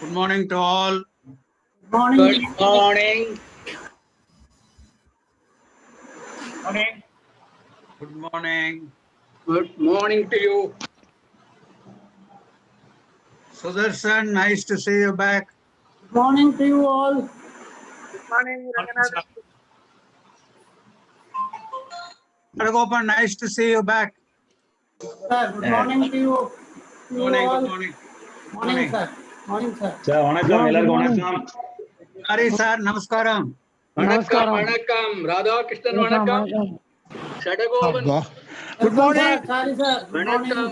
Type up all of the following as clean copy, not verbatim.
Good morning to all. Morning. Good morning. Morning. Good morning. Good morning to you. Sudarshan, nice to see you back. Morning to you all. Good morning, Ranganathan. Raghupan, nice to see you back. Sir, good morning to you. Morning, all. good morning. Morning, sir. Morning, sir. Sir, vanakkam, ellarkum vanakkam. Hari sir, namaskaram. Vanakkam. Radha Krishnan vanakkam. Shadagovan. Good morning. Sorry, sir. Good morning. Vanakkam.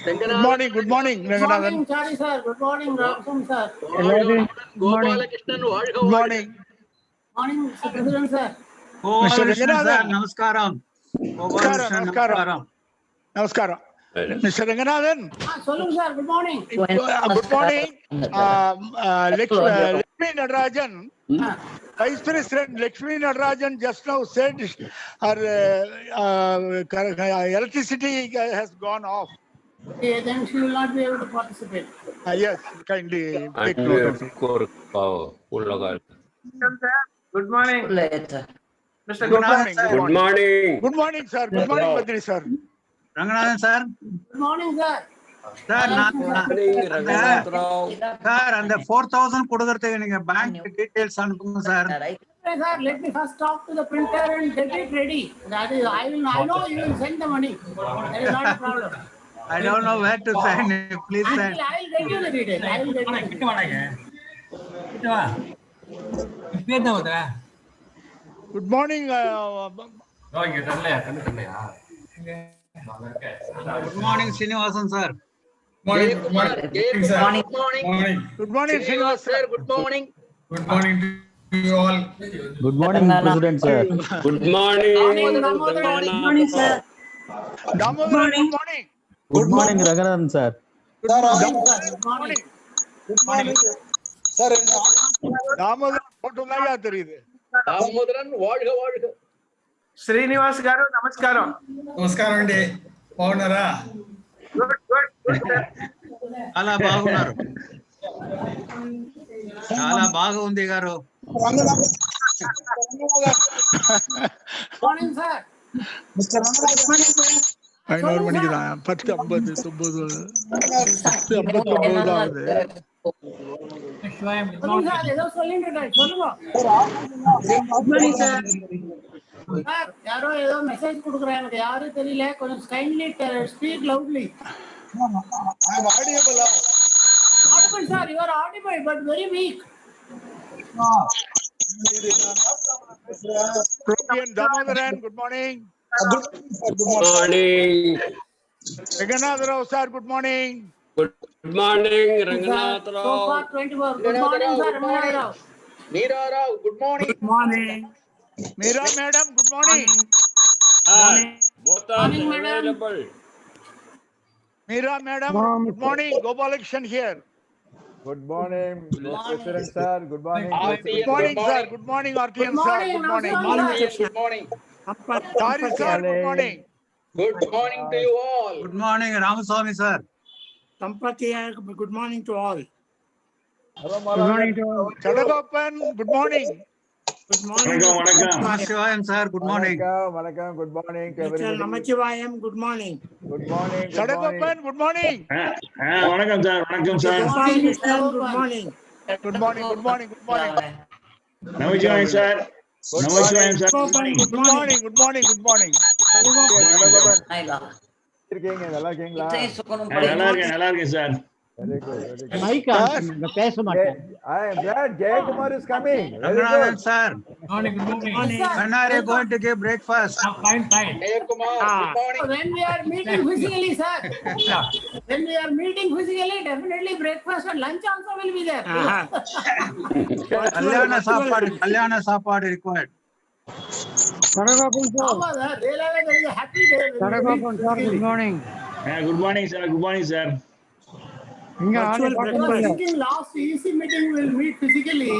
Good morning. Good morning, Good morning, sorry, sir. Good morning, Ramsam, sir. Gopala Krishnan Good morning. Morning, Mr. President, sir. Gopala Krishnan sir, Ranganathan. namaskaram. Gopala Krishnan, Namaskaram. namaskaram. Namaskaram. Mr. Ranganathan. Solung, sir. Good morning. Good morning. Lakshmi Nadarajan, Vice President Lakshmi Nadarajan just now said her electricity has gone off. Okay, then she will not be able to participate. Yes, kindly take note of it. Good morning. Mr. Good morning. sir. Good morning. Good morning, sir. Good morning, Badri sir. Ranganathan sir. Good morning, sir. Sir, and the 4,000 கொடுக்கறதுக்கு நீங்க bank details அனுப்புங்க sir. Okay, sir, let me first talk to the printer and get it ready. That is, I know you will send the money. That is not a problem. I don't know where to send it. Please send. I will get you the details. I will get you the details. Good morning. Good morning, Srinivasan sir. Good morning. Good morning, Srinivas sir. Good morning. Good morning to you all. Good morning, President sir. Good morning. Good morning, sir. Damodar, good morning. Good morning, Ranganathan sir. Good morning. Good morning. Sir, Damodar photo laga theriyudu. Damodaran வாழ்க வாழ்க. శ్రీనివాస్ గారు నమస్కారం. నమస్కారం అండి, బాగున్నారా? చాలా బాగున్నారు. చాలా బాగుంది గారు. Morning, sir. Mr. Ranganathan. 5 மணிக்கு தான் 10:59 ஆகுது. சொல்லுங்க சார், ஏதோ சொல்லிட்டு இருக்காரு. சொல்லுங்க. சார், யாரோ ஏதோ மெசேஜ் கொடுக்குறாங்க, எனக்கு யாரும் தெரியல. கொஞ்சம் kindly speak loudly. I am audible. Audible, sir. You are audible, but very weak. Damodaran, good morning. Good morning. Ranganathan Rao sir, good morning. Good morning, So Ranganathan far, Rao. 24. Good morning, sir. Good morning. Meera Rao, good morning. Good morning. Meera madam, good morning. Both are Morning, madam. available. Meera madam, good morning. Gopalakrishnan here. Good morning, President sir. Good morning. Good morning, sir. Good morning, RTM sir. Good morning. Good morning. Sorry, sir. Good morning. Good morning to you all. Good morning, Ramaswamy sir. Sampati, good morning to all. Good morning to Chadagopan, good morning. Good morning. Shivayam sir, good morning. Vanakkam, good morning to everybody. Namachivayam, good morning. Good morning. Sadagopan, good morning. வணக்கம் sir வணக்கம் sir Good morning, sir. Good morning. Good morning, good morning, good morning. Namachivayam sir Namachivayam sir Good morning, good morning, good morning. இருக்கீங்க நல்லா இருக்கீங்களா? நல்லா இருக்கேன் sir Very good, very good. Mic பேச மாட்டேன். I am glad Jayakumar is coming. Very Ranganathan good. sir, Good morning. when are you going to give breakfast? Fine. Jayakumar, good morning. When we are meeting physically, sir. When we are meeting physically, definitely breakfast and lunch also will be there. Kalyana sapadu required. ஆமா sir, ரியலாவே there is a happy day. Good morning. Good morning sir good morning sir Virtual I was breakfast. thinking last EC meeting will meet physically,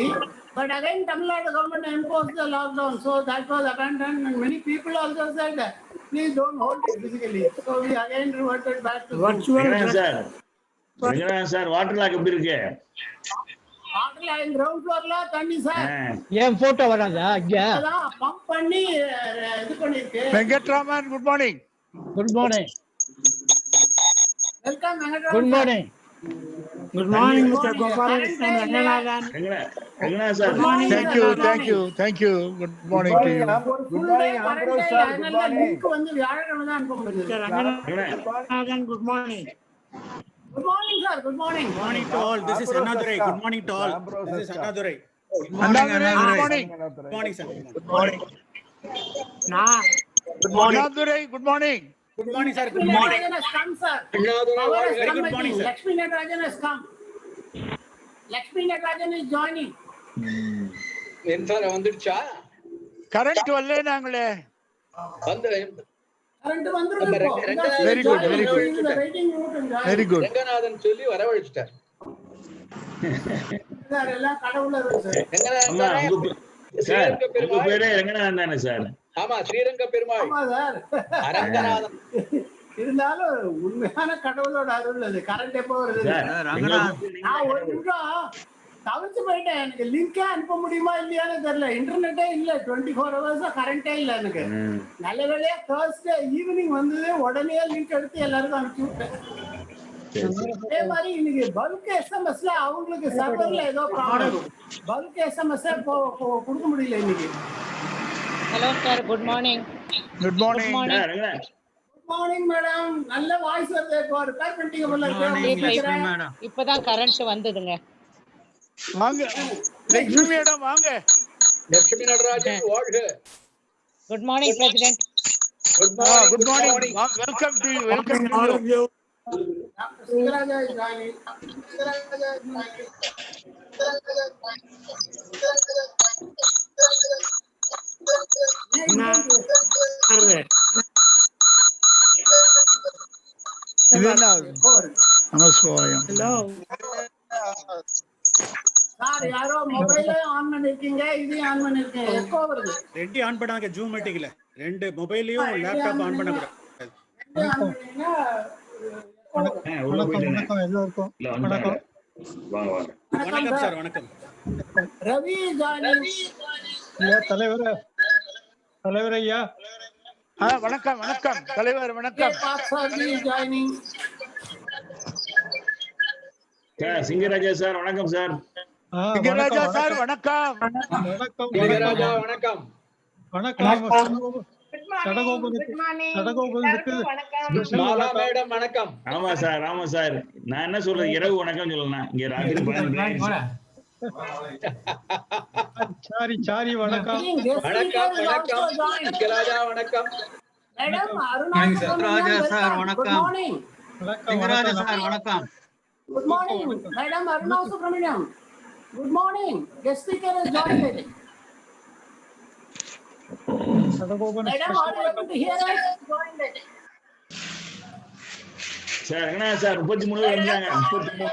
but again Tamil Nadu government imposed the lockdown, so that was abandoned, and many people also said, please don't hold it physically. So we again reverted back to Virtual sir sir water log எப்படி இருக்கு வாட்டர்ல ground ஃப்ளோர்ல தண்ணி sir. ஏன் photo வராதா இங்க? அதான் pump பண்ணி இது பண்ணிருக்கு. Venkatraman, good morning. Good morning. Welcome Venkatraman. Good morning. Good morning, Mr. Gopalakrishnan Ranganathan. எங்கனா sir Thank you, thank you, thank you. Good morning to you. Full day current இல்ல, அதனால லிங்க் வந்து வியாழக்கிழமை தான் அனுப்ப முடியுது. Mr. Ranganathan, good morning. Good morning sir, good morning. Good morning to all. This is Annadurai. Good morning to all. This is Annadurai. Good morning, Good morning. Good morning, sir. Good morning. Good morning. Annadurai, good morning. Good morning, sir. Good Lakshmi morning. Natarajan has come, sir. Annadurai, Power has very come good with morning, him. sir. Lakshmi Natarajan has come. Lakshmi Natarajan is joining. என்சார் வந்துடுச்சா Current வரல நாங்களே. வந்து Current வந்துருது இப்போ. Very good, very good. He is in the waiting room and joining. Very good. Ranganathan சொல்லி வரவழைச்சிட்டார் Sir, எல்லாம் கடவுளர் sir. அம்மா Ranganathan sir Sriranga உங்க பெருமாள் பேரே ரங்கநாதன் தானே சார் ஆமா ஸ்ரீரங்க பெருமாள் ஆமா சார். ரங்கநாதன் இருந்தாலும் உண்மையான கடவுளோட அருள் அது. கரண்ட் எப்போ வருது? சார் Ranganathan, நான் ஒரு நிமிஷம் தவிச்சு போயிட்டேன். எனக்கு லிங்கே அனுப்ப முடியுமா இல்லையான்னு தெரியல. இன்டர்நெட்டே இல்ல, 24 hours கரண்டே இல்ல எனக்கு. நல்ல வேலையா Thursday ஈவினிங் வந்தது, உடனே லிங்க் எடுத்து எல்லாருக்கும் அனுப்பிச்சு விட்டேன். அதே மாதிரி இன்னைக்கு பல்க் எஸ்எம்எஸ்ல அவங்களுக்கு சர்வர்ல ஏதோ ப்ராப்ளம். பல்க் எஸ்எம்எஸ் கொடுக்க முடியல இன்னைக்கு. Hello sir, good morning. Good morning. Sir Ranganathan good morning madam. நல்ல வாய்ஸ் வருது. இப்போ ரிப்பேர் பண்ணிட்டீங்க போல good morning, இருக்கு. Lakshmi madam. இப்பதான் கரண்ட் வந்ததுங்க. வாங்க. லட்சுமி மேடம் வாங்க. லட்சுமி நடராஜன் வாழ்க Good morning, President. Good morning Good morning. Welcome to you. Welcome to All you. of you. Sinharaja is joining. Sinharaja is joining. இது என்ன? நமஸ்காரம். Hello. சார் யாரோ மொபைல ஆன் பண்ணிருக்கீங்க, இதையும் ஆன் பண்ணிருக்கீங்க. எக்கோ வருது. ரெண்டு ஆன் பண்ணாங்க ஜூம் மீட்டிங்ல. ரெண்டு மொபைலையும் லேப்டாப் ஆன் பண்ணக்கூடாது. ரெண்டு ஆன் பண்ணீங்கன்னா உள்ள போயிட்டேன் எல்லாருக்கும் இல்ல வந்துட்டாங்க வாங்க வாங்க வணக்கம் சார், வணக்கம். ரவி ஜாயினிங். தலைவர் ஐயா வணக்கம் வணக்கம் தலைவர் வணக்கம். பாக்சாதி ஜாயினிங். சார் சிங்கராஜா சார் வணக்கம் சார் சிங்கராஜா சார் வணக்கம். சிங்கராஜா வணக்கம் மாலா மேடம் வணக்கம் ஆமா சார் நான் என்ன சொல்றது இரவு வணக்கம் சொல்லலாம் இங்க ராத்திரி 12 சாரி வணக்கம் வணக்கம் வணக்கம் சிங்கராஜா வணக்கம் madam Aruna Morning, sir. Raja sir, Good வணக்கம். morning. Singaraja sir, வணக்கம். Good morning. Madam Aruna Subramaniam. Good morning. Guest speaker is joined. Madam, are you able to hear us? Joined. Sir என்ன சார் 33 வந்தாங்க 33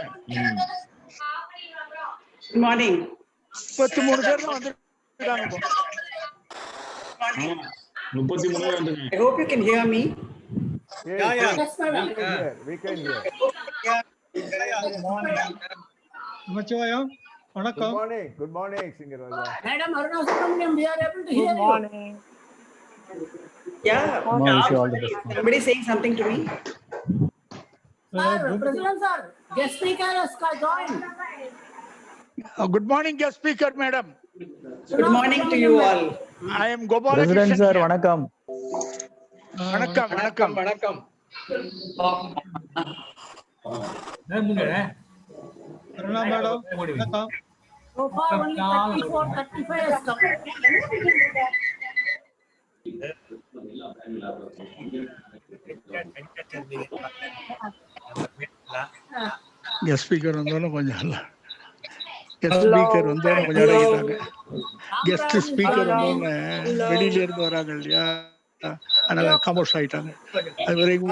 Good morning. 33 பேர் தான் வந்திருக்காங்க. 33 வந்தாங்க. I hope you can hear me. Yeah. Yes, madam. We can hear. Namachivayam Good வணக்கம் morning. Good morning, Singaraja. Madam Aruna Subramaniam, we are able to hear you. Yeah. Amma, wish you all the best. Somebody saying something to me. Sir, President sir, guest speaker has joined. Good morning, guest speaker, madam. Good morning to you all. I am Gopal. President sir, vanakkam. Vanakkam, vanakkam. வணக்கம் Aruna madam, vanakkam. So far only 34, 35 has come. Guest speaker வந்தாலும் கொஞ்சம் இல்ல. Guest speaker வந்தாலும் கொஞ்சம் அடங்கிட்டாங்க. Guest speaker வந்தோடனே வெளியில இருந்து வராங்க இல்லையா, அதனால காமோஷ் ஆயிட்டாங்க. அது வரைக்கும்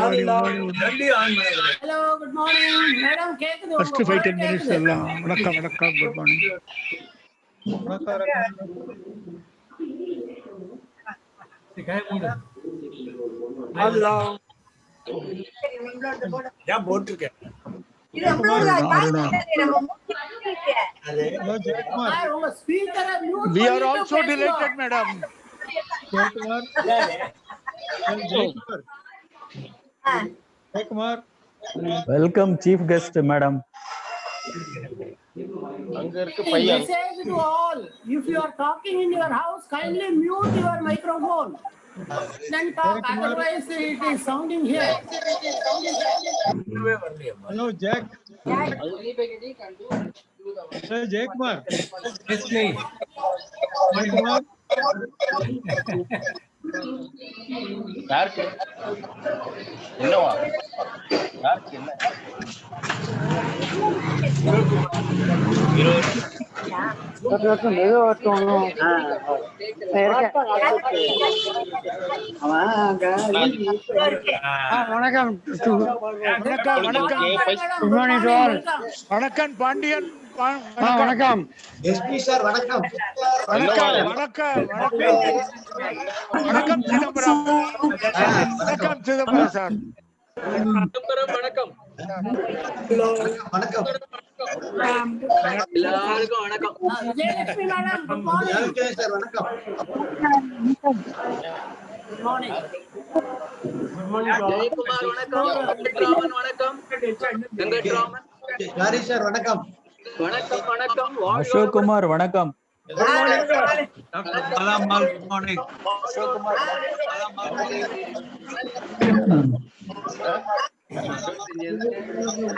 Hello, good morning. Madam, கேக்குது ஃபர்ஸ்ட் 5-10 மினிட்ஸ் எல்லாம் வணக்கம் வணக்கம் good morning. Hello. Aruna. Hello, Jaykumar. Sir, உங்க speaker mute We are பண்ணிட்டு also பேசுங்க. delighted, madam. Jaykumar. Jaykumar. Jaykumar. Welcome, chief guest, madam. Message to all. If you are talking in your house, kindly mute your microphone. Then talk. Otherwise, it is sounding here. Hello, Jack. Hello, Jaykumar. Yes, please. Jaykumar. வணக்கம் வணக்கம். Good morning to all. வணக்கம் பாண்டியன். வணக்கம். வணக்கம் வணக்கம் வணக்கம் சிதம்பரம். வணக்கம் Chidambaram sir. வணக்கம் எல்லாருக்கும் வணக்கம். Vijayalakshmi madam, good morning. Good morning. Jayakumar வணக்கம். வெங்கட்ராமன் வணக்கம். வெங்கட்ராமன் வணக்கம் வணக்கம். அசோக் குமார் வணக்கம். டாக்டர் பாலாமால் குட் மார்னிங்.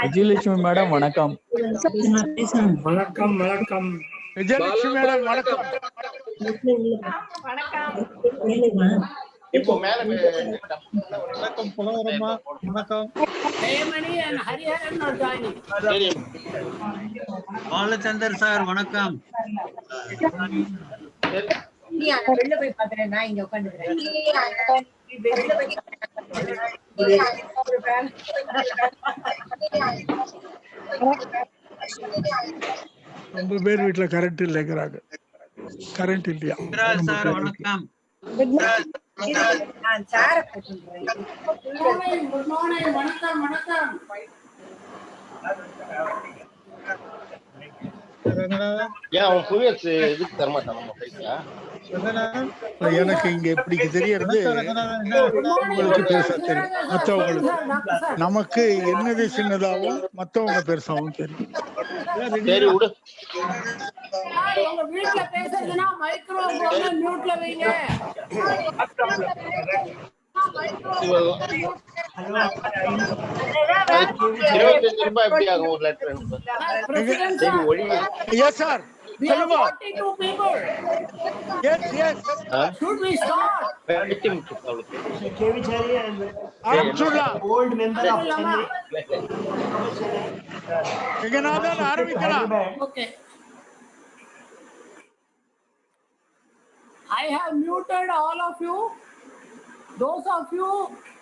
விஜயலட்சுமி மேடம் வணக்கம். வணக்கம் வணக்கம். விஜயலட்சுமி மேடம் வணக்கம். வணக்கம் புலவரம்மா. வணக்கம். Jayamani and Hariharan are joining. Balachander sir வணக்கம். வெளில போய் பாக்குறேன், நான் இங்க உட்காந்துக்கிறேன். ரொம்ப பேர் வீட்டுல கரண்ட் இல்லைங்கிறாங்க. கரண்ட் இல்லையா? சார் வணக்கம். Good morning, வணக்கம் வணக்கம். எனக்கு இங்க இப்படி தெரியறது உங்களுக்கு பெருசா தெரியும், மற்றவங்களுக்கு. நமக்கு என்னது சின்னதாகவும் மற்றவங்க பெருசாகவும் தெரியும். உங்க வீட்டுல பேசுறதுன்னா மைக்ரோஃபோன் மியூட்ல வைங்க. Yes, sir. We are 42 people. Yes, yes. Should we start? ஆரம்பிச்சுடலாம். எங்கனாதான் ஆரம்பிக்கலாம். Okay. I have muted all of you. Those of you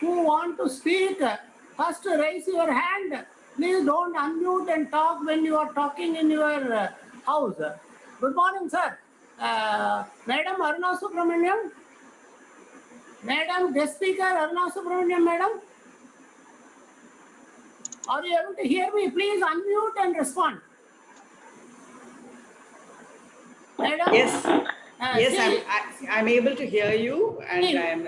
who want to speak, first raise your hand. Please don't unmute and talk when you are talking in your house. Good morning, sir. Madam Aruna Subramaniam. Madam Guest Speaker Aruna Subramaniam, Madam. Are you able to hear me? Please unmute and respond. Madam? Yes. Yes, I'm able to hear you, and I'm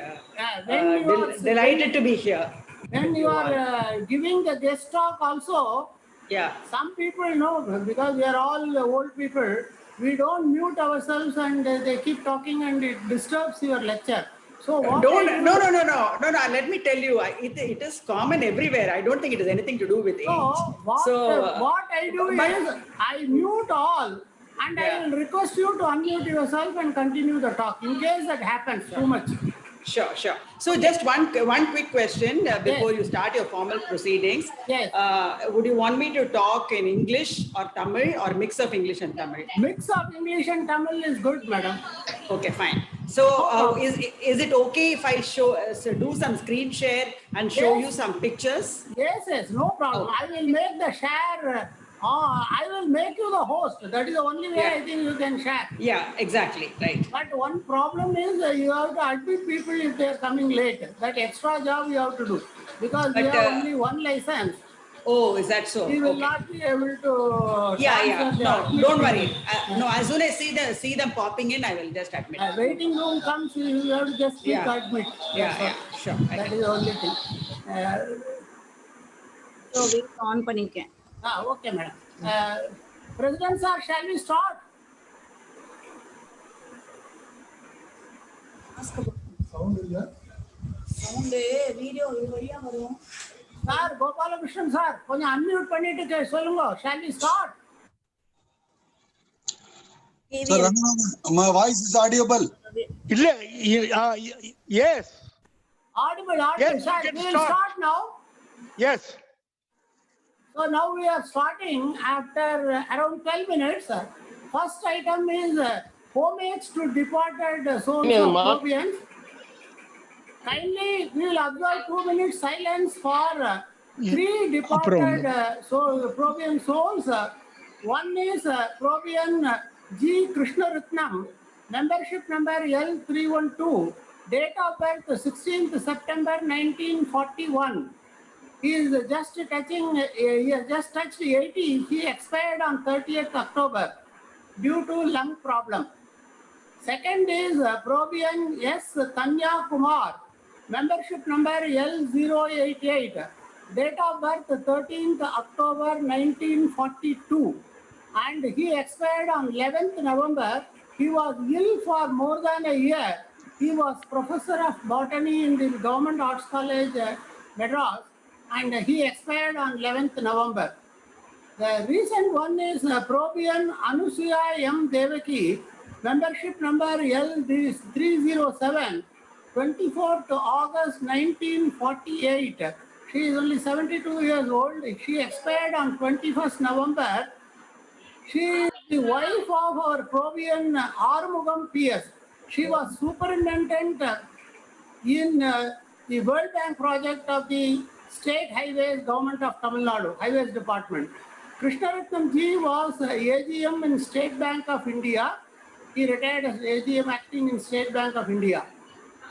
delighted to be here. When you are giving the guest talk also, Yeah. some people know, because we are all old people, we don't mute ourselves and they keep talking and it disturbs your lecture. So what No. Let me tell you, it is common everywhere. I don't think it has anything to do with age. What I do is I mute all and I will request you to unmute yourself and continue the talk in case that happens too much. Sure. So just one quick question before you start your formal proceedings. Yes. Would you want me to talk in English or Tamil or mix of English and Tamil? Mix of English and Tamil is good, madam. Okay, fine. So is it okay if I do some screen share and show you some pictures? Yes, no problem. Okay. I will make the share. I will make you the host. That is the only way I think you can share. Yeah, exactly. Right. But one problem is you have to admit people if they are coming late. That extra job you have to do because we have only one license. Oh, is that so? We will not be able to. No, don't worry. No, as soon as I see them popping in, I will just admit. Waiting room comes, you have to just click admit. Yeah, sure. That is the only thing. So we on panikken. Okay, madam. President sir, shall we start? Sound video vadiya varum. Sir, Gopalakrishnan sir, konjam unmute pannittu solunga. Shall we start? Sir, my voice is audible. Yes. Audible. Yes, Sir, we can we will start now. Yes. So now we are starting after around 12 minutes. First item is homage to departed souls of Probians. Kindly, we will observe 2 minutes silence for 3 departed Probian souls. One is Probian G. Krishnaratnam, membership number L312, date of birth 16th September 1941. He is just he has just touched 80. He expired on 30th October due to lung problem. Second is Probian S. Tanya Kumar, membership number L088, date of birth 13th October 1942. And he expired on 11th November. He was ill for more than a year. He was professor of botany in the Government Arts College, Madras. And he expired on 11th November. The recent one is Probian Anusuya M. Devaki, membership number L307, 24th August 1948. She is only 72 years old. She expired on 21st November. She is the wife of our Probian Armugam PS. She was superintendent in the World Bank project of the State Highways Government of Tamil Nadu, Highways Department. Krishnaratnam Ji was AGM in State Bank of India. He retired as AGM acting in State Bank of India.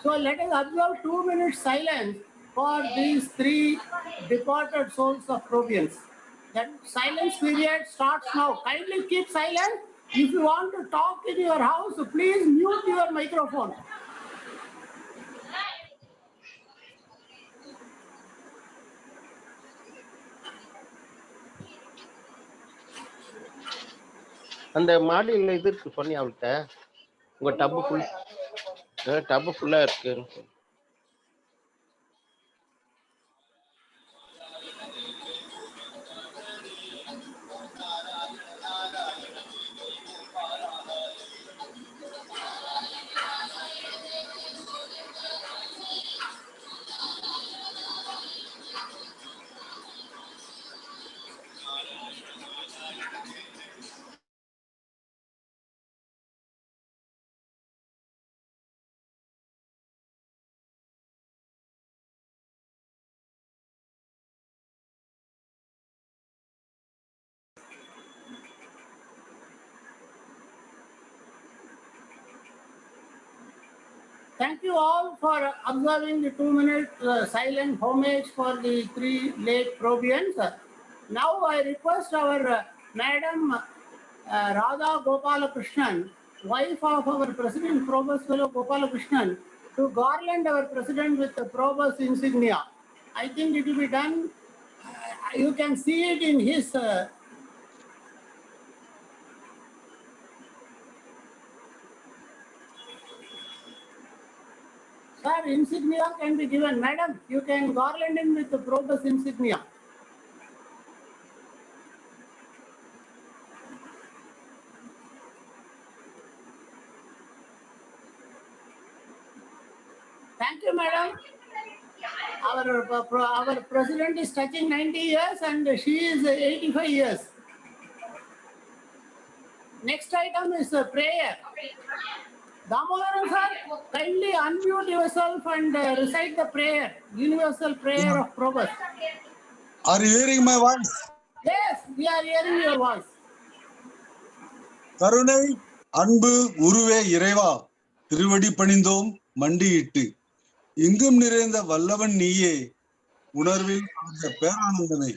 So let us observe 2 minutes silence for these 3 departed souls of Probians. That silence period starts now. Kindly keep silent. If you want to talk in your house, please mute your microphone. அந்த மாடியில் இது இருக்கு சொன்னி அவள்கிட்ட உங்க டப்பு ஃபுல்லா இருக்கு. Thank you all for observing the 2 minute silent homage for the 3 late Probians. Now I request our Madam Radha Gopalakrishnan wife of our President Probus fellow Gopalakrishnan to garland our President with the Probus insignia. I think it will be done. You can see it in his sir, insignia can be given. Madam, you can garland him with the Probus insignia. Thank you, madam. Our president is touching 90 years and she is 85 years. Next item is prayer. Damodaran sir, kindly unmute yourself and recite the prayer, universal prayer of Probus. Are you hearing my voice? Yes, we are hearing your voice. கருணை அன்பு உருவே இறைவா திருவடி பணிந்தோம் மண்டியிட்டு எங்கும் நிறைந்த வல்லவன் நீயே உணர்வில் கலந்த பேரானந்தமே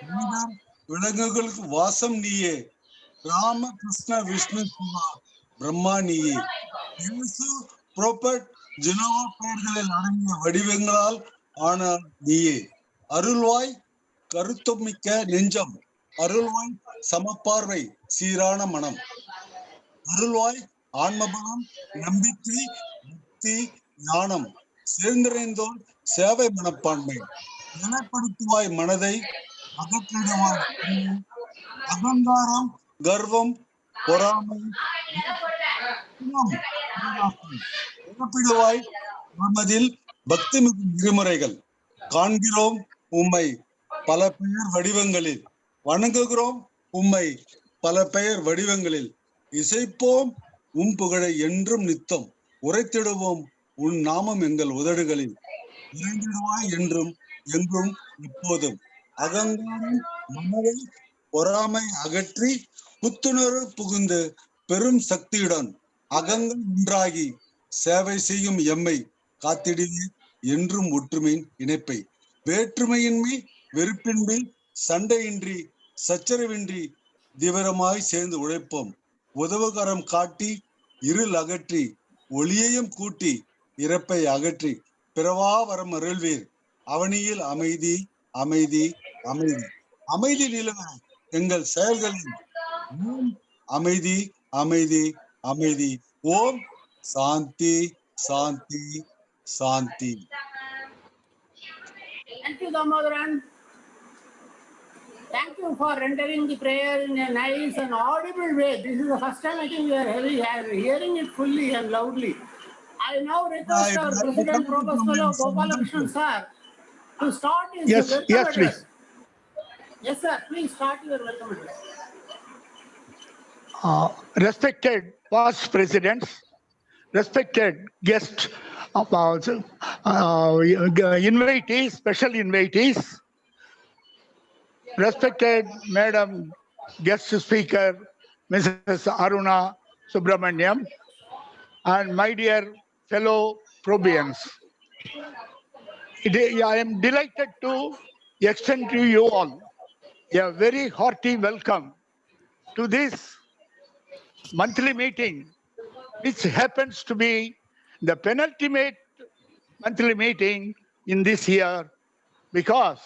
மனிதர் விலங்குகளுக்கு வாசம் நீயே ராம கிருஷ்ண விஷ்ணு சிவா பிரம்மா நீயே இயேசு புரோபட் ஜெனோவா பெயர்களில் அடங்கிய வடிவங்களால் ஆன நீயே அருள்வாய் கருத்துமிக்க நெஞ்சம் அருள்வாய் சமப்பார்வை சீரான மனம் அருள்வாய் ஆன்மபலம் நம்பிக்கை பக்தி ஞானம் சேர்ந்திருந்தோர் சேவை மனப்பான்மை நிலைப்படுத்துவாய் மனதை அகற்றிடுவாய் அகங்காரம் கர்வம் பொறாமை இழப்பிடுவாய் மனதில் பக்தி மிகு விதிமுறைகள் காண்கிறோம் உம்மை பல பெயர் வடிவங்களில் வணங்குகிறோம் உம்மை பல பெயர் வடிவங்களில் இசைப்போம் உம் புகழை என்றும் நித்தம் உரைத்திடுவோம் உன் நாமம் எங்கள் உதடுகளில் இறைந்திடுவாய் என்றும் எங்கும் எப்போதும் அகங்காரம் மனதை பொறாமை அகற்றி புத்துணர்வு புகுந்து பெரும் சக்தியுடன் அகங்கள் ஒன்றாகி சேவை செய்யும் எம்மை காத்திடுவே என்றும் ஒற்றுமையின் இணைப்பை வேற்றுமையின்மை வெறுப்பின்மை சண்டையின்றி சச்சரவின்றி தீவிரமாய் சேர்ந்து உழைப்போம் உதவுகரம் காட்டி இருள் அகற்றி ஒளியையும் கூட்டி இறப்பை அகற்றி பிறவா வரம் அருள்வீர் அவனியில் அமைதி அமைதி அமைதி அமைதி நிலவ எங்கள் செயல்களில் ஓம் அமைதி அமைதி அமைதி ஓம் சாந்தி சாந்தி சாந்தி. Thank you, Damodaran. Thank you for rendering the prayer in a nice and audible way. This is the first time I think we are hearing it fully and loudly. I now request our President Probus fellow Gopalakrishnan sir to start his welcome address. Please. Yes, sir. Please start your welcome address. Respected past presidents, respected guests, invitees, special invitees, respected Madam Guest Speaker, Mrs. Aruna Subramaniam, and my dear fellow Probians. I am delighted to extend to you all a very hearty welcome to this monthly meeting, which happens to be the penultimate monthly meeting in this year, because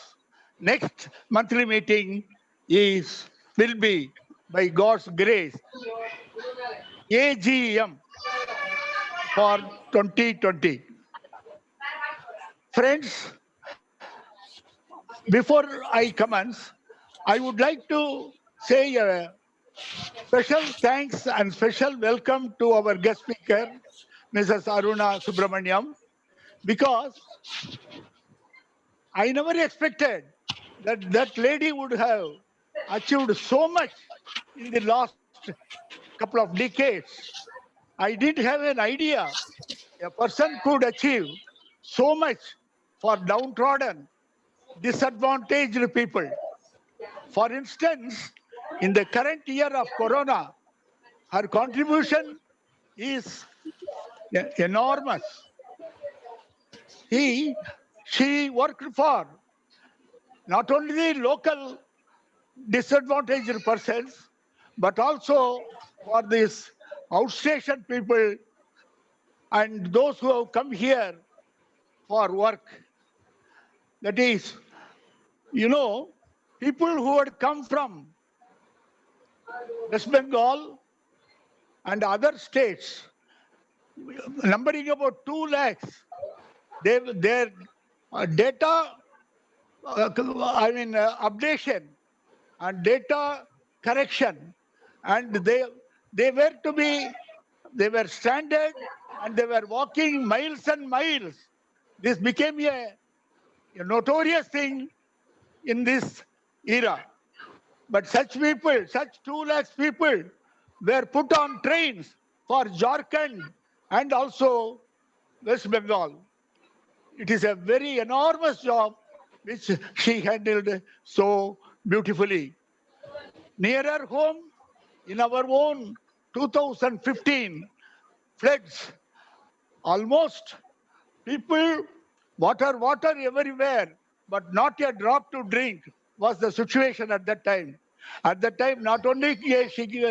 next monthly meeting will be, by God's grace, AGM for 2020. Friends, before I commence, I would like to say a special thanks and special welcome to our guest speaker, Mrs. Aruna Subramaniam, because I never expected that that lady would have achieved so much in the last couple of decades. I didn't have an idea a person could achieve so much for downtrodden, disadvantaged people. For instance, in the current year of Corona, her contribution is enormous. She worked for not only the local disadvantaged persons, but also for this outstation people and those who have come here for work. That is, people who had come from West Bengal and other states, numbering about 2 lakhs, their data, updation and data correction, and they were stranded and they were walking miles and miles. This became a notorious thing in this era. But such people, such 2 lakhs people were put on trains for Jharkhand and also West Bengal. It is a very enormous job which she handled so beautifully. Nearer home, in our own 2015 floods, almost people, water everywhere, but not a drop to drink was the situation at that time. At that time, not only she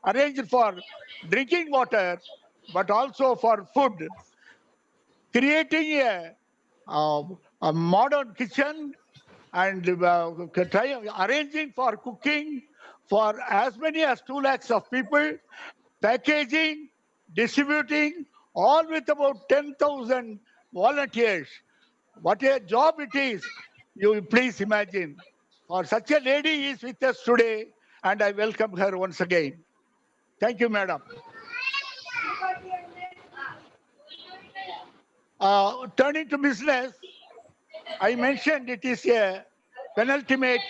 arranged for drinking water, but also for food, creating a modern kitchen and arranging for cooking for as many as 2 lakhs of people, packaging, distributing, all with about 10,000 volunteers. What a job it is, you please imagine. For such a lady is with us today, and I welcome her once again. Thank you, madam. Turning to business, I mentioned it is a penultimate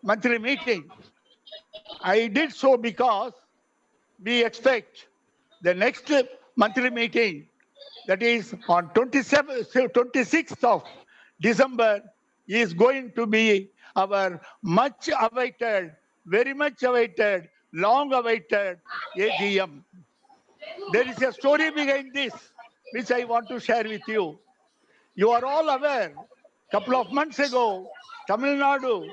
monthly meeting. I did so because we expect the next monthly meeting, that is on 26th of December, is going to be our much awaited, very much awaited, long awaited AGM. There is a story behind this, which I want to share with you. You are all aware, a couple of months ago, Tamil Nadu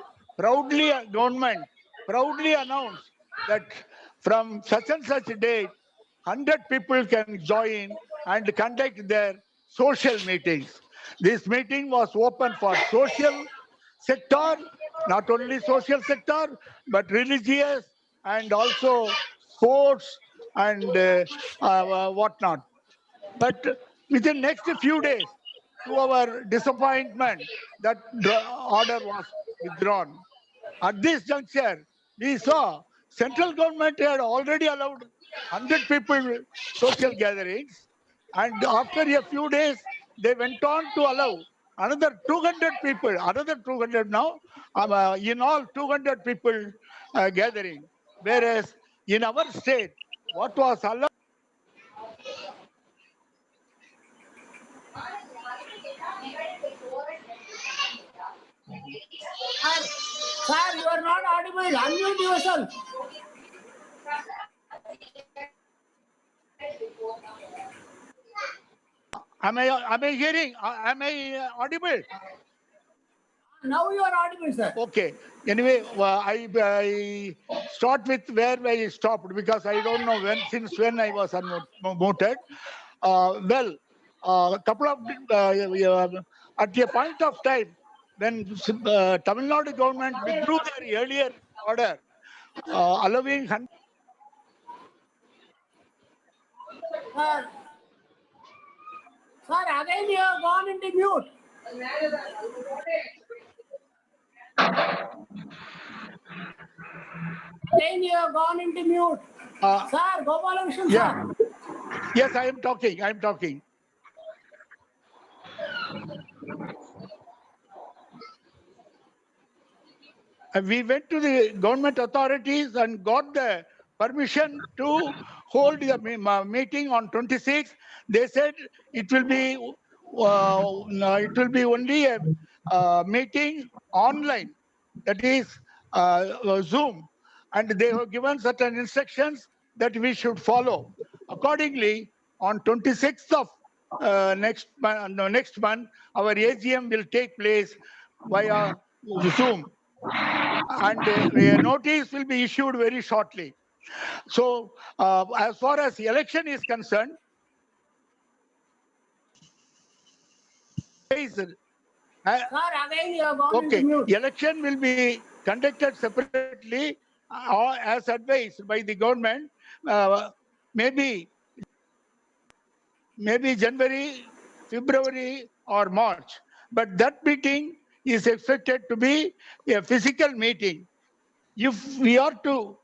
government proudly announced that from such and such date, 100 people can join and conduct their social meetings. This meeting was open for social sector, not only social sector, but religious and also sports and whatnot. But within next few days, to our disappointment, that order was withdrawn. At this juncture, we saw central government had already allowed 100 people social gatherings, and after a few days, they went on to allow another 200 people, another 200 now, in all 200 people gathering. Whereas in our state, what was allowed. Sir, you are not audible. Unmute yourself. Am I hearing? Am I audible? Now you are audible, sir. Okay. Anyway, I start with where I stopped because I don't know since when I was unmuted. A couple of at a point of time when Tamil Nadu government withdrew their earlier order allowing. Sir, again you have gone into mute. Again you have gone into mute. Sir, Gopalakrishnan, yeah. sir. Yes, I am talking. We went to the government authorities and got the permission to hold the meeting on 26th. They said it will be only a meeting online, that is Zoom, and they have given certain instructions that we should follow. Accordingly, on 26th of next month, our AGM will take place via Zoom, and a notice will be issued very shortly. So as far as election is concerned, Sir, again you have gone into mute. election will be conducted separately as advised by the government. Maybe January, February, or March. But that meeting is expected to be a physical meeting. If we are to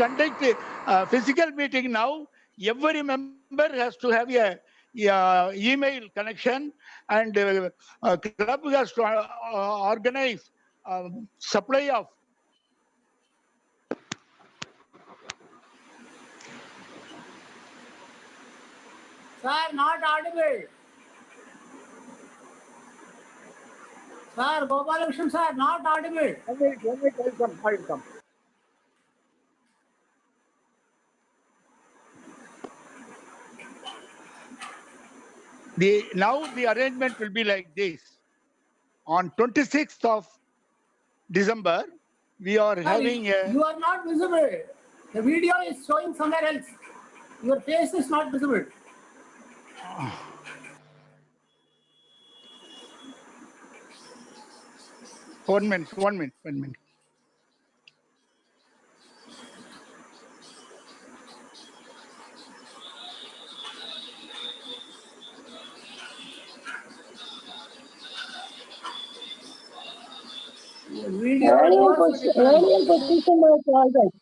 conduct a physical meeting now, every member has to have a email connection, and club has to organize supply of. Sir, not audible. Sir, Gopalakrishnan sir, not audible. I'll come. Now the arrangement will be like this. On 26th of December, we are having a... You are not visible. The video is showing somewhere else. Your face is not visible. One minute. Earlier position was all right.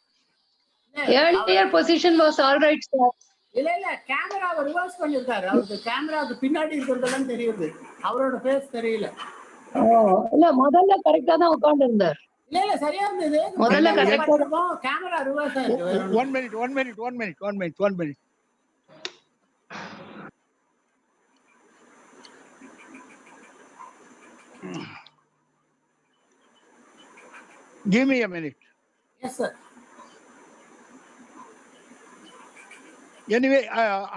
Earlier position was all right, sir. இல்ல camera reverse பண்ணிருக்காரு. அவருக்கு கேமராக்கு பின்னாடி இருக்கிறதெல்லாம் தெரியுது. அவரோட face தெரியல. இல்ல முதல்ல கரெக்ட்டா தான் உட்கார்ந்து இருந்தார். இல்ல சரியா இருந்தது. முதல்ல கரெக்ட்டா இருக்கும். கேமரா ரிவர்ஸ் ஆயிருக்கு. One minute. Give me a minute. Yes, sir. Anyway,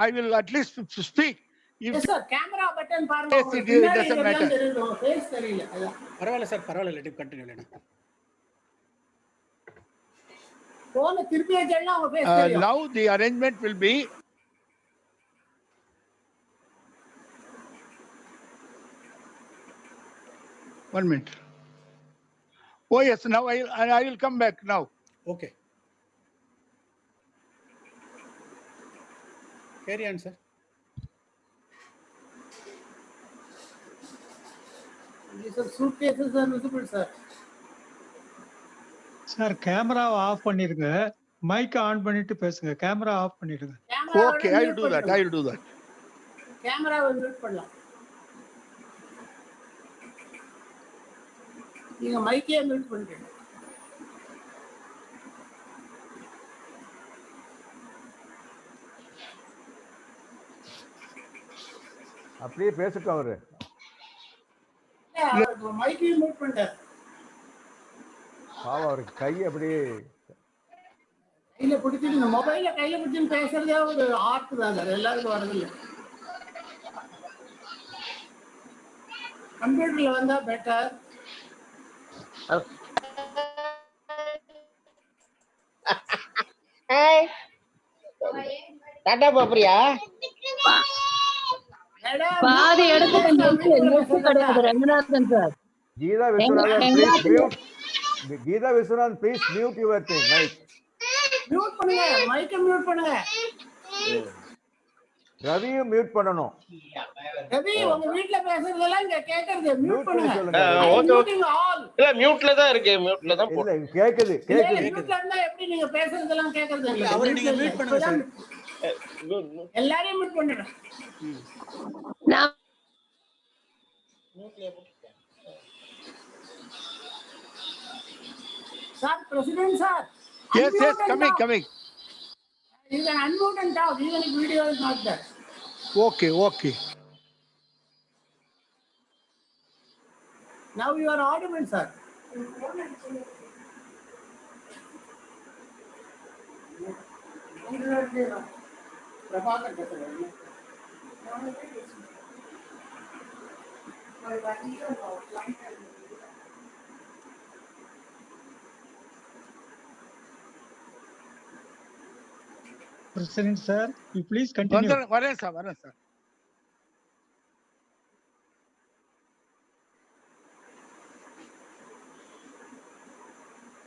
I will at least speak. Yes, sir. Camera button பாருங்க. Yes, it doesn't matter. Face தெரியல. பரவாயில்ல சார், பரவாயில்ல. let him continue. போன திருப்பி வச்சேன்னா அவங்க face தெரியும். Now the arrangement will be one minute. Oh yes, now I will come back now. Okay. Carry on, sir. These are suitcases are visible, sir. Sir கேமராவை of பண்ணிருங்க, mic on பண்ணிட்டு பேசுங்க. Camera off பண்ணிடுங்க. Okay, I will do that. கேமராவை mute பண்ணலாம். நீங்க மைக்கே mute பண்ணிடுங்க. அப்படியே பேசட்டும் அவரு. மைக்கே மியூட் பண்ணிட்டார். பாவம் அவருக்கு கை அப்படியே கையில பிடிச்சிட்டு மொபைல கையில பிடிச்சின்னு பேசுறதே ஒரு ஆர்ட் தான் சார். எல்லாருக்கும் வரதில்லை. கம்ப்யூட்டர்ல வந்தா பெட்டர். டாடா பாப்பரியா? பாதி இடத்துக்கு நெட் கிடையாது Ranganathan sir. Geeta Viswanathan, please mute. Geeta Viswanathan, please mute your thing, mic. Mute பண்ணுங்க, மைக்க மியூட் பண்ணுங்க. ரவியும் மியூட் பண்ணனும். ரவி உங்க வீட்ல பேசுறதெல்லாம் இங்க கேக்குறது மியூட் பண்ணுங்க. ஓகே. இல்ல மியூட்ல தான் இருக்கு, மியூட்ல தான் போடு. இல்ல கேக்குது. மியூட்ல இருந்தா எப்படி நீங்க பேசுறதெல்லாம் கேக்குறது இல்ல. அவரை நீங்க மியூட் பண்ணுங்க சார். எல்லாரையும் மியூட் பண்ணுங்க. Sir president sir. Yes, coming. You can unmute and talk even if video is not there. Okay. Now you are audible, sir. President sir, you please continue. வரேன் சார்.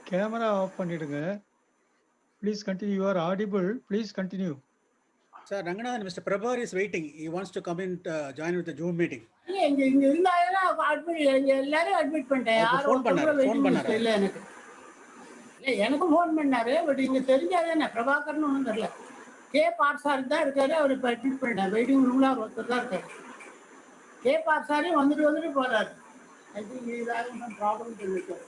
Camera off பண்ணிடுங்க. Please continue. You are audible. Please continue. Sir, Ranganathan, Mr. Prabhar is waiting. He wants to come in join with the Zoom meeting. இங்க இருந்தாலும் admit எல்லாரும் admit பண்ணிட்டேன். யாரும் phone பண்ணாரு. இல்ல எனக்கு. இல்ல எனக்கும் ஃபோன் பண்ணாரு. பட் இங்க தெரிஞ்சாதே என்ன பிரபாகர்னு ஒன்றும் தெரியல. கே பார்சாரி தான் இருக்காரு. அவர் இப்போ அட்மிட் பண்ணிட்டேன். வெயிட்டிங் ரூம்ல அவர் ஒருத்தர் தான் இருக்காரு. கே பார்சாரி வந்துட்டு போறாரு. I think is having some problem to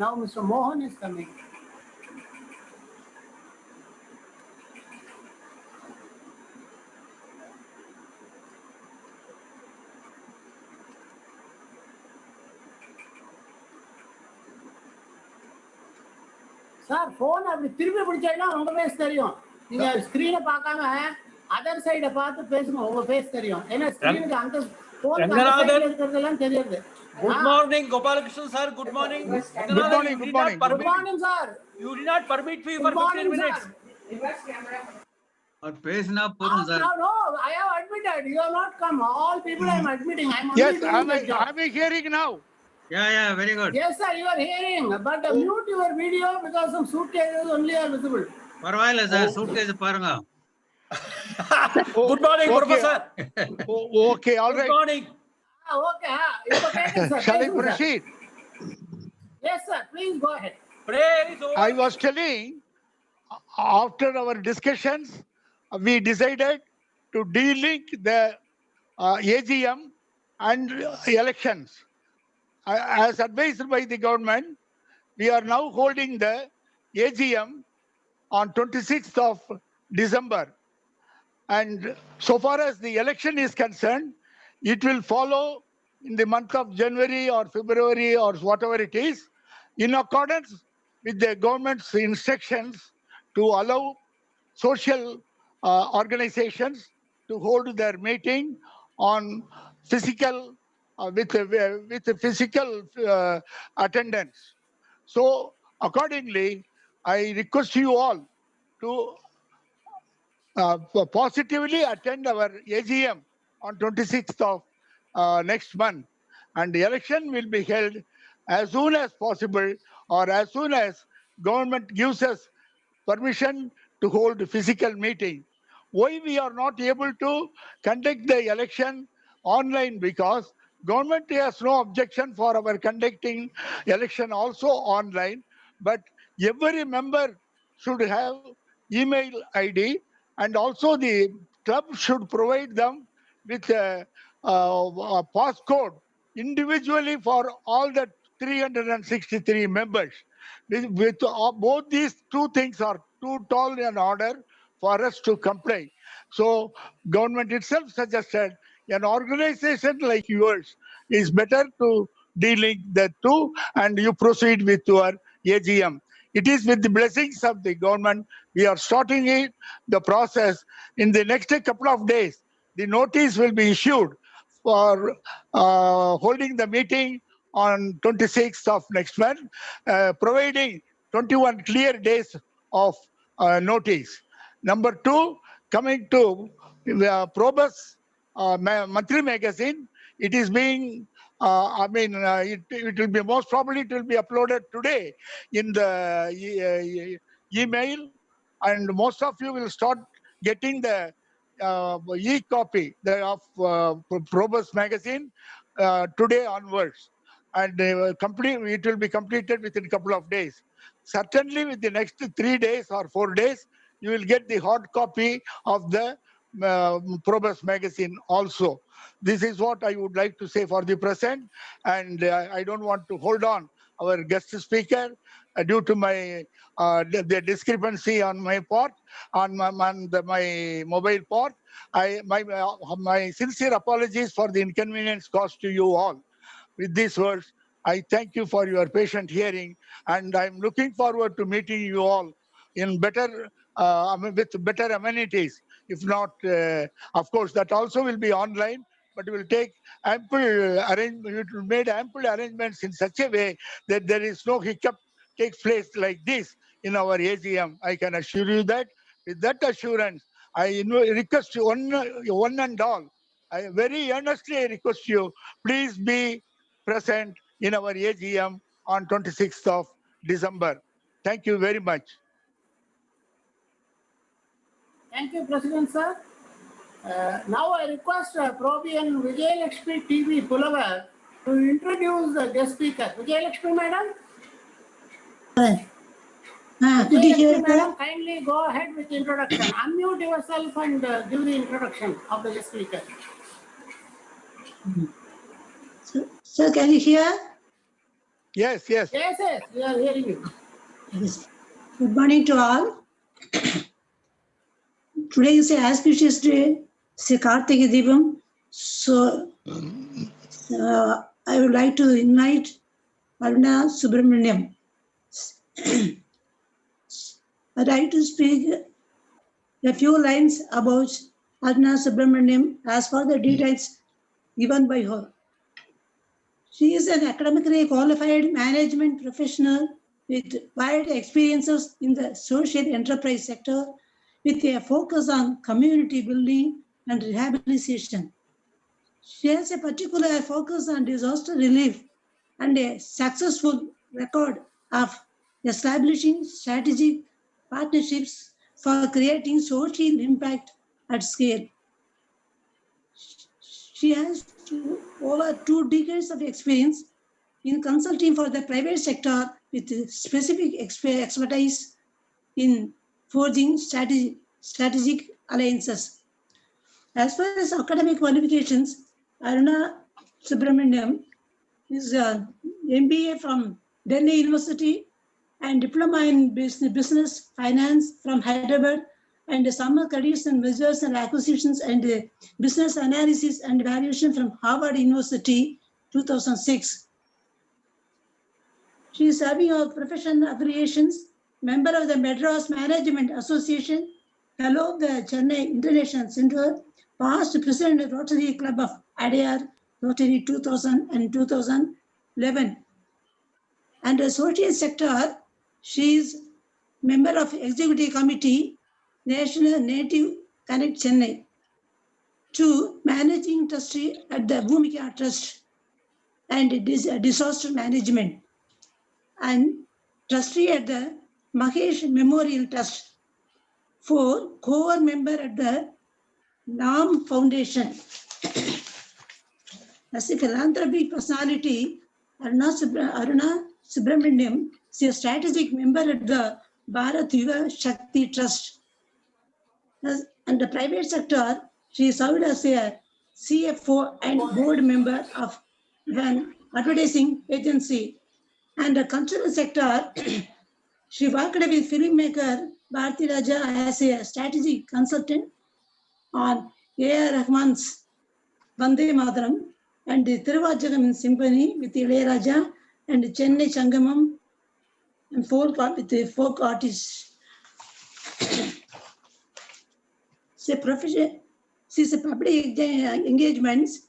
Now Mr. Mohan is coming. Sir phone அப்படி திருப்பி பிடிச்சா உங்க ஃபேஸ் தெரியும். நீங்க ஸ்கிரீனை பார்க்காம அதர் சைட பார்த்து பேசுங்க. உங்க ஃபேஸ் தெரியும். ஏன்னா ஸ்கிரீனுக்கு அந்த போன் இருக்கிறதெல்லாம் தெரியாது. Good morning, Gopalakrishnan sir. Good morning. Good morning. Good morning, sir. You did not permit me for 15 minutes. பேசினா போதும் sir. No, I have admitted. You have not come. All people I am admitting. I am Yes, I am hearing now. Yeah, very good. Yes, sir, you are hearing. But mute your video because some suitcases only are visible. பரவாயில்ல sir, suitcase பாருங்க. Good morning, Professor. Okay, all right. Good morning. Okay. Sir. Shall I proceed? Yes, sir. Please go ahead. Praise over. I was telling, after our discussions, we decided to delink the AGM and elections. As advised by the government, we are now holding the AGM on 26th of December. And so far as the election is concerned, it will follow in the month of January or February or whatever it is, in accordance with the government's instructions to allow social organizations to hold their meeting on physical with physical attendance. So accordingly, I request you all to positively attend our AGM on 26th of next month, and the election will be held as soon as possible, or as soon as government gives us permission to hold a physical meeting. Why we are not able to conduct the election online? Because government has no objection for our conducting election also online, but every member should have email ID, and also the club should provide them with a passcode individually for all the 363 members. With both these two things are too tall an order for us to comply. So government itself suggested an organization like yours is better to delink the two, and you proceed with your AGM. It is with the blessings of the government we are starting the process. In the next couple of days, the notice will be issued for holding the meeting on 26th of next month, providing 21 clear days of notice. Number two, coming to Probus magazine, it is being, it will be most probably it will be uploaded today in the email, and most of you will start getting the e-copy of Probus magazine today onwards, and it will be completed within a couple of days. Certainly, with the next 3 days or 4 days, you will get the hard copy of the Probus magazine also. This is what I would like to say for the present, and I don't want to hold on our guest speaker due to my the discrepancy on my part, on my mobile part. My sincere apologies for the inconvenience caused to you all. With these words, I thank you for your patient hearing, and I'm looking forward to meeting you all in better with better amenities If not, of course, that also will be online, but it will take ample arrangement. It will made ample arrangements in such a way that there is no hiccup takes place like this in our AGM. I can assure you that. With that assurance, I request you one and all. I very earnestly request you, please be present in our AGM on 26th of December. Thank you very much. Thank you, President sir. Now I request Probi and Vijayalakshmi TV Pulavar to introduce the guest speaker. Vijayalakshmi madam. Vijayalakshmi madam, kindly go ahead with the introduction. Unmute yourself and give the introduction of the guest speaker. Sir, can you hear? Yes, yes. Yes, yes, we are hearing you. Yes. Good morning to all. Today is an auspicious day, Kartika Deepam. So, I would like to invite Aruna Subramaniam. I'd like to speak a few lines about Aruna Subramaniam as per the details given by her. She is an academically qualified management professional with wide experiences in the social enterprise sector with a focus on community building and rehabilitation. She has a particular focus on disaster relief and a successful record of establishing strategic partnerships for creating social impact at scale. She has over 2 decades of experience in consulting for the private sector with specific expertise in forging strategic alliances. As far as academic qualifications, Aruna Subramaniam is an MBA from Delhi University and Diploma in Business Finance from Hyderabad and summer credits in mergers and acquisitions and business analysis and evaluation from Harvard University, 2006. She is serving her professional affiliations, member of the Madras Management Association, fellow of the Chennai International Center, past president of Rotary Club of Adyar, Rotary 2000 and 2011. And associate sector, she is member of Executive Committee, National Native Connect Chennai. 2, Managing Trustee at the Bhoomika Trust and Disaster Management. And Trustee at the Mahesh Memorial Trust. 4, core member at the NAM Foundation. As a philanthropic personality, Aruna Subramaniam is a strategic member at the Bharat Yuva Shakti Trust. And the private sector, she served as a CFO and board member of an advertising agency. And the cultural sector, she worked with filmmaker Bharti Raja as a strategic consultant on A.R. Rahman's Vande Mataram and the Tiruvachakam Symphony with Ilayaraja and Chennai Changamam and folk with the folk artists. She's a public engagements,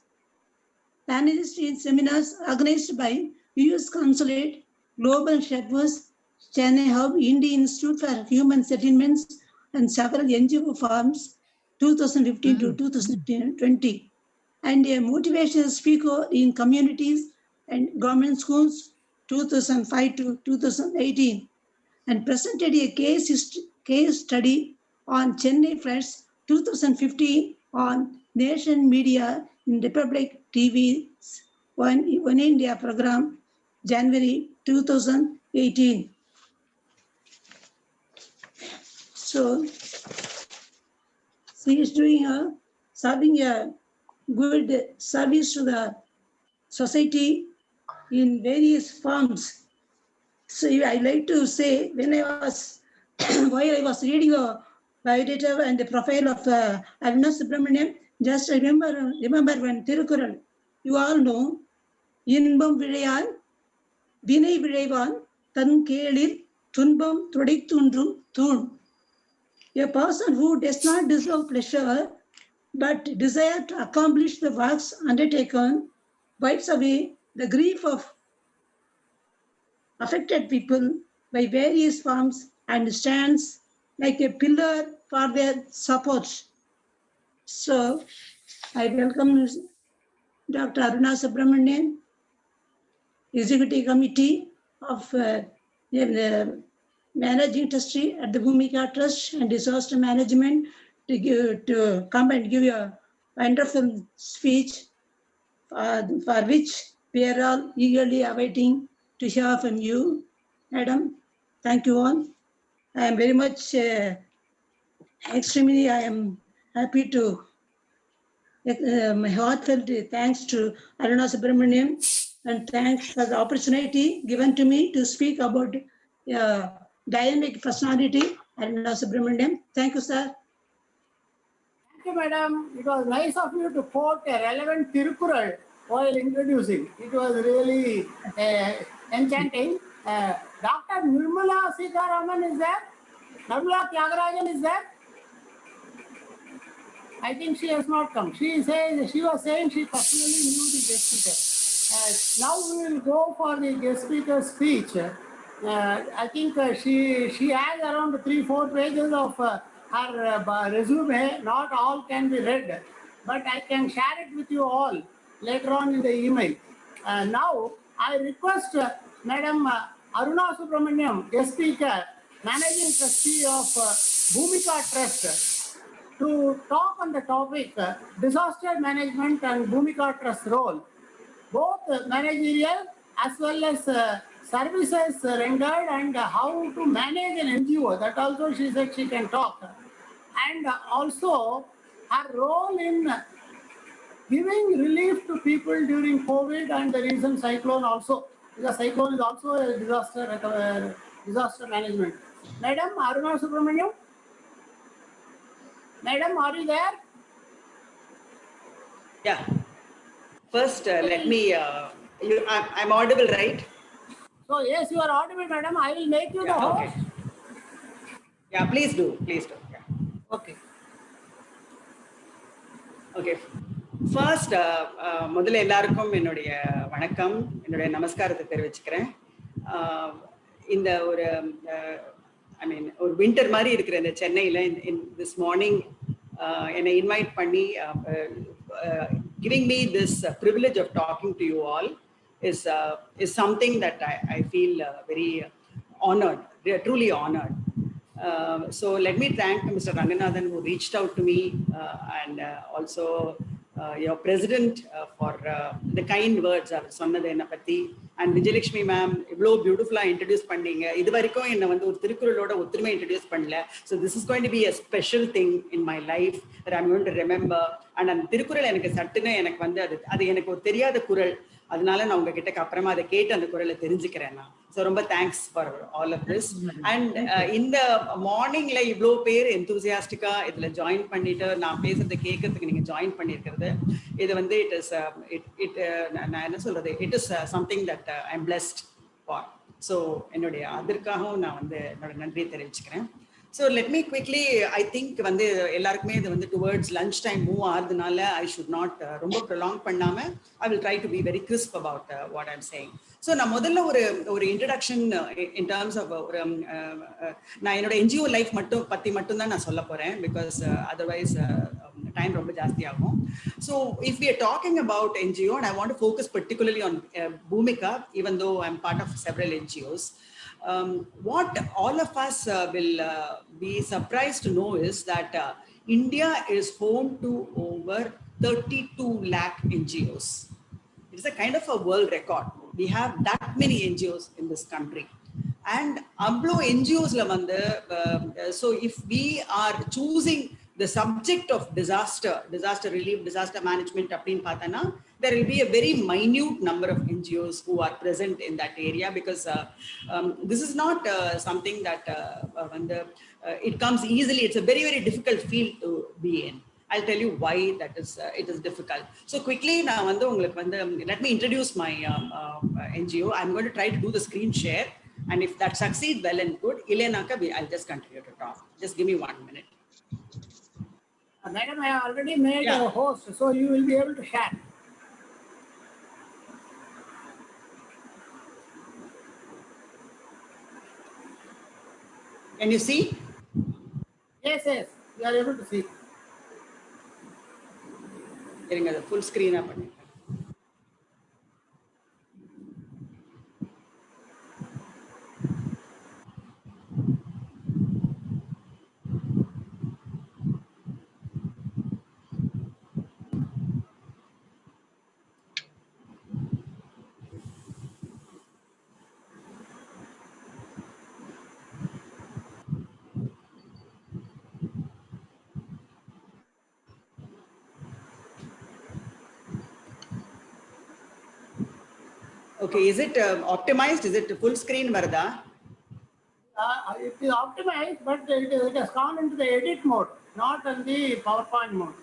panelist in seminars organized by US Consulate, Global Shepherds, Chennai Hub, Indian Institute for Human Settlements, and several NGO firms, 2015 to 2020, and a motivational speaker in communities and government schools, 2005 to 2018, and presented a case study on Chennai floods, 2015, on Nation Media in Republic TV's One India program, January 2018. So, she is serving a good service to the society in various forms. So, I like to say, when I was, while I was reading a biodata and the profile of Aruna Subramaniam, just remember when Tirukural, you all know, Inbam Vidayan, Vinay Vidaivan, Tan Kelil, Tunbam Troditundru Thun. A person who does not deserve pleasure but desire to accomplish the works undertaken wipes away the grief of affected people by various forms and stands like a pillar for their support. So I welcome Dr. Aruna Subramaniam, Executive Committee of the Managing Trustee at the Bhoomika Trust and Disaster Management to come and give a wonderful speech for which we are all eagerly awaiting to hear from you, Madam. Thank you all. I am very much, extremely, I am happy to, my heartfelt thanks to Aruna Subramaniam and thanks for the opportunity given to me to speak about dynamic personality, Aruna Subramaniam. Thank you, sir. Thank you, madam. It was nice of you to quote a relevant Tirukural while introducing. It was really enchanting. Dr. Nirmala Sitharaman is there? Nirmala Tyagarajan is there? I think she has not come. She was saying she personally knew the guest speaker. Now we will go for the guest speaker speech. I think she has around 3-4 pages of her resume. Not all can be read, but I can share it with you all later on in the email. Now I request Madam Aruna Subramaniam, guest speaker, Managing Trustee of Bhoomika Trust, to talk on the topic disaster management and Bhoomika Trust role, both managerial as well as services rendered and how to manage an NGO. That also she said she can talk. And also her role in giving relief to people during COVID and the recent cyclone also. The cyclone is also a disaster management. Madam Aruna Subramaniam? Madam, are you there? Yeah. First, let me, I'm audible, right? So, yes, you are audible, madam. I will make you the host. Okay. Yeah, please do. Please do. Yeah. Okay. Okay. First, முதல்ல எல்லாருக்கும் என்னுடைய வணக்கம், என்னுடைய நமஸ்காரத்தை தெரிவிச்சுக்கிறேன். இந்த ஒரு ஒரு winter மாதிரி இருக்கிற இந்த சென்னையில் this morning என்னை இன்வைட் பண்ணி giving me this privilege of talking to you all is something that I feel very honored, truly honored. So let me thank Mr. Ranganathan who reached out to me and also your president for the kind words அவர் சொன்னது என்னை பற்றி, and Vijayalakshmi ma'am இவ்வளோ பியூட்டிஃபுல்லாக introduce பண்ணீங்க. இது வரைக்கும் என்னை வந்து ஒரு திருக்குறளோட ஒத்துமை இன்ட்ரடியூஸ் பண்ணல. So this is going to be a special thing in my life that I'm going to remember. and அந்த திருக்குறள் எனக்கு சட்டுன்னு எனக்கு வந்து அது எனக்கு ஒரு தெரியாத குறள், அதனால நான் உங்ககிட்ட அப்புறமா அதை கேட்டு அந்த குறளை தெரிஞ்சுக்கிறேன் நான். ஸோ ரொம்ப thanks for all of this. And இந்த மார்னிங்ல இவ்வளோ பேர் எந்தூசியாஸ்டிக்கா இதுல ஜாயின் பண்ணிட்டு நான் பேசுறதை கேட்கறதுக்கு நீங்க ஜாயின் பண்ணியிருக்கிறது, இது வந்து நான் என்ன சொல்றது, it is something that I am blessed for. So என்னுடைய அதற்காகவும் நான் வந்து என்னோட நன்றியை தெரிவிச்சுக்கிறேன். So let me quickly, I think வந்து எல்லாருக்குமே இது வந்து towards lunch time move ஆகுதுனால I should not ரொம்ப prolong பண்ணாம I will try to be very crisp about what I'm saying. So நான் முதல்ல ஒரு introduction in terms of நான் என்னோட NGO life பத்தி மட்டும் தான் நான் சொல்ல போறேன், because otherwise time ரொம்ப ஜாஸ்தி ஆகும். So if we are talking about NGO, and I want to focus particularly on Bhoomika, even though I'm part of several NGOs. What all of us will be surprised to know is that India is home to over 32 lakh NGOs. It's a kind of a world record. We have that many NGOs in this country. And ablo NGOs la vande, so if we are choosing the subject of disaster relief, disaster management appdin pathana, there will be a very minute number of NGOs who are present in that area, because this is not something that it comes easily. It's a very, very difficult field to be in. I'll tell you why that is. It is difficult. So quickly, now let me introduce my NGO. I'm going to try to do the screen share, and if that succeeds, well and good. I'll just continue to talk. Just give me 1 minute. Madam, I have already made Yeah. a host, so you will be able to share. Can you see? Yes, yes, you are able to see. இருங்க அதை full screen பண்ணி. Okay, is it optimized? Is it full screen varada? It is optimized, but it has gone into the edit mode, not in the PowerPoint mode.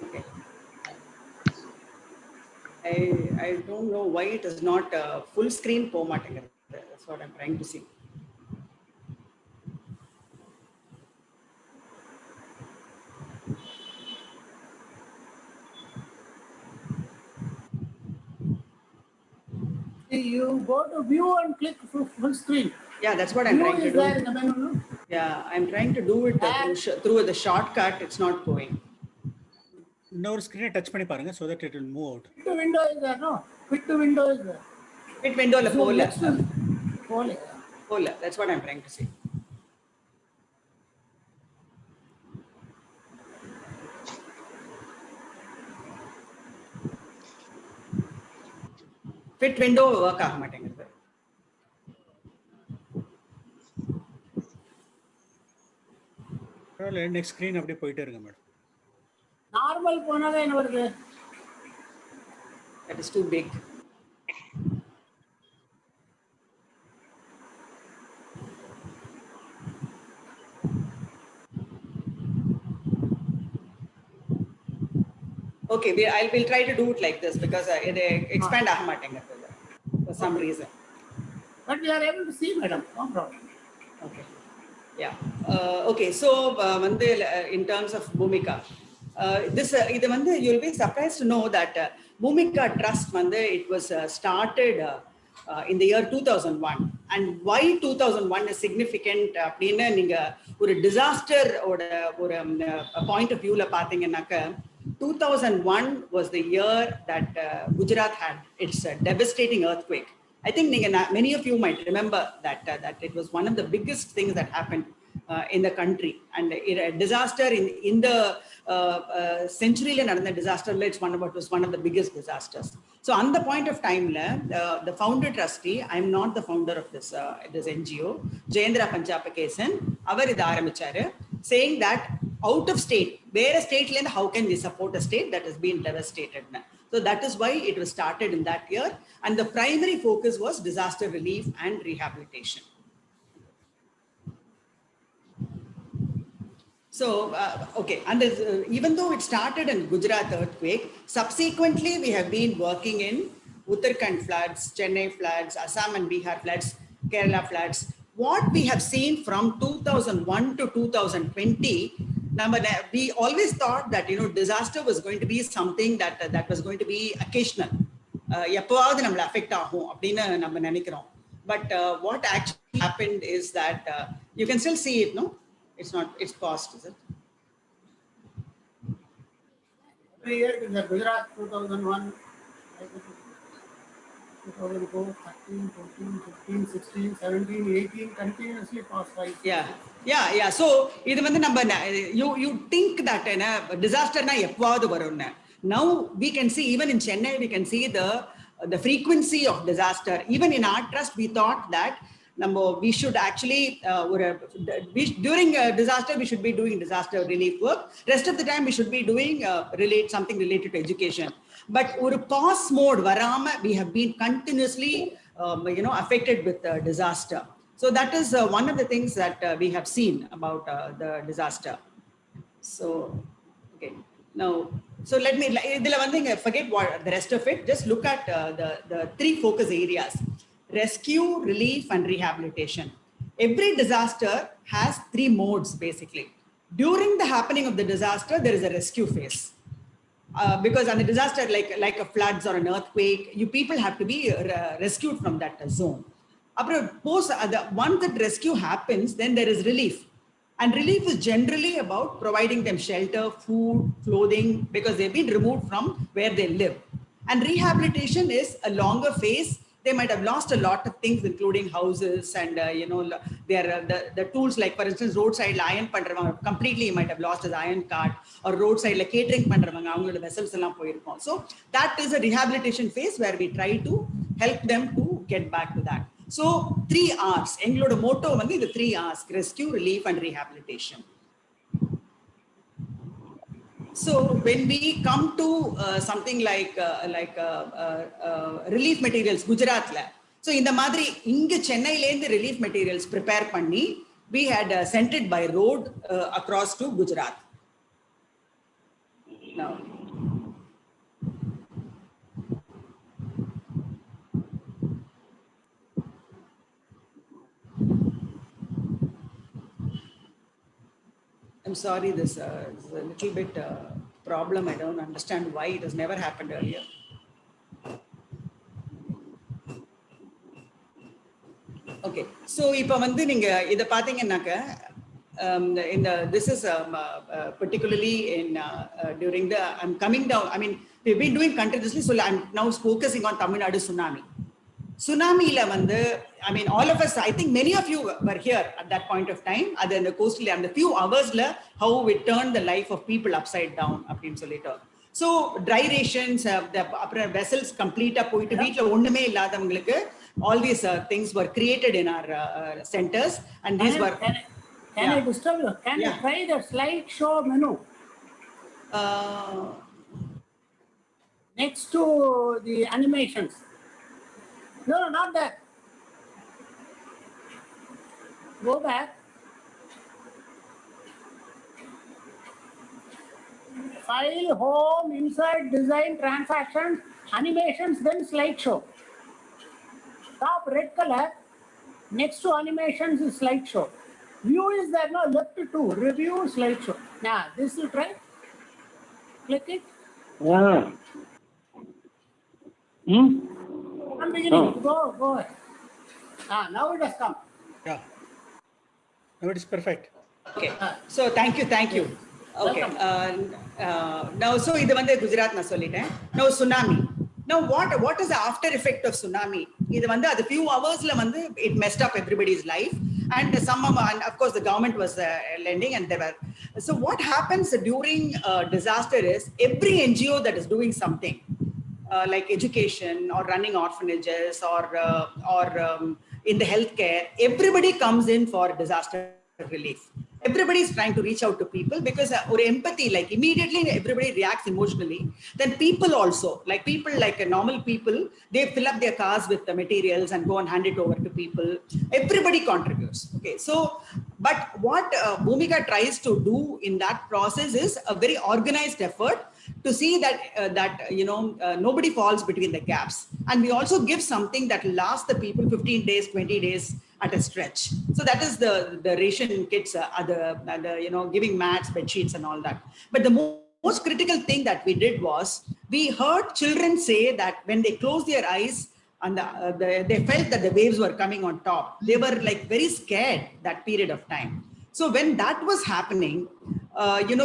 Okay. I don't know why it is not full screen formatting. That's what I'm trying to see. You go to view and click full screen. Yeah, that's what I'm View trying to is do. there in the menu. Yeah, I'm trying to do it through the shortcut. It's not going. இன்னொரு ஸ்கிரீனை touch பண்ணி பாருங்க so that it will move out. Quit window is there, no? Quit window is there. Quit window la pola. Pola. That's what I'm trying to see. Fit window work ஆக மாட்டேங்குது. Next screen அப்படியே போயிட்டே இருங்க madam. Normal போனாவே என்ன வருது? That is too big. Okay, we'll try to do it like this because it expand ஆக மாட்டேங்குது for some reason. But we are able to see, madam. No problem. Okay. Yeah. Okay. So, in terms of Bhoomika, you'll be surprised to know that Bhoomika Trust, it was started in the year 2001. And why 2001 is significant? ஒரு disaster point of view la பாத்தீங்கன்னாக்க 2001 was the year that Gujarat had its devastating earthquake. I think many of you might remember that it was one of the biggest things that happened in the country, and a disaster in the century disaster was one of the biggest disasters. So on the point of time the founder trustee, I'm not the founder of this NGO, Jayendra Panchapakesan, avar idu aarambicharu saying that out of state, where a state land, how can we support a state that has been devastated? So that is why it was started in that year, and the primary focus was disaster relief and rehabilitation. So, okay, and even though it started in Gujarat earthquake, subsequently we have been working in Uttarakhand floods, Chennai floods, Assam and Bihar floods, Kerala floods. What we have seen from 2001 to 2020, we always thought that disaster was going to be something that was going to be occasional. எப்போவாவது நம்மள affect ஆகும் அப்படின்னு நம்ம நினைக்கிறோம். But what actually happened is that you can still see it, no? It's not, it's paused, is it? Every year in the Gujarat 2001, 2004, 13, 14, 15, 16, 17, 18, continuously passed by. Yeah. So, you think that disaster na eppovaadu varumna. Now we can see, even in Chennai, we can see the frequency of disaster. Even in our trust, we thought that we should actually during a disaster we should be doing disaster relief work. Rest of the time we should be doing something related to education. But ஒரு pause mode varama, we have been continuously affected with disaster. So that is one of the things that we have seen about the disaster. So okay, now so let me forget what the rest of it. Just look at the three focus areas: rescue, relief and rehabilitation. Every disaster has three modes basically. During the happening of the disaster, there is a rescue phase. Because on the disaster, like a floods or an earthquake, you people have to be rescued from that zone. Once that rescue happens, then there is relief. And relief is generally about providing them shelter, food, clothing, because they've been removed from where they live. And rehabilitation is a longer phase. They might have lost a lot of things, including houses and the tools, like for instance, roadside iron pandravanga, completely might have lost his iron cart, or roadside like catering pandravanga, avangala vessels ellam poirkom. So that is a rehabilitation phase where we try to help them to get back to that. So 3 R's. Engloda motto vandu the 3 R's: rescue, relief, and rehabilitation. So when we come to something like relief materials, Gujarat la. So in the madri inga Chennai le relief materials prepare panni, we had sent it by road across to Gujarat. Now, I'm sorry, this is a little bit problem. I don't understand why it has never happened earlier. Okay, so if this is particularly in during the, I'm coming down, I mean, we've been doing continuously, so I'm now focusing on Tamil Nadu tsunami. Tsunami la vandu, I mean, all of us, I think many of you were here at that point of time, other than the coastal, and the few hours la, how we turned the life of people upside down, later. So dry rations, the vessels complete up, all these things were created in our centers, and these were. Can I disturb you? Can you try the slideshow menu? Next to the animations. No, not that. Go back. File, home, insert, design, transactions, animations, then slideshow. Top red color, next to animations is slideshow. View is there, no, left to 2, review, slideshow. Now, this will try. Click it. Yeah. From beginning, go ahead. Now it has come. Yeah. Now it is perfect. Okay. So thank you. Okay. Now, so this is Gujarat na solliten. Now tsunami. Now what is the after effect of tsunami? The few hours it messed up everybody's life, and and of course the government was lending, and they were. So what happens during disaster is every NGO that is doing something like education or running orphanages or in the healthcare, everybody comes in for disaster relief. Everybody is trying to reach out to people because or empathy, like immediately everybody reacts emotionally. Then people also, like people like normal people, they fill up their cars with the materials and go and hand it over to people. Everybody contributes. Okay, so but what Bhoomika tries to do in that process is a very organized effort to see that nobody falls between the gaps, and we also give something that lasts the people 15 days, 20 days at a stretch. So that is the ration kits, giving mats, bed sheets, and all that. But the most critical thing that we did was we heard children say that when they closed their eyes and they felt that the waves were coming on top, they were like very scared that period of time. So when that was happening,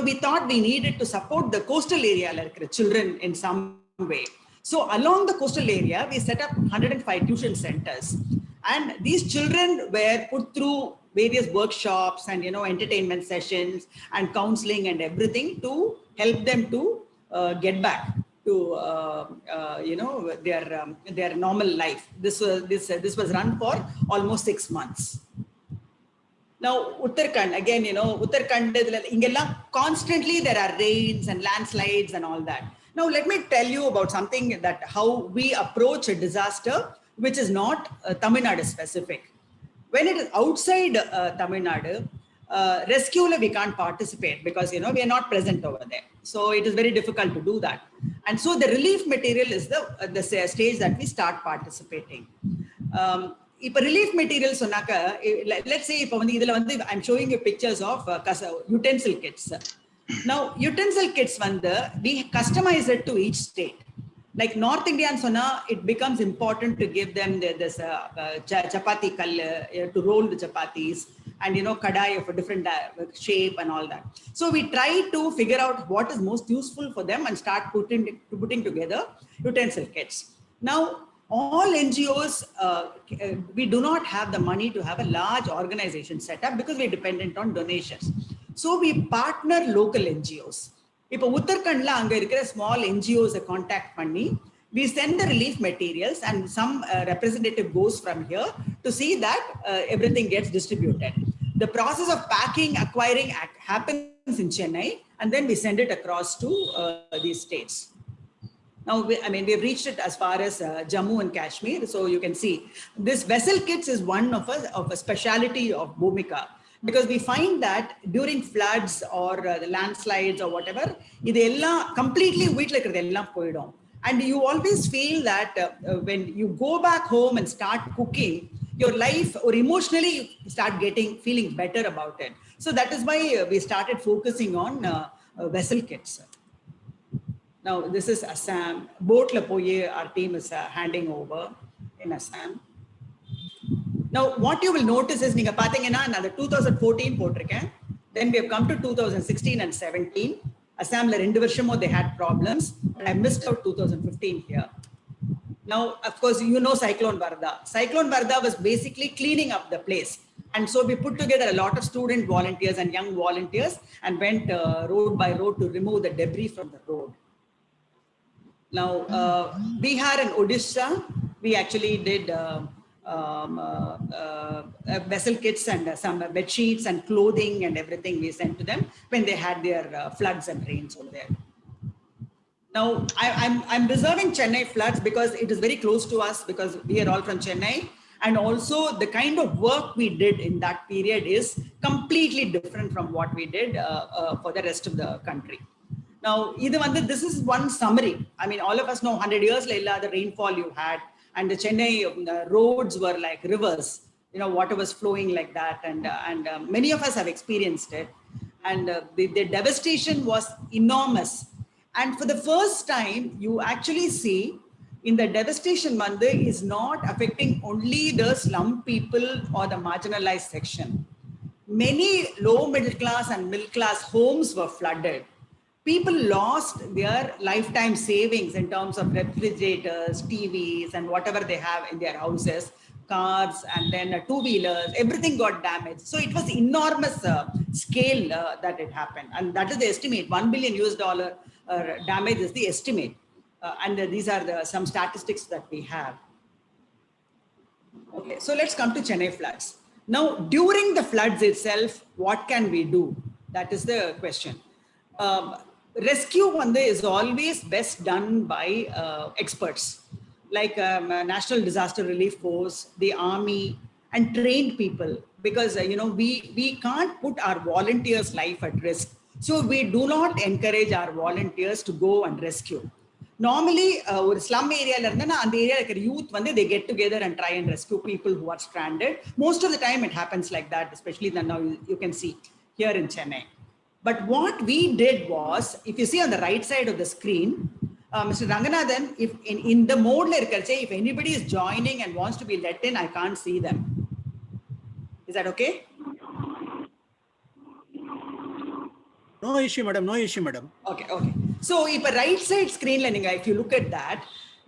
we thought we needed to support the coastal area, like children in some way. So along the coastal area, we set up 105 tuition centers. And these children were put through various workshops and, entertainment sessions and counseling and everything to help them to get back to, their normal life. This was run for almost 6 months. Now, Uttarakhand, again, Uttarakhand, constantly there are rains and landslides and all that. Now, let me tell you about something that how we approach a disaster, which is not Tamil Nadu specific. When it is outside Tamil Nadu, rescue we can't participate because, we are not present over there. So it is very difficult to do that. And so the relief material is the stage that we start participating. இப்ப relief material சொன்னாக்க let's say இப்ப வந்து இதுல வந்து I'm showing you pictures of utensil kits. Now utensil kits வந்து we customize it to each state. Like North Indian sona, it becomes important to give them this chapati kal to roll the chapatis, and kadai of a different shape and all that. So we try to figure out what is most useful for them and start putting together utensil kits. Now all NGOs, we do not have the money to have a large organization set up because we're dependent on donations. So we partner local NGOs. இப்போ உத்தரகண்ட்ல அங்க இருக்கிற small NGOs contact பண்ணி we send the relief materials and some representative goes from here to see that everything gets distributed. The process of packing, acquiring happens in Chennai, and then we send it across to these states. Now, we've reached it as far as Jammu and Kashmir. So you can see this vessel kits is one of a speciality of Bhoomika. Because we find that during floods or the landslides or whatever, idella completely veetla irukradella poidum. And you always feel that when you go back home and start cooking, your life or emotionally you start feeling better about it. So that is why we started focusing on vessel kits. Now this is Assam. Boat la poye our team is handing over in Assam. Now, what you will notice is, நீங்க பாத்தீங்கன்னா நான் 2014 போட்டிருக்கேன். Then we have come to 2016 and 17. Assamல 2 வருஷமோ they had problems, and I missed out 2015 here. Now, of course, Cyclone Varda. Cyclone Varda was basically cleaning up the place. And so we put together a lot of student volunteers and young volunteers and went road by road to remove the debris from the road. Now, Bihar and Orissa, we actually did vessel kits and some bed sheets and clothing and everything we sent to them when they had their floods and rains over there. Now I'm reserving Chennai floods because it is very close to us, because we are all from Chennai, and also the kind of work we did in that period is completely different from what we did for the rest of the country. Now this is one summary. All of us know 100 years later the rainfall you had, and the Chennai roads were like rivers, water was flowing like that, and many of us have experienced it, and the devastation was enormous. And for the first time you actually see in the devastation is not affecting only the slum people or the marginalized section. Many low middle class and middle class homes were flooded. People lost their lifetime savings in terms of refrigerators, TVs, and whatever they have in their houses, cars, and then two-wheelers, everything got damaged. So it was enormous scale that it happened. And that is the estimate. $1 billion damage is the estimate. And these are some statistics that we have. Okay, so let's come to Chennai floods. Now, during the floods itself, what can we do? That is the question. Rescue is always best done by experts like National Disaster Relief Force, the Army, and trained people, because we can't put our volunteers' life at risk. So we do not encourage our volunteers to go and rescue. Normally, ஒரு slum area and the area youth they get together and try and rescue people who are stranded. Most of the time it happens like that, especially now you can see here in Chennai. But what we did was, if you see on the right side of the screen, Mr. Ranganathan, if in the mode, if anybody is joining and wants to be let in, I can't see them. Is that okay? No issue, madam. No issue, madam. Okay. So, if a right side screen, if you look at that,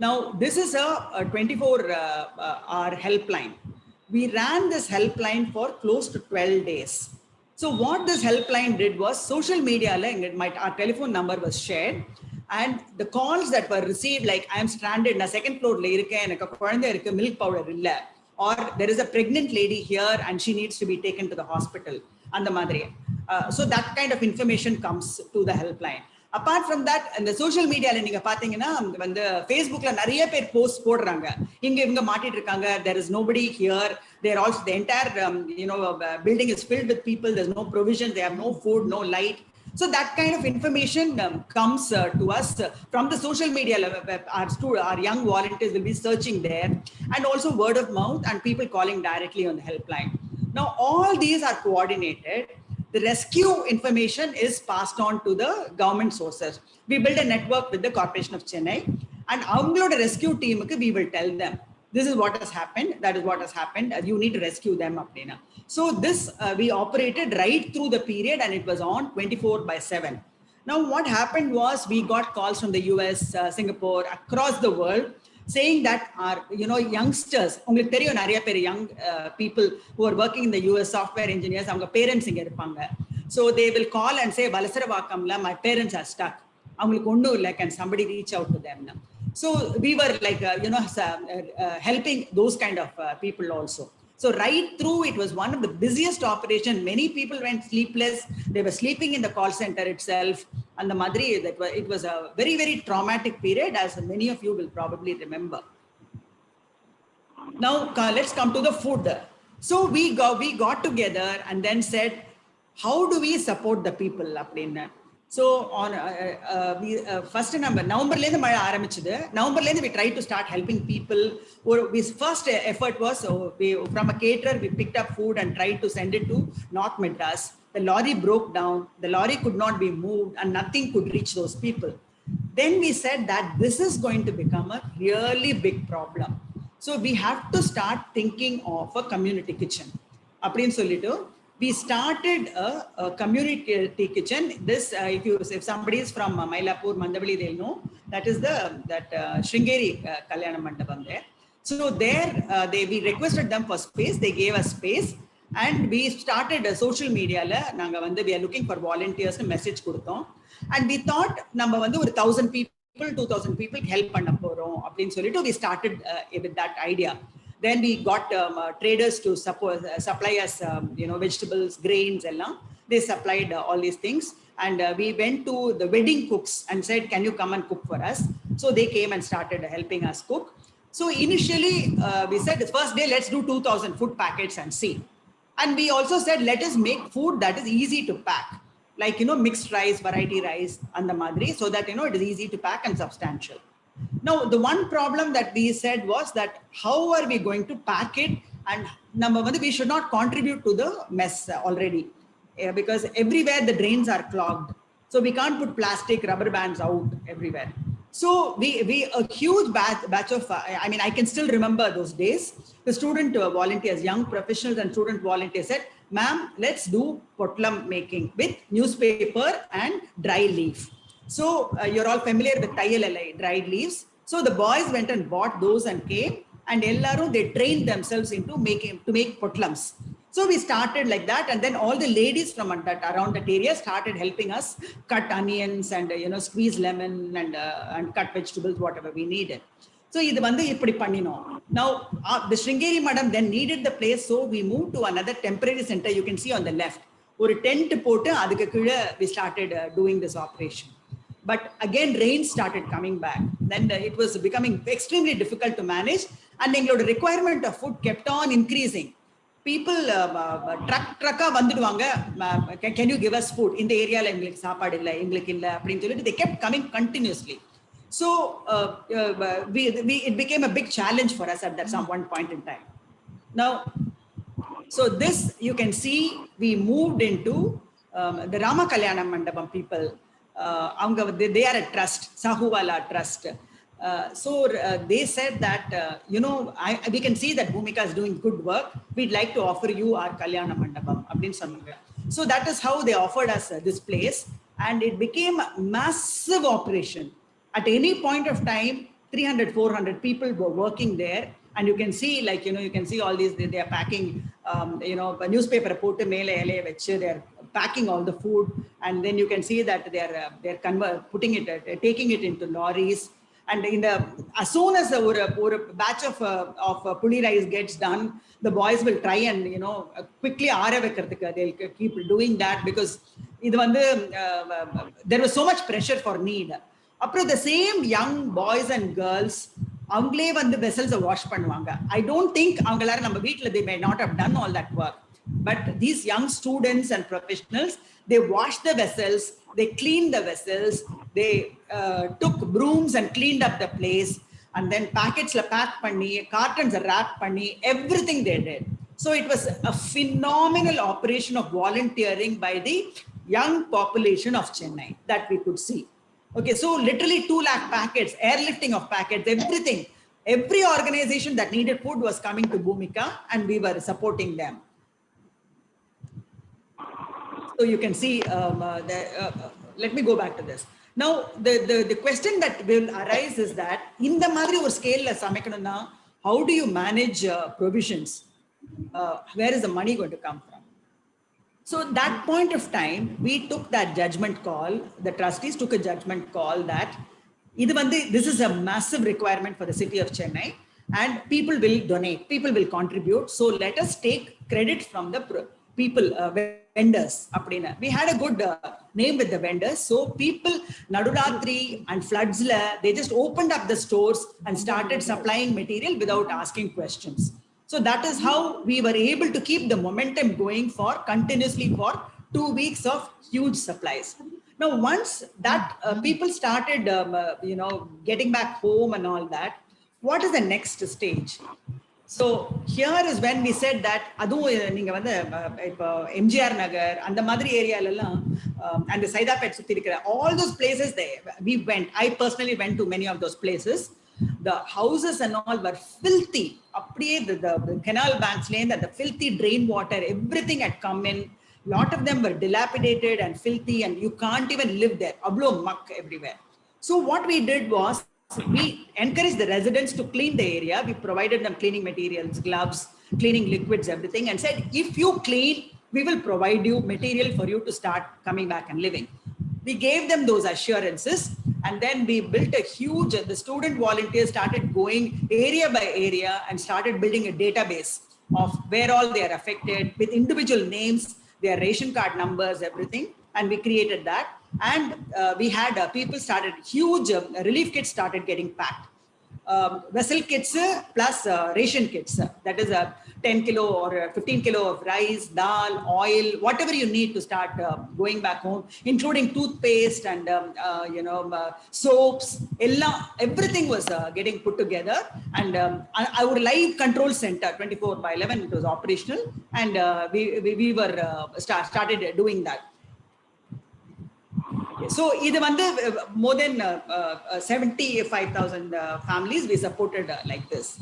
now this is a 24-hour helpline. We ran this helpline for close to 12 days. So what this helpline did was, social media, our telephone number was shared, and the calls that were received, like I am stranded, na second floor la irukken, enakku kolanda irukku, milk powder illa, or there is a pregnant lady here and she needs to be taken to the hospital, and the madri. So that kind of information comes to the helpline. Apart from that, in the social media நீங்க பாத்தீங்கன்னா வந்து Facebookல நிறைய பேர் post போடுறாங்க, இவங்க மாட்டிட்டு இருக்காங்க, there is nobody here, they're also the entire building is filled with people, there's no provision, they have no food, no light. So that kind of information comes to us from the social media. Our young volunteers will be searching there, and also word of mouth and people calling directly on the helpline. Now all these are coordinated. The rescue information is passed on to the government sources. We build a network with the Corporation of Chennai, and avangaloda rescue team we will tell them, this is what has happened, that is what has happened, you need to rescue them appadina. So this we operated right through the period, and it was on 24/7. Now what happened was we got calls from the US, Singapore, across the world, saying that our youngsters, ungalku theriyum nariya per young people who are working in the US, software engineers, avanga parents inga irupanga. So they will call and say, Balasaravakamla, my parents are stuck, avangalukku onnu illa, can somebody reach out to them now? So we were like helping those kind of people also. So right through, it was one of the busiest operations. Many people went sleepless. They were sleeping in the call center itself. And the Madri, it was a very, very traumatic period, as many of you will probably remember. Now let's come to the food. So we got together and then said, how do we support the people? So on first November we tried to start helping people. First effort was from a caterer, we picked up food and tried to send it to North Madras. The lorry broke down, the lorry could not be moved, and nothing could reach those people. Then we said that this is going to become a really big problem. So we have to start thinking of a community kitchen. We started a community kitchen. This, if somebody is from Mylapore, Mandavali, they'll know that is that Sringeri Kalyana Mandapam there. So there, we requested them for space. They gave us space, and we started a social media. We are looking for volunteers to message kuduttom, and we thought number 1,000 people, 2,000 people help panna porom appdin solittu we started with that idea. Then we got traders to supply us, vegetables, grains, ellam. They supplied all these things. And we went to the wedding cooks and said, can you come and cook for us? So they came and started helping us cook. So initially, we said, the first day, let's do 2,000 food packets and see. And we also said, let us make food that is easy to pack. Like, mixed rice, variety rice, and the madri, so that, it is easy to pack and substantial. Now, the one problem that we said was that how are we going to pack it? And number one, we should not contribute to the mess already, because everywhere the drains are clogged. So we can't put plastic rubber bands out everywhere. So we a huge batch of, I can still remember those days. The student volunteers, young professionals and student volunteers said, ma'am, let's do potlam making with newspaper and dry leaf. So you're all familiar with tayalai, dried leaves. So the boys went and bought those and came, and ellaru they trained themselves into make potlams. So we started like that, and then all the ladies from around that area started helping us cut onions and squeeze lemon and cut vegetables, whatever we needed. So idu ippadi panninom. Now the Sringeri Madam then needed the place, so we moved to another temporary center. You can see on the left, or tent potu adukku kizha we started doing this operation. But again, rain started coming back. Then it was becoming extremely difficult to manage, and the requirement of food kept on increasing. People trucka vanduduvanga, can you give us food in the area? Like saapadu illa, engalukku illa appdin solittu they kept coming continuously. So it became a big challenge for us at some one point in time. Now, so this you can see we moved into the Rama Kalyana Mandapam people. They are a trust, Sahuwala Trust. So they said that, we can see that Bhoomika is doing good work. We'd like to offer you our Kalyana Mandapam. So that is how they offered us this place. And it became a massive operation. At any point of time, 300, 400 people were working there. And you can see, you can see all these, they are packing, newspaper, they're packing all the food. And then you can see that they're taking it into lorries. And as soon as a batch of puli rice gets done, the boys will try and quickly they'll keep doing that, because there was so much pressure for need. The same young boys and girls, அவங்களே vessels wash பண்ணுவாங்க. I don't think அவங்களார நம்ம வீட்ல they may not have done all that work. But these young students and professionals, they washed the vessels, they cleaned the vessels, they took brooms and cleaned up the place, and then packets la pack panni, cartons wrap panni, everything they did. So it was a phenomenal operation of volunteering by the young population of Chennai that we could see. Okay, so literally 2 lakh packets, airlifting of packets, everything. Every organization that needed food was coming to Bhoomika and we were supporting them. So you can see, let me go back to this. Now, the question that will arise is that in the madri or scale, how do you manage provisions? Where is the money going to come from? So at that point of time, we took that judgment call. The trustees took a judgment call that this is a massive requirement for the city of Chennai and people will donate, people will contribute. So let us take credit from the people, vendors. We had a good name with the vendors. So people, Naduratri and Floodsla, they just opened up the stores and started supplying material without asking questions. So that is how we were able to keep the momentum going for continuously for 2 weeks of huge supplies. Now, once that people started, getting back home and all that, what is the next stage? So here is when we said that MGR Nagar and the Madri area and the Saidapet Sutirikara, all those places we went. I personally went to many of those places. The houses and all were filthy. The canal banks lane, the filthy drain water, everything had come in. Lot of them were dilapidated and filthy and you can't even live there. Ablo muck everywhere. So what we did was, we encouraged the residents to clean the area. We provided them cleaning materials, gloves, cleaning liquids, everything, and said, if you clean, we will provide you material for you to start coming back and living. We gave them those assurances, and then we built a huge, the student volunteers started going area by area and started building a database of where all they are affected with individual names, their ration card numbers, everything. And we created that. And we had people started, huge relief kits started getting packed. Vessel kits plus ration kits. That is a 10 kilo or 15 kilo of rice, dal, oil, whatever you need to start going back home, including toothpaste and soaps. Everything was getting put together. And our live control center, 24/11, it was operational. And we were started doing that. So, more than 75,000 families we supported like this.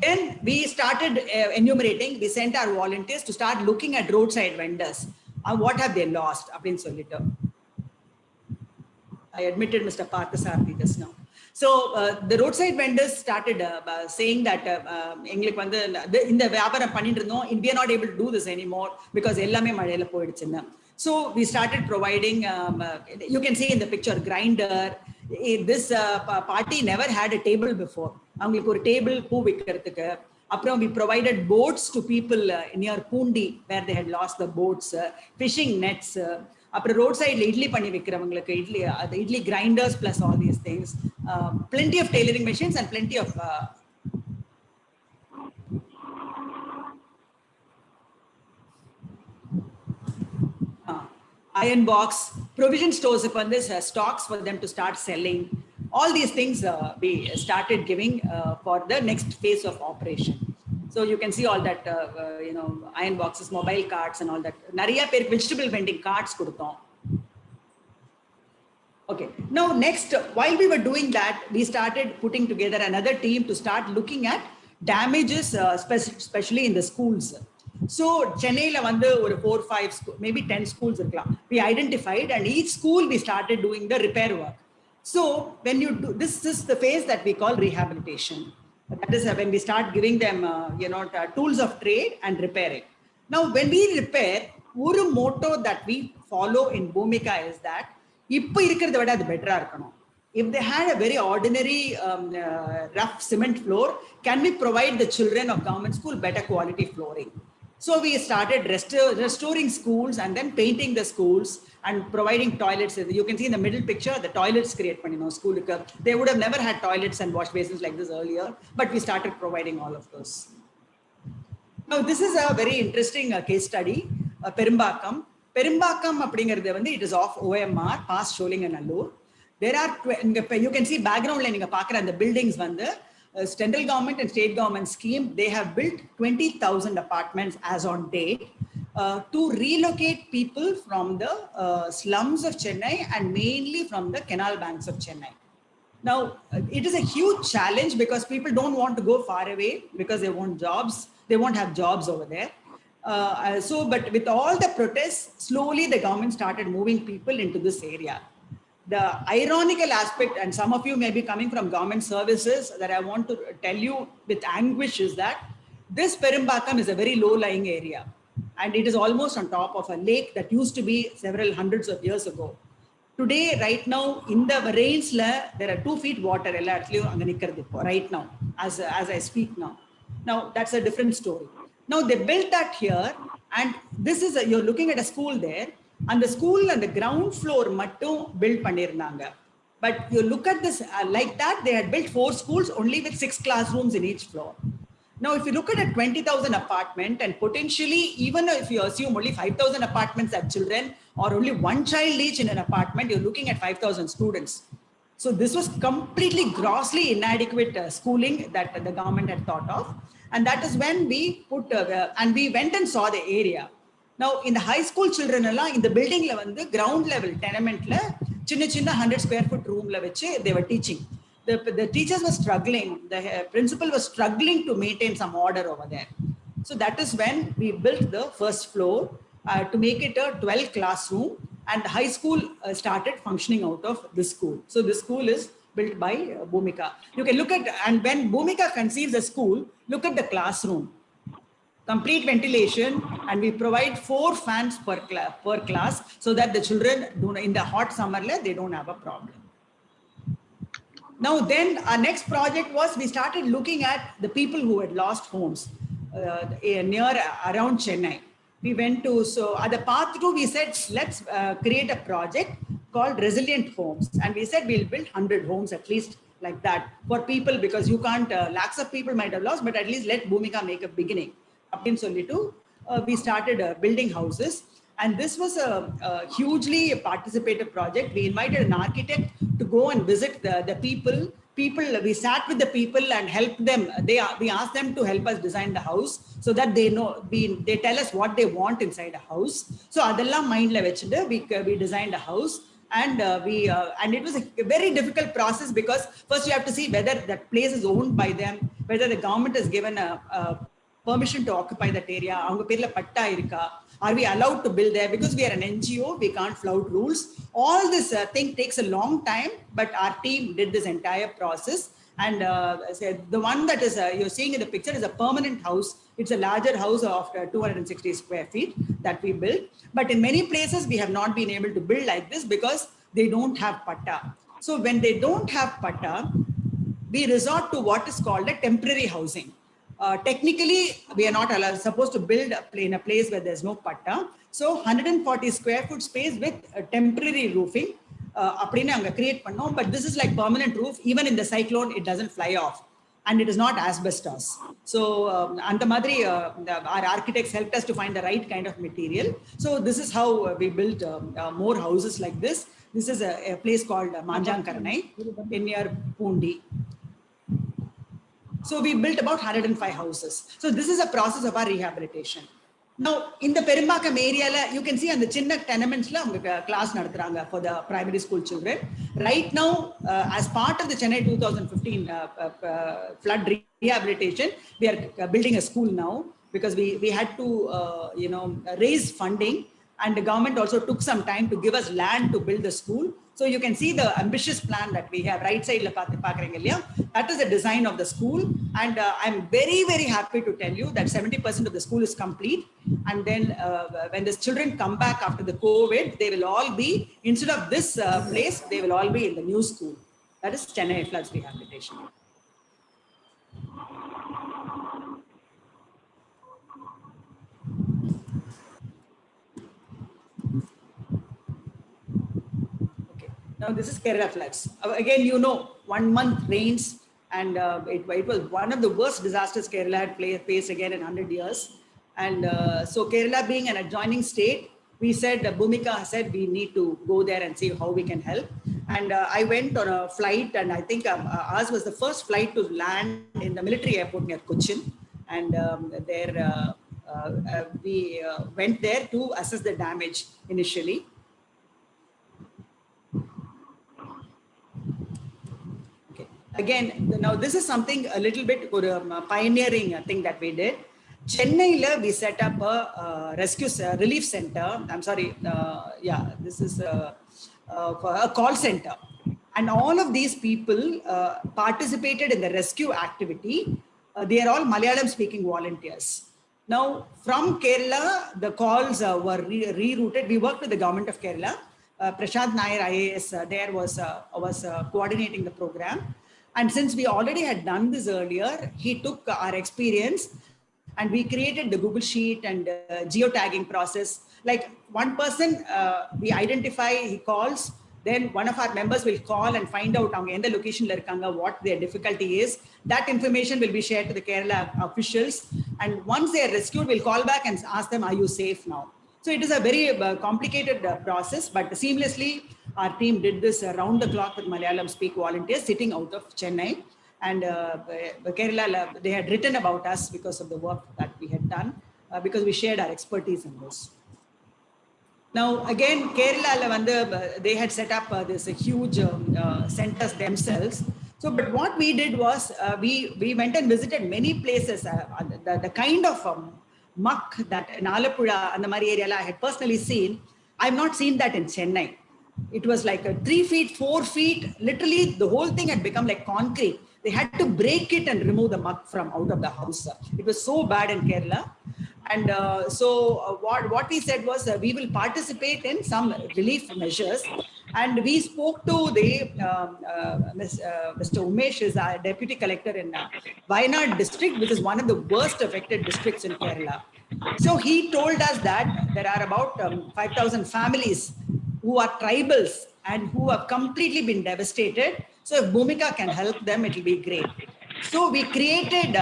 Then we started enumerating. We sent our volunteers to start looking at roadside vendors. What have they lost? I admitted Mr. Parthasarthi just now. So the roadside vendors started saying that in the Vyaparam pannindrundom, we are not able to do this anymore because ellame mazhaila poiduchunna. So we started providing, you can see in the picture, grinder. This party never had a table before. Table, we provided boats to people near Pundi where they had lost the boats, fishing nets. Roadside idli panni vikkiravungalukku idli grinders plus all these things. Plenty of tailoring machines and plenty of iron box, provision stores upon this, stocks for them to start selling. All these things we started giving for the next phase of operation. So you can see all that, iron boxes, mobile carts and all that. Nariya per vegetable vending carts kuduthom. Okay, now next, while we were doing that, we started putting together another team to start looking at damages, especially in the schools. So Chennai la or 4 or 5 maybe 10 schools we identified, and each school we started doing the repair work. So when you do this is the phase that we call rehabilitation. That is when we start giving them tools of trade and repairing. Now when we repair, one motto that we follow in Bhoomika is that if they had a very ordinary rough cement floor, can we provide the children of government school better quality flooring? So we started restoring schools and then painting the schools and providing toilets. You can see in the middle picture, the toilets create school. They would have never had toilets and wash basins like this earlier, but we started providing all of those. Now, this is a very interesting case study, Perumbakam. Perumbakam அப்படிங்கிறது வந்து it is off OMR, past Sholinganallur. There are, you can see background ல நீங்க பார்க்குற அந்த buildings வந்து central government and state government scheme, they have built 20,000 apartments as on date to relocate people from the slums of Chennai and mainly from the canal banks of Chennai. Now, it is a huge challenge because people don't want to go far away because they want jobs. They won't have jobs over there. But with all the protests, slowly the government started moving people into this area. The ironical aspect, and some of you may be coming from government services, that I want to tell you with anguish is that this Perumbakam is a very low-lying area. And it is almost on top of a lake that used to be several hundreds of years ago. Today, right now, in the rains, there are 2 feet water right now, as I speak now. Now, that's a different story. Now, they built that here, and this is, you're looking at a school there, and the school and the ground floor mattum built panniranga. But you look at this, like that, they had built 4 schools only with 6 classrooms in each floor. Now, if you look at a 20,000 apartment and potentially, even if you assume only 5,000 apartments have children or only 1 child each in an apartment, you're looking at 5,000 students. So this was completely grossly inadequate schooling that the government had thought of. And that is when we put, and we went and saw the area. Now, in the high school children, in the building level, the ground level tenement, chinna 100 square foot room, they were teaching. The teachers were struggling. The principal was struggling to maintain some order over there. So that is when we built the first floor to make it a 12 classroom, and the high school started functioning out of this school. So this school is built by Bhoomika. You can look at, and when Bhoomika conceives a school, look at the classroom. Complete ventilation, and we provide 4 fans per class so that the children, in the hot summer, they don't have a problem. Now, then our next project was we started looking at the people who had lost homes around Chennai. We went to, so at the path 2, we said, let's create a project called Resilient Homes. And we said we'll build 100 homes at least like that for people, because you can't, lakhs of people might have lost, but at least let Bhoomika make a beginning. We started building houses. And this was a hugely participative project. We invited an architect to go and visit the people. We sat with the people and helped them. We asked them to help us design the house so that they know, they tell us what they want inside a house. So adella mind la vechinde we designed a house. And and it was a very difficult process, because first you have to see whether that place is owned by them, whether the government has given a permission to occupy that area. Avanga perla patta irka. Are we allowed to build there? Because we are an NGO, we can't flout rules. All this thing takes a long time, but our team did this entire process. And the one that is you're seeing in the picture is a permanent house. It's a larger house of 260 square feet that we built. But in many places, we have not been able to build like this because they don't have patta. So when they don't have patta, we resort to what is called a temporary housing. Technically, we are not supposed to build in a place where there's no patta. So 140 square foot space with temporary roofing, create pannom, but this is like permanent roof. Even in the cyclone, it doesn't fly off, and it is not asbestos. So our architects helped us to find the right kind of material. So this is how we built more houses like this. This is a place called Manjankaranai in near Pundi. So we built about 105 houses. So this is a process of our rehabilitation. Now, in the Perumbakam area, you can see on the chinna tenements class naduthranga for the primary school children. Right now, as part of the Chennai 2015 flood rehabilitation, we are building a school now, because we had to raise funding, and the government also took some time to give us land to build the school. So you can see the ambitious plan that we have right side. That is the design of the school. And I'm very, very happy to tell you that 70% of the school is complete. And then when the children come back after the COVID, they will all be, instead of this place, they will all be in the new school. That is Chennai floods rehabilitation. Now this is Kerala floods. Again, 1 month rains, And it was one of the worst disasters Kerala had faced again in 100 years. And so Kerala being an adjoining state, we said, Bhoomika said, we need to go there and see how we can help. And I went on a flight, and I think ours was the first flight to land in the military airport near Cochin. And there we went there to assess the damage initially. Okay. Again, now this is something a little bit pioneering thing that we did. Chennai, we set up a rescue relief center. I'm sorry, this is a call center. And all of these people participated in the rescue activity. They are all Malayalam speaking volunteers. Now, from Kerala, the calls were rerouted. We worked with the government of Kerala. Prashant Nair IAS there was coordinating the program. And since we already had done this earlier, he took our experience and we created the Google Sheet and geotagging process. Like one person we identify, he calls, then one of our members will call and find out the location what their difficulty is. That information will be shared to the Kerala officials. And once they are rescued, we'll call back and ask them, are you safe now? So it is a very complicated process, but seamlessly our team did this around the clock with Malayalam speak volunteers sitting out of Chennai. And Kerala, they had written about us because of the work that we had done, because we shared our expertise in this. Now, again, Kerala, they had set up this huge centers themselves. So, but what we did was, we went and visited many places. The kind of muck that in Alappuzha and the Mari area I had personally seen, I've not seen that in Chennai. It was like 3 feet, 4 feet, literally the whole thing had become like concrete. They had to break it and remove the muck from out of the house. It was so bad in Kerala. And what we said was we will participate in some relief measures. And we spoke to the Mr. Umesh, is our deputy collector in Wayanad district, which is one of the worst affected districts in Kerala. So he told us that there are about 5,000 families who are tribals and who have completely been devastated. So if Bhoomika can help them, it will be great. So we created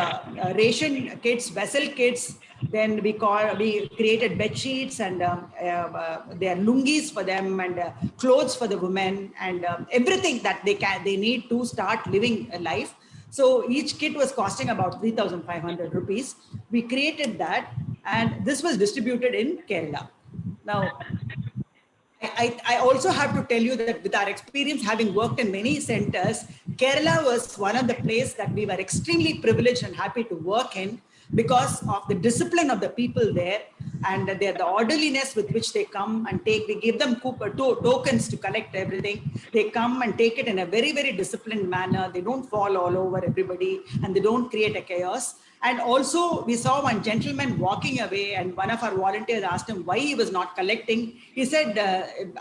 ration kits, vessel kits. Then we created bed sheets and their lungis for them and clothes for the women and everything that they need to start living a life. So each kit was costing about 3,500 rupees. We created that, and this was distributed in Kerala. Now, I also have to tell you that with our experience, having worked in many centers, Kerala was one of the places that we were extremely privileged and happy to work in, because of the discipline of the people there and the orderliness with which they come and take. We give them tokens to collect everything. They come and take it in a very, very disciplined manner. They don't fall all over everybody and they don't create a chaos. And also we saw one gentleman walking away, and one of our volunteers asked him why he was not collecting. He said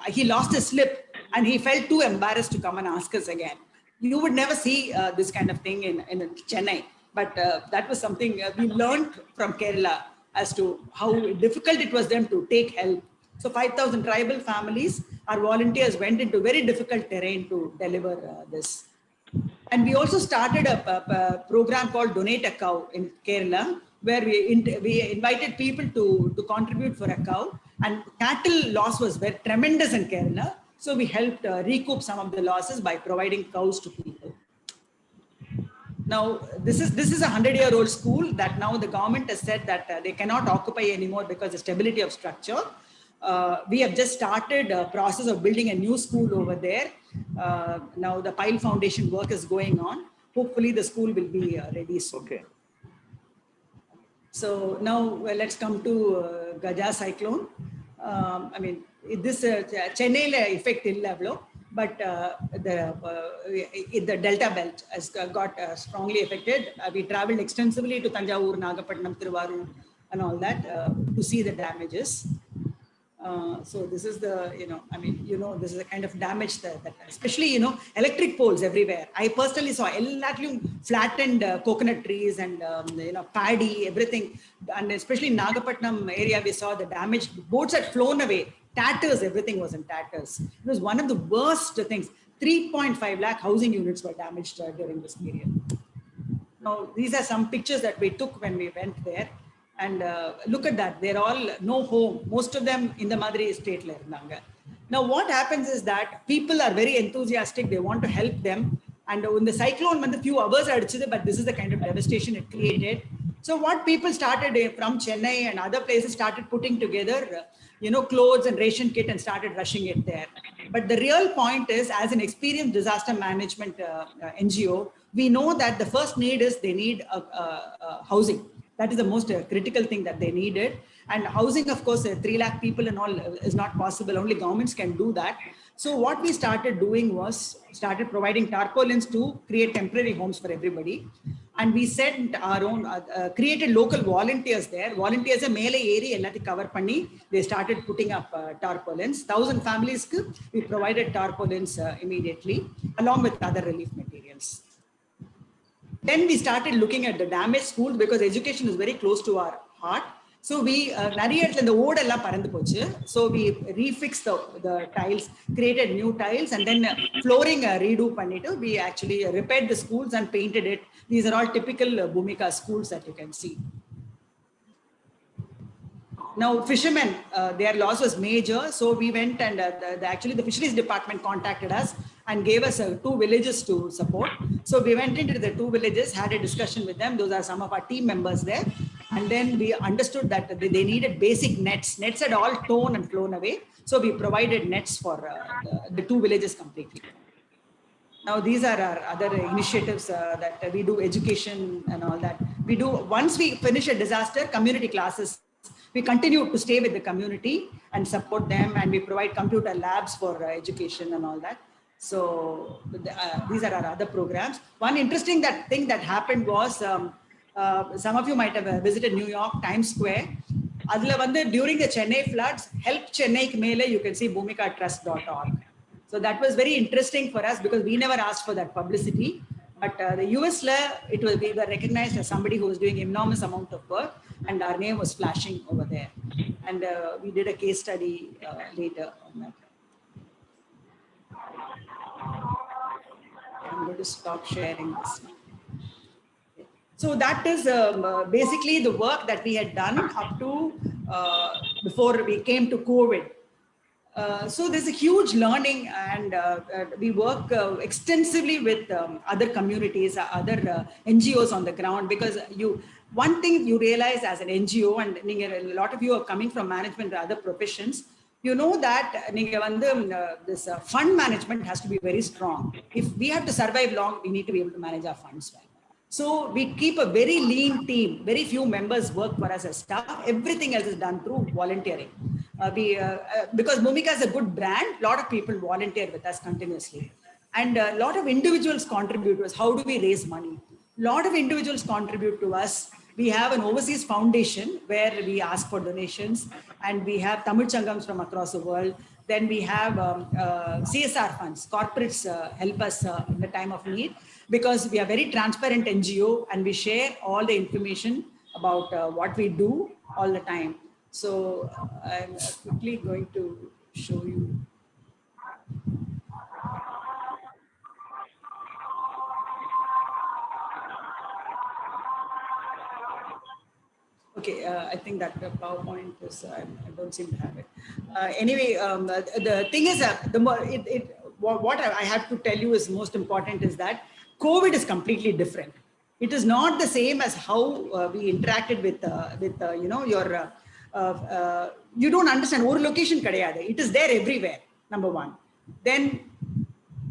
he lost his slip and he felt too embarrassed to come and ask us again. You would never see this kind of thing in Chennai. But that was something we learned from Kerala as to how difficult it was them to take help. So 5,000 tribal families, our volunteers went into very difficult terrain to deliver this. And we also started a program called Donate a Cow in Kerala, where we invited people to contribute for a cow. And cattle loss was very tremendous in Kerala. So we helped recoup some of the losses by providing cows to people. Now, this is a 100-year-old school that now the government has said that they cannot occupy anymore because of stability of structure. We have just started a process of building a new school over there. Now the pile foundation work is going on. Hopefully the school will be ready soon. Okay. So now let's come to Gaja cyclone. I mean, this Chennai effect illa, but the Delta belt has got strongly affected. We traveled extensively to Tanjavur, Nagapattinam, Thiruvarur, and all that to see the damages. So this is the, this is the kind of damage that especially, electric poles everywhere. I personally saw flattened coconut trees and, paddy, everything. And especially in Nagapattinam area, we saw the damage. Boats had flown away. Tatters, everything was in tatters. It was one of the worst things. 3.5 lakh housing units were damaged during this period. Now, these are some pictures that we took when we went there. And look at that, they're all no home. Most of them in the Madri estate. Now, what happens is that people are very enthusiastic. They want to help them. And when the cyclone went a few hours, but this is the kind of devastation it created. So what people started from Chennai and other places started putting together, clothes and ration kit and started rushing it there. But the real point is, as an experienced disaster management NGO, we know that the first need is they need housing. That is the most critical thing that they needed. And housing, of course, 3 lakh people and all is not possible. Only governments can do that. So what we started doing was started providing tarpaulins to create temporary homes for everybody. And we sent our own, created local volunteers there. Volunteers are mele area ellati cover panni. They started putting up tarpaulins. 1,000 families we provided tarpaulins immediately, along with other relief materials. Then we started looking at the damaged schools because education is very close to our heart. So we so we refixed the tiles, created new tiles, and then flooring redo pannittu. We actually repaired the schools and painted it. These are all typical Bhoomika schools that you can see. Now, fishermen, their loss was major. So we went and actually the fisheries department contacted us and gave us 2 villages to support. So we went into the 2 villages, had a discussion with them. Those are some of our team members there. And then we understood that they needed basic nets. Nets had all torn and flown away. So we provided nets for the 2 villages completely. Now, these are our other initiatives that we do, education and all that. We do, once we finish a disaster, community classes. We continue to stay with the community and support them, and we provide computer labs for education and all that. So these are our other programs. One interesting thing that happened was, some of you might have visited New York, Times Square. During the Chennai floods, help Chennai Mele, you can see BhoomikaTrust.org. So that was very interesting for us because we never asked for that publicity. But the US, we were recognized as somebody who was doing enormous amount of work, and our name was flashing over there. And we did a case study later on that. I'm going to stop sharing this now. So that is basically the work that we had done up to before we came to COVID. So there's a huge learning, and we work extensively with other communities, other NGOs on the ground, because one thing you realize as an NGO, and a lot of you are coming from management or other professions, you know that this fund management has to be very strong. If we have to survive long, we need to be able to manage our funds well. So we keep a very lean team. Very few members work for us as staff. Everything else is done through volunteering. Because Bhoomika is a good brand, a lot of people volunteer with us continuously. And a lot of individuals contribute to us. How do we raise money? A lot of individuals contribute to us. We have an overseas foundation where we ask for donations, and we have Tamil Changams from across the world. Then we have CSR funds. Corporates help us in the time of need, because we are very transparent NGO and we share all the information about what we do all the time. So I'm quickly going to show you. Okay, I think that the PowerPoint is, I don't seem to have it. Anyway, the thing is, what I have to tell you is most important is that COVID is completely different. It is not the same as how we interacted with your, you don't understand, or location kadayade. It is there everywhere, number one. Then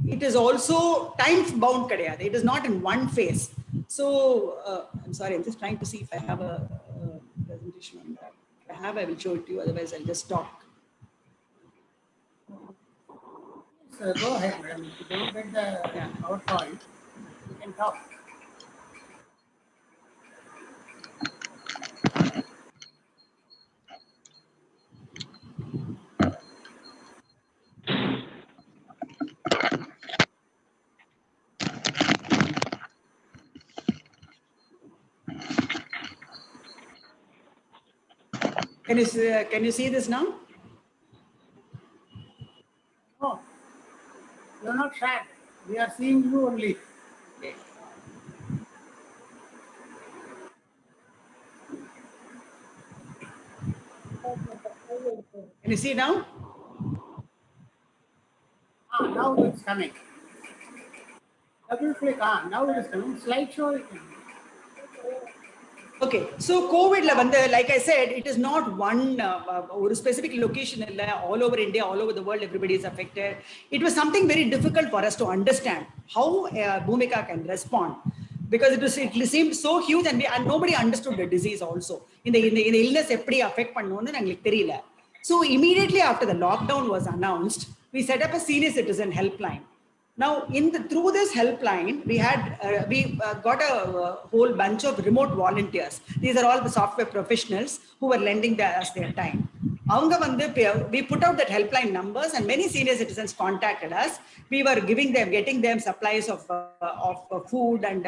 it is also time bound kadayade. It is not in one phase. So I'm sorry, I'm just trying to see if I have a presentation on that. If I have, I will show it to you. Otherwise, I'll just talk. So go ahead, madam. If you don't get the PowerPoint, you can talk. Can you see this now? Oh. You're not sad. We are seeing you only. Can you see now? Now it's coming. Double click. Now it is coming. Slideshow. Okay, so COVID, like I said, it is not one specific location. All over India, all over the world, everybody is affected. It was something very difficult for us to understand how Bhoomika can respond, because it seemed so huge, and nobody understood the disease also. In the illness, eppadi affect pannonu nangalukku theriyala. So immediately after the lockdown was announced, we set up a senior citizen helpline. Now, through this helpline, we got a whole bunch of remote volunteers. These are all the software professionals who were lending us their time. We put out that helpline numbers, and many senior citizens contacted us. We were getting them supplies of food and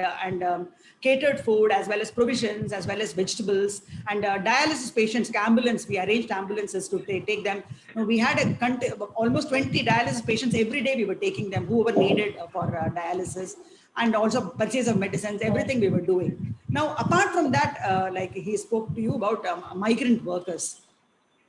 catered food, as well as provisions, as well as vegetables, and dialysis patients. Ambulance, we arranged ambulances to take them. We had almost 20 dialysis patients every day. We were taking them, whoever needed for dialysis, and also purchase of medicines, everything we were doing. Now, apart from that, like he spoke to you about migrant workers.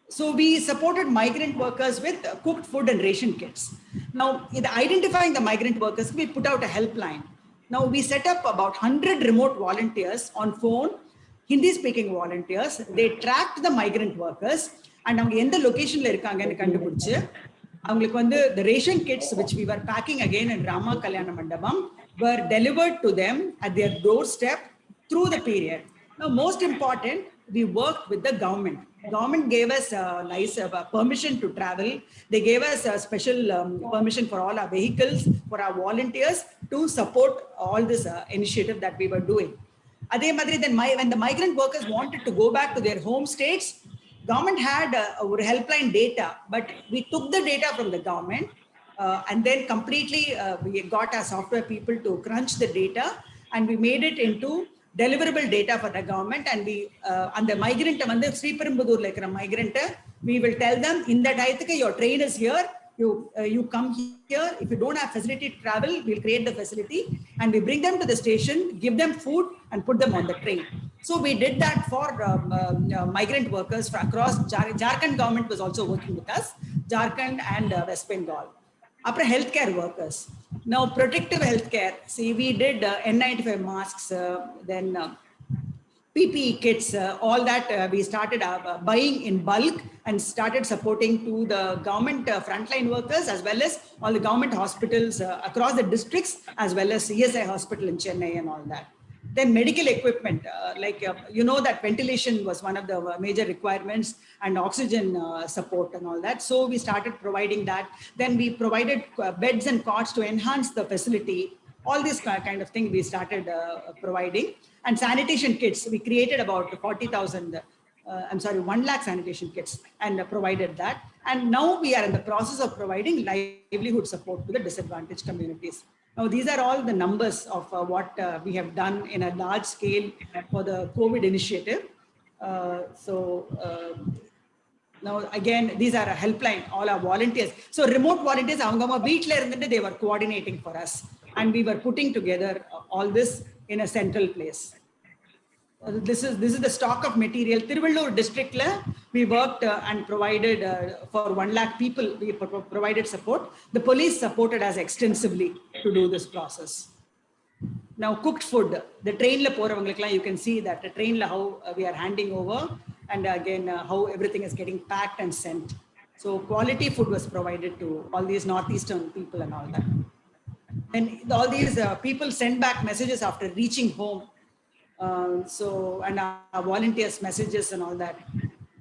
So we supported migrant workers with cooked food and ration kits. Now, in identifying the migrant workers, we put out a helpline. Now, we set up about 100 remote volunteers on phone, Hindi-speaking volunteers. They tracked the migrant workers, and in the location the ration kits which we were packing again in Rama Kalyana Mandapam were delivered to them at their doorstep through the period. Now, most important, we worked with the government. Government gave us a nice permission to travel. They gave us a special permission for all our vehicles, for our volunteers to support all this initiative that we were doing. Then when the migrant workers wanted to go back to their home states, government had our helpline data, but we took the data from the government and then completely we got our software people to crunch the data, and we made it into deliverable data for the government. And we and the migrant migrant, we will tell them in that your train is here, you come here. If you don't have facility to travel, we'll create the facility, and we bring them to the station, give them food, and put them on the train. So we did that for migrant workers across Jharkhand. Government was also working with us, Jharkhand and West Bengal. After healthcare workers, now protective healthcare. See, we did N95 masks, then PPE kits, all that we started buying in bulk and started supporting to the government frontline workers, as well as all the government hospitals across the districts, as well as CSI hospital in Chennai and all that. Then medical equipment, you know that ventilation was one of the major requirements, and oxygen support and all that. So we started providing that. Then we provided beds and cots to enhance the facility. All this kind of thing we started providing. And sanitation kits, we created about 1 lakh sanitation kits and provided that. And now we are in the process of providing livelihood support to the disadvantaged communities. Now, these are all the numbers of what we have done in a large scale for the COVID initiative. Now, again, these are a helpline, all our volunteers. So remote volunteers, they were coordinating for us. And we were putting together all this in a central place. This is the stock of material. Tiruvallur district, we worked and provided for 1 lakh people. We provided support. The police supported us extensively to do this process. Now, cooked food. The train you can see that the train how we are handing over, and again how everything is getting packed and sent. So quality food was provided to all these northeastern people and all that. And all these people send back messages after reaching home. And our volunteers' messages and all that.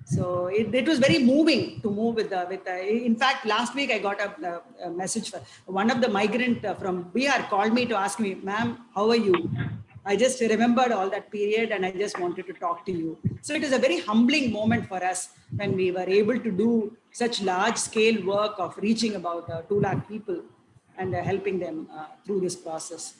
So it was very moving to move with in fact, last week I got a message for one of the migrant from Bihar called me to ask me, ma'am, how are you? I just remembered all that period and I just wanted to talk to you. So it is a very humbling moment for us when we were able to do such large scale work of reaching about 2 lakh people and helping them through this process.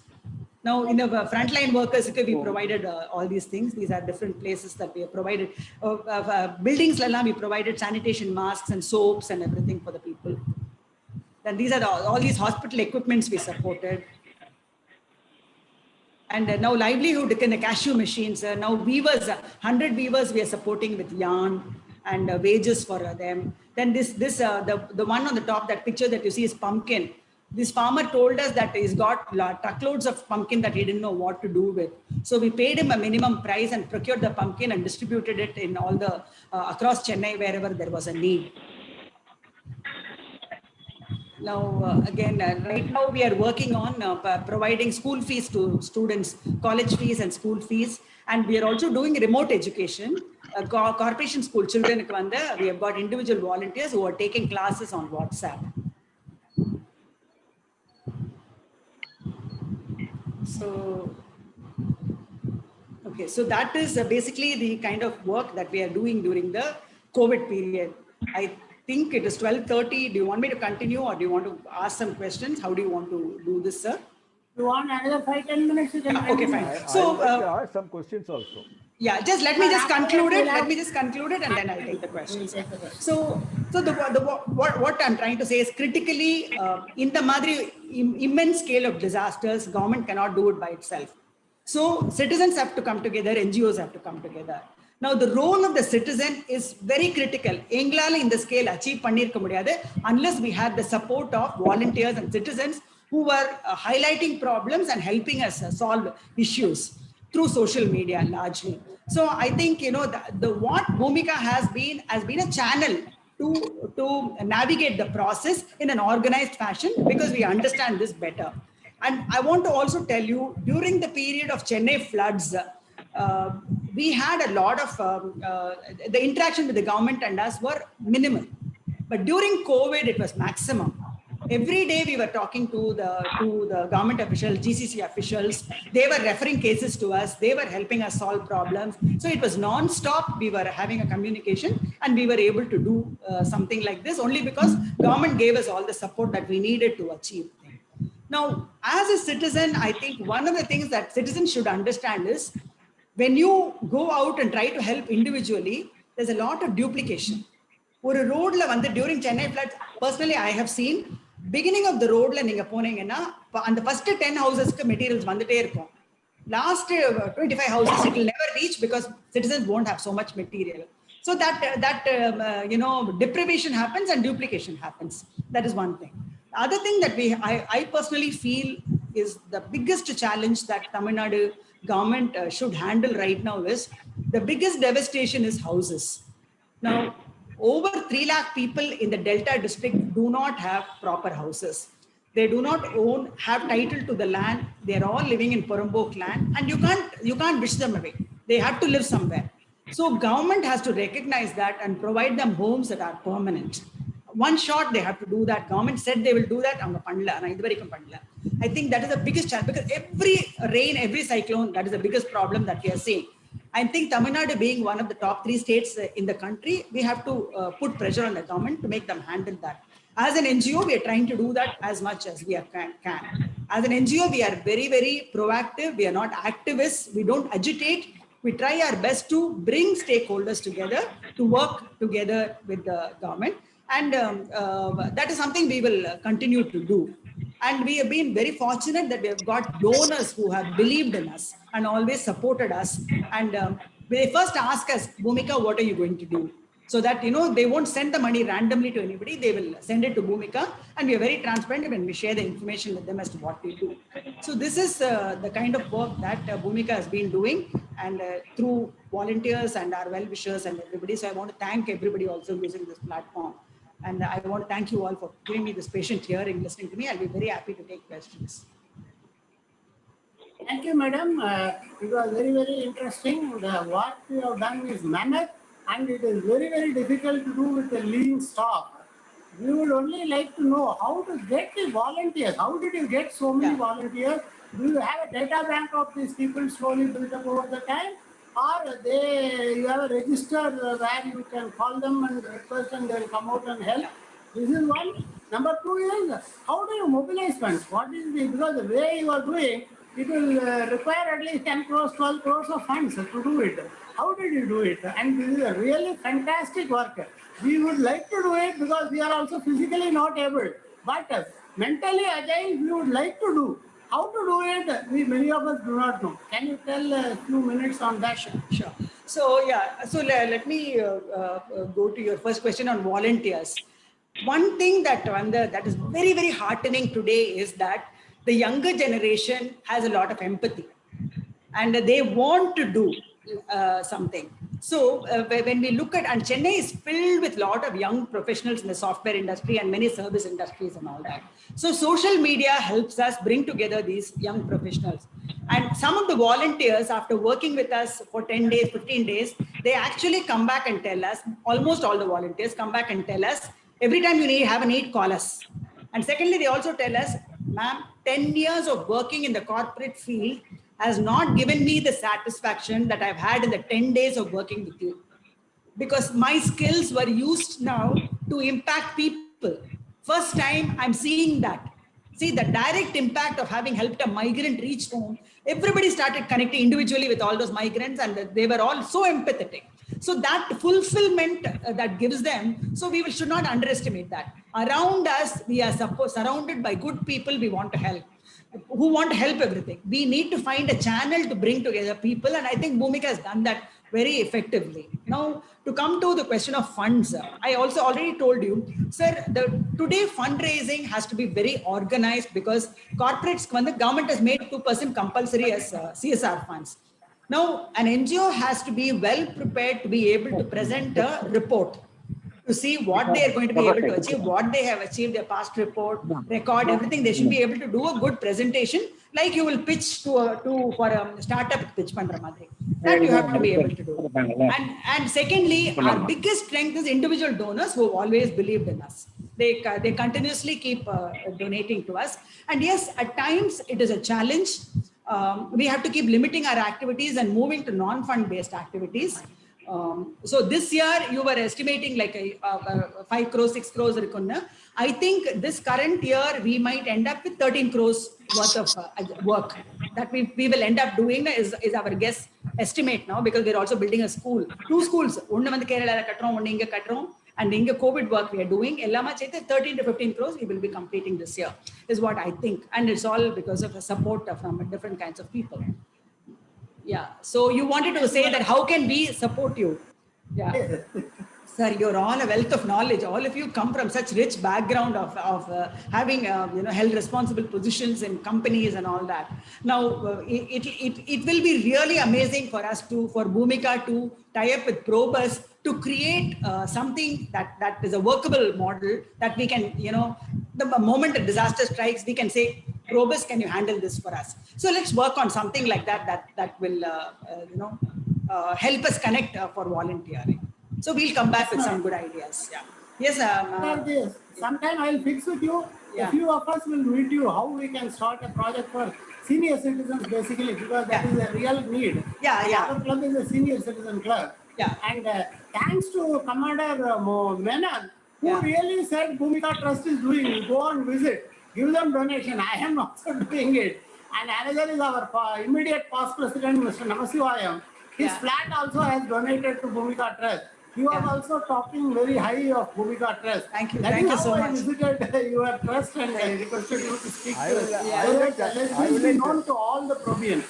Now, in the frontline workers, we provided all these things. These are different places that we have provided. Buildings, we provided sanitation masks and soaps and everything for the people. Then these are all these hospital equipments we supported. And now livelihood in the cashew machines. Now weavers, 100 weavers we are supporting with yarn and wages for them. Then the one on the top, that picture that you see is pumpkin. This farmer told us that he's got truckloads of pumpkin that he didn't know what to do with. So we paid him a minimum price and procured the pumpkin and distributed it in all the across Chennai wherever there was a need. Now, again, right now we are working on providing school fees to students, college fees and school fees. And we are also doing remote education. Corporation school children, we have got individual volunteers who are taking classes on WhatsApp. So, okay, so that is basically the kind of work that we are doing during the COVID period. I think it is 12:30. Do you want me to continue or do you want to ask some questions? How do you want to do this, sir? You want another 5-10 minutes? You can Okay, fine. So, I ask some questions also. Yeah, let me just conclude it. Let me just conclude it, and then I'll take the questions. So what I'm trying to say is, critically, in the Madri immense scale of disasters, government cannot do it by itself. So citizens have to come together, NGOs have to come together. Now the role of the citizen is very critical. Englala in the scale achieve pannirka mudiyadhu unless we have the support of volunteers and citizens who were highlighting problems and helping us solve issues through social media largely. So I think, you know, what Bhoomika has been a channel to navigate the process in an organized fashion, because we understand this better. And I want to also tell you, during the period of Chennai floods, we had a lot of, the interaction with the government and us were minimal. But during COVID, it was maximum. Every day we were talking to the government officials, GCC officials. They were referring cases to us. They were helping us solve problems. So it was non-stop. We were having a communication and we were able to do something like this only because government gave us all the support that we needed to achieve. Now, as a citizen, I think one of the things that citizens should understand is when you go out and try to help individually, there's a lot of duplication. For a road during Chennai floods, personally, I have seen beginning of the road and the first 10 houses materials last 25 houses it will never reach because citizens won't have so much material. So that you know, deprivation happens and duplication happens. That is one thing. The other thing that I personally feel is the biggest challenge that Tamil Nadu government should handle right now is the biggest devastation is houses. Now, over 3 lakh people in the Delta district do not have proper houses. They do not have title to the land. They are all living in Purumbok land, and you can't wish them away. They have to live somewhere. So government has to recognize that and provide them homes that are permanent. One shot, they have to do that. Government said they will do that. I think that is the biggest challenge, because every rain, every cyclone, that is the biggest problem that we are seeing. I think Tamil Nadu being one of the top 3 states in the country, we have to put pressure on the government to make them handle that. As an NGO, we are trying to do that as much as we can. As an NGO, we are very, very proactive. We are not activists. We don't agitate. We try our best to bring stakeholders together to work together with the government. And that is something we will continue to do. And we have been very fortunate that we have got donors who have believed in us and always supported us. And they first ask us, Bhoomika, what are you going to do? So that, you know, they won't send the money randomly to anybody. They will send it to Bhoomika. And we are very transparent when we share the information with them as to what we do. So this is the kind of work that Bhoomika has been doing, and through volunteers and our well-wishers and everybody. So I want to thank everybody also using this platform. And I want to thank you all for giving me this patient hearing, listening to me. I'll be very happy to take questions. Thank you, madam. It was very, very interesting. What you have done is mammoth, and it is very, very difficult to do with a lean stock. We would only like to know how to get the volunteers. How did you get so many volunteers? Do you have a data bank of these people slowly built up over the time? Or you have a register where you can call them and request and they will come out and help? This is one. Number 2 is, how do you mobilize funds? What is because the way you are doing, it will require at least 10 crores, 12 crores of funds to do it. How did you do it? And this is a really fantastic work. We would like to do it because we are also physically not able. but mentally agile we would like to do. How to do it, many of us do not know. Can you tell a few minutes on that? Sure. So yeah, so let me go to your first question on volunteers. One thing that is very, very heartening today is that the younger generation has a lot of empathy and they want to do something. So when we look at, and Chennai is filled with a lot of young professionals in the software industry and many service industries and all that. So social media helps us bring together these young professionals. And some of the volunteers, after working with us for 10 days, 15 days, they actually come back and tell us, almost all the volunteers come back and tell us, every time you have a need, call us. And secondly, they also tell us, ma'am, 10 years of working in the corporate field has not given me the satisfaction that I've had in the 10 days of working with you. Because my skills were used now to impact people. First time I'm seeing that. See, the direct impact of having helped a migrant reach home, everybody started connecting individually with all those migrants and they were all so empathetic. So that fulfillment that gives them, so we should not underestimate that. Around us, we are surrounded by good people we want to help, who want to help everything. We need to find a channel to bring together people, and I think Bhoomika has done that very effectively. Now, to come to the question of funds, I also already told you, sir, today fundraising has to be very organized because corporates, when the government has made 2% compulsory as CSR funds. Now, an NGO has to be well prepared to be able to present a report, to see what they are going to be able to achieve, what they have achieved, their past report, record, everything. They should be able to do a good presentation, like you will pitch for a startup pitch pandra madri. That you have to be able to do. And secondly, our biggest strength is individual donors who have always believed in us. They continuously keep donating to us. And yes, at times it is a challenge. We have to keep limiting our activities and moving to non-fund based activities. So this year you were estimating like 5 crores, 6 crores. I think this current year we might end up with 13 crores worth of work that we will end up doing is our guess estimate now, because we're also building a school, 2 schools. One வந்து கேரளால கட்டறோம், ஒன்னு இங்க கட்டறோம், and inga COVID work we are doing. Ellama chete 13 to 15 crores we will be completing this year is what I think, and it's all because of the support from different kinds of people. Yeah. So you wanted to say that how can we support you? Yeah. Sir, you're all a wealth of knowledge. All of you come from such rich background of having held responsible positions in companies and all that. Now, it will be really amazing for us for Bhoomika to tie up with Probus to create something that is a workable model that we can, the moment a disaster strikes, we can say, Probus, can you handle this for us? So let's work on something like that will, help us connect for volunteering. So we'll come back with some good ideas. Yeah. Yes. Sometime I'll fix with you. Yeah. A few of us will meet you how we can start a project for senior citizens, basically, because that is a real need. Yeah. Our club is a senior citizen club. Yeah. And thanks to Commander Menon, who really said Bhoomika Trust is doing. Go and visit, give them donation. I am also doing it. And another is our immediate past president, Mr. Namasivayam. His flat also has donated to Bhoomika Trust. You are also talking very high of Bhoomika Trust. Thank you. Thank you so much. I visited your trust and I requested you to speak to us. Let this be known to all the Probians.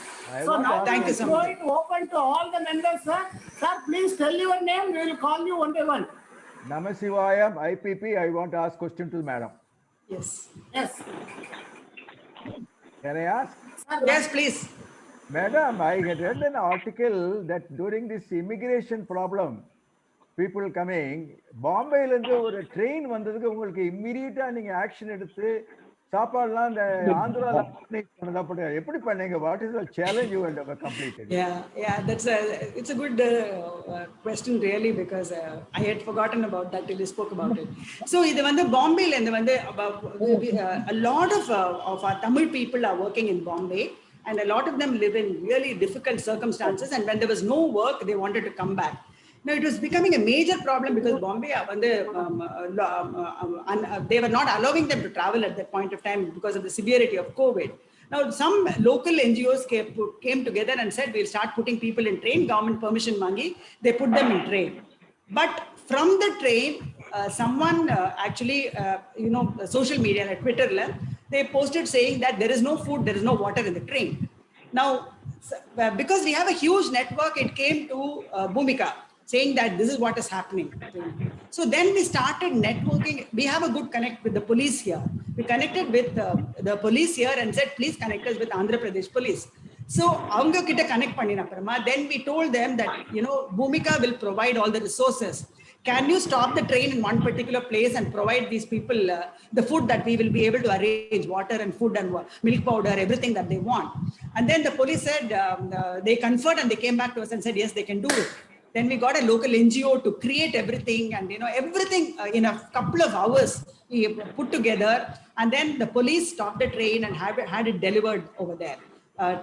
So now thank you so much. It open to all the members, sir. Sir, please tell your name. We will call you one by one. Namasivayam, IPP. I want to ask question to madam. Yes. Can I ask? Sir, yes, please. Madam, I had read an article that during this immigration problem, people coming, Bombay ஒரு train வந்ததுக்கு உங்களுக்கு immediate action எடுத்து சாப்பாடுலாம் அந்த ஆந்திரால பண்ணதப்பட்ட எப்படி பண்ணீங்க? What is the challenge you had completed? Yeah, it's a good question really, because I had forgotten about that till you spoke about it. So இது வந்து Bombay ல வந்து a lot of our Tamil people are working in Bombay, and a lot of them live in really difficult circumstances, and when there was no work they wanted to come back. Now it was becoming a major problem because Bombay they were not allowing them to travel at that point of time because of the severity of COVID. Now some local NGOs came together and said we'll start putting people in train, government permission mangi, they put them in train. But from the train, someone actually, social media, like Twitter, they posted saying that there is no food, there is no water in the train. Now, because we have a huge network, it came to Bhoomika saying that this is what is happening. So then we started networking. We have a good connect with the police here. We connected with the police here and said, please connect us with Andhra Pradesh police. So avanga kitta connect pannina parama. Then we told them that, Bhoomika will provide all the resources. Can you stop the train in one particular place and provide these people the food that we will be able to arrange, water and food and milk powder, everything that they want. And then the police said, they conferred and they came back to us and said, yes, they can do it. Then we got a local NGO to create everything, and everything in a couple of hours we put together. And then the police stopped the train and had it delivered over there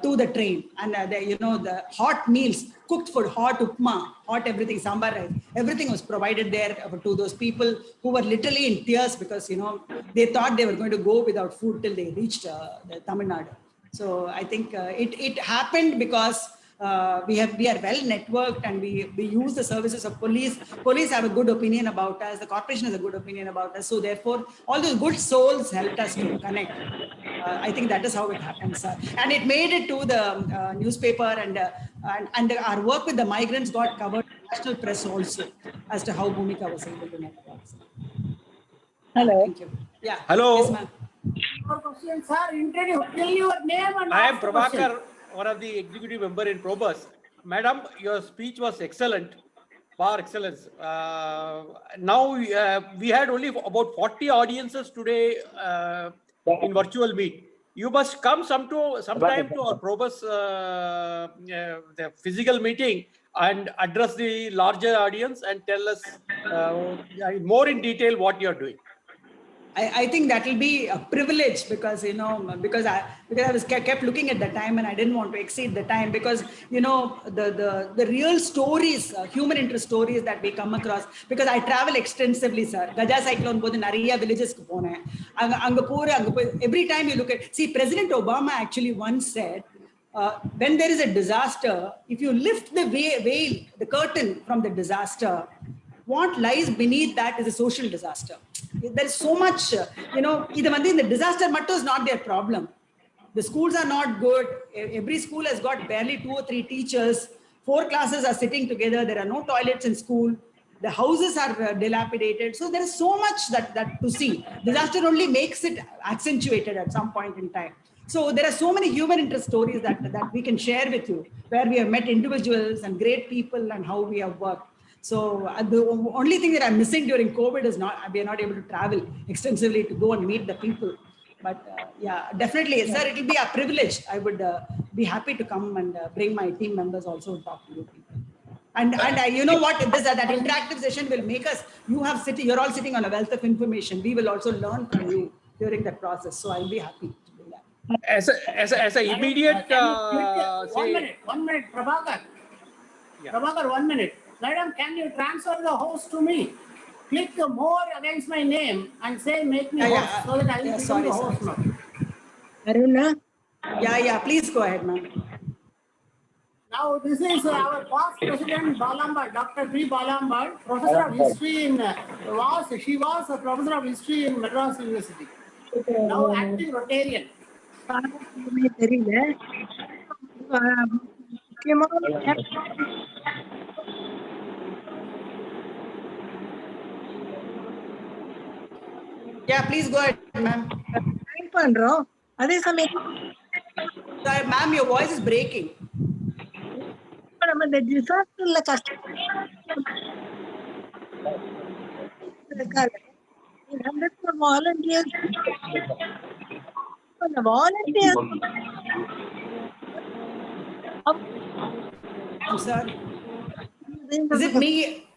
to the train. And the hot meals, cooked food, hot upma, hot everything, sambar rice, everything was provided there to those people who were literally in tears because they thought they were going to go without food till they reached the Tamil Nadu. So I think it happened because we are well networked, and we use the services of police. Police have a good opinion about us. The corporation has a good opinion about us. So therefore, all those good souls helped us to connect. I think that is how it happened, sir. And it made it to the newspaper, and our work with the migrants got covered in national press also as to how Bhoomika was able to network. Hello. Thank you. Yeah. Hello. Yes, ma'am. Your question, sir. Introduce. Tell your name and I am ask the question. Prabhakar, one of the executive member in Probus. Madam, your speech was excellent, par excellence. Now we had only about 40 audiences today in virtual meet. You must come sometime to our Probus the physical meeting and address the larger audience and tell us more in detail what you are doing. I think that will be a privilege because I was kept looking at the time and I didn't want to exceed the time because the real stories, human interest stories that we come across, because I travel extensively, sir. Gaja cyclone both in Nariya villages every time you look at, see, President Obama actually once said, when there is a disaster, if you lift the veil, the curtain from the disaster, what lies beneath that is a social disaster. There is so much, in the disaster matto is not their problem. The schools are not good. Every school has got barely 2 or 3 teachers. 4 classes are sitting together. There are no toilets in school. The houses are dilapidated. So there is so much that to see. Disaster only makes it accentuated at some point in time. So there are so many human interest stories that we can share with you, where we have met individuals and great people and how we have worked. So the only thing that I'm missing during COVID is we are not able to travel extensively to go and meet the people. But yeah, definitely, sir, it will be a privilege. I would be happy to come and bring my team members also to talk to you people. And you know what? That interactive session will make us. You're all sitting on a wealth of information. We will also learn from you during that process. So I'll be happy to do that. As an immediate, One minute, Prabhakar. Yeah. Prabhakar, 1 minute. Madam, can you transfer the host to me? Click more against my name and say make me host so that I will become the host now. Aruna? Yeah, please go ahead, ma'am. Now this is our past president Balambad, Dr. P. Balambad, professor of history she was a professor of history in Madras University. Now acting Rotarian. Yeah, please go ahead, ma'am. Ma'am, your voice is breaking. The disaster hundreds of volunteers. I'm sorry.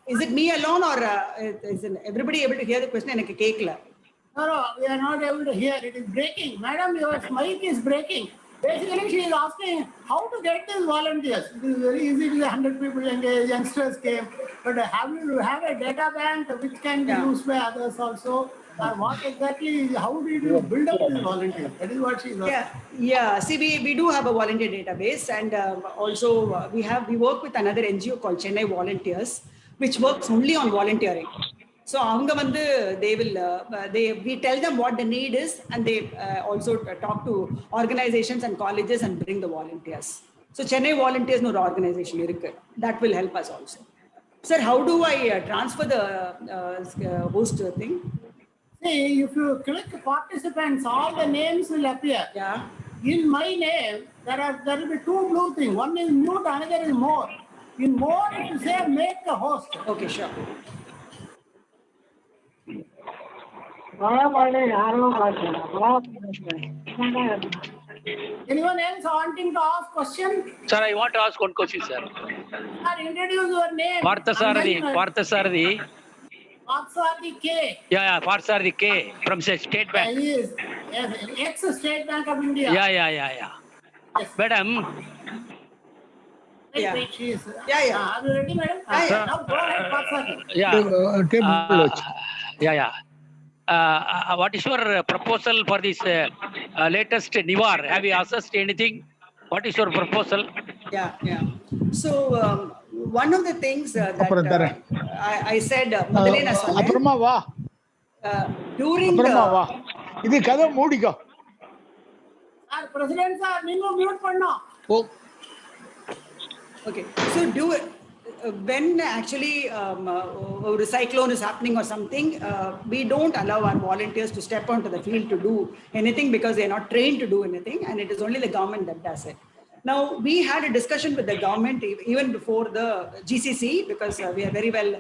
Is it me alone or is everybody able to hear the question? No, we are not able to hear. It is breaking. Madam, your mic is breaking. Basically, she is asking how to get these volunteers. It is very easy to 100 people engaged, youngsters came. But have you have a data bank which can be used by others also? Or what exactly, how did you build up these volunteers? That is what she is asking. Yeah. See, we do have a volunteer database, and also we work with another NGO called Chennai Volunteers, which works only on volunteering. So we tell them what the need is, and they also talk to organizations and colleges and bring the volunteers. So Chennai Volunteers no organization irukku. That will help us also. Sir, how do I transfer the host thing? See, if you click participants, all the names will appear. Yeah. In my name, there will be two blue things. One is mute, another is more. In more, it will say make a host. Okay, sure. Anyone else wanting to ask question? Sir, I want to ask one question, sir. Sir, introduce your name. Parthasarathi K. Yeah, Parthasarathi K from State Bank. Yes, ex-State Bank of India. Yeah. Yes. Madam. Yeah. Are you ready, madam? Now go ahead, Parthasarathi. Yeah. What is your proposal for this latest Nivar? Have you assessed anything? What is your proposal? Yeah. So one of the things that I said during இது கதை மூடிக்கோ. President sir, நீங்க mute பண்ணோம். Okay, so when actually a cyclone is happening or something, we don't allow our volunteers to step onto the field to do anything because they are not trained to do anything, and it is only the government that does it. Now, we had a discussion with the government even before the GCC, because we are very well,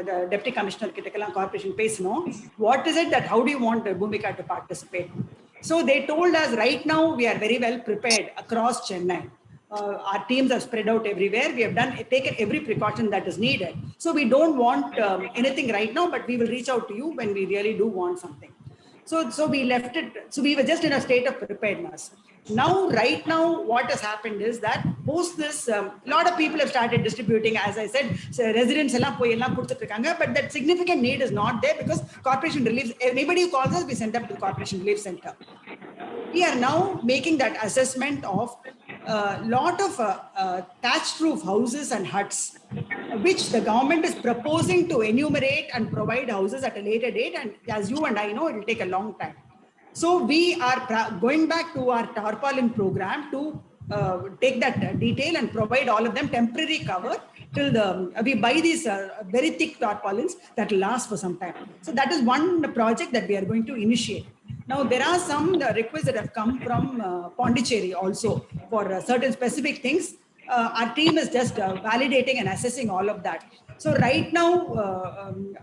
the Deputy Commissioner Kitakalam Corporation pays no. What is it that, how do you want Bhoomika to participate? So they told us right now we are very well prepared across Chennai. Our teams are spread out everywhere. We have taken every precaution that is needed. So we don't want anything right now, but we will reach out to you when we really do want something. So we left it. So we were just in a state of preparedness. Right now, what has happened is that post this, a lot of people have started distributing, as I said, residents but that significant need is not there because corporation relief, anybody who calls us, we send them to the corporation relief center. We are now making that assessment of lot of thatched roof houses and huts, which the government is proposing to enumerate and provide houses at a later date. And as you and I know, it will take a long time. So we are going back to our tarpaulin program to take that detail and provide all of them temporary cover till we buy these very thick tarpaulins that will last for some time. So that is one project that we are going to initiate. Now, there are some requests that have come from Pondicherry also for certain specific things. Our team is just validating and assessing all of that. So right now,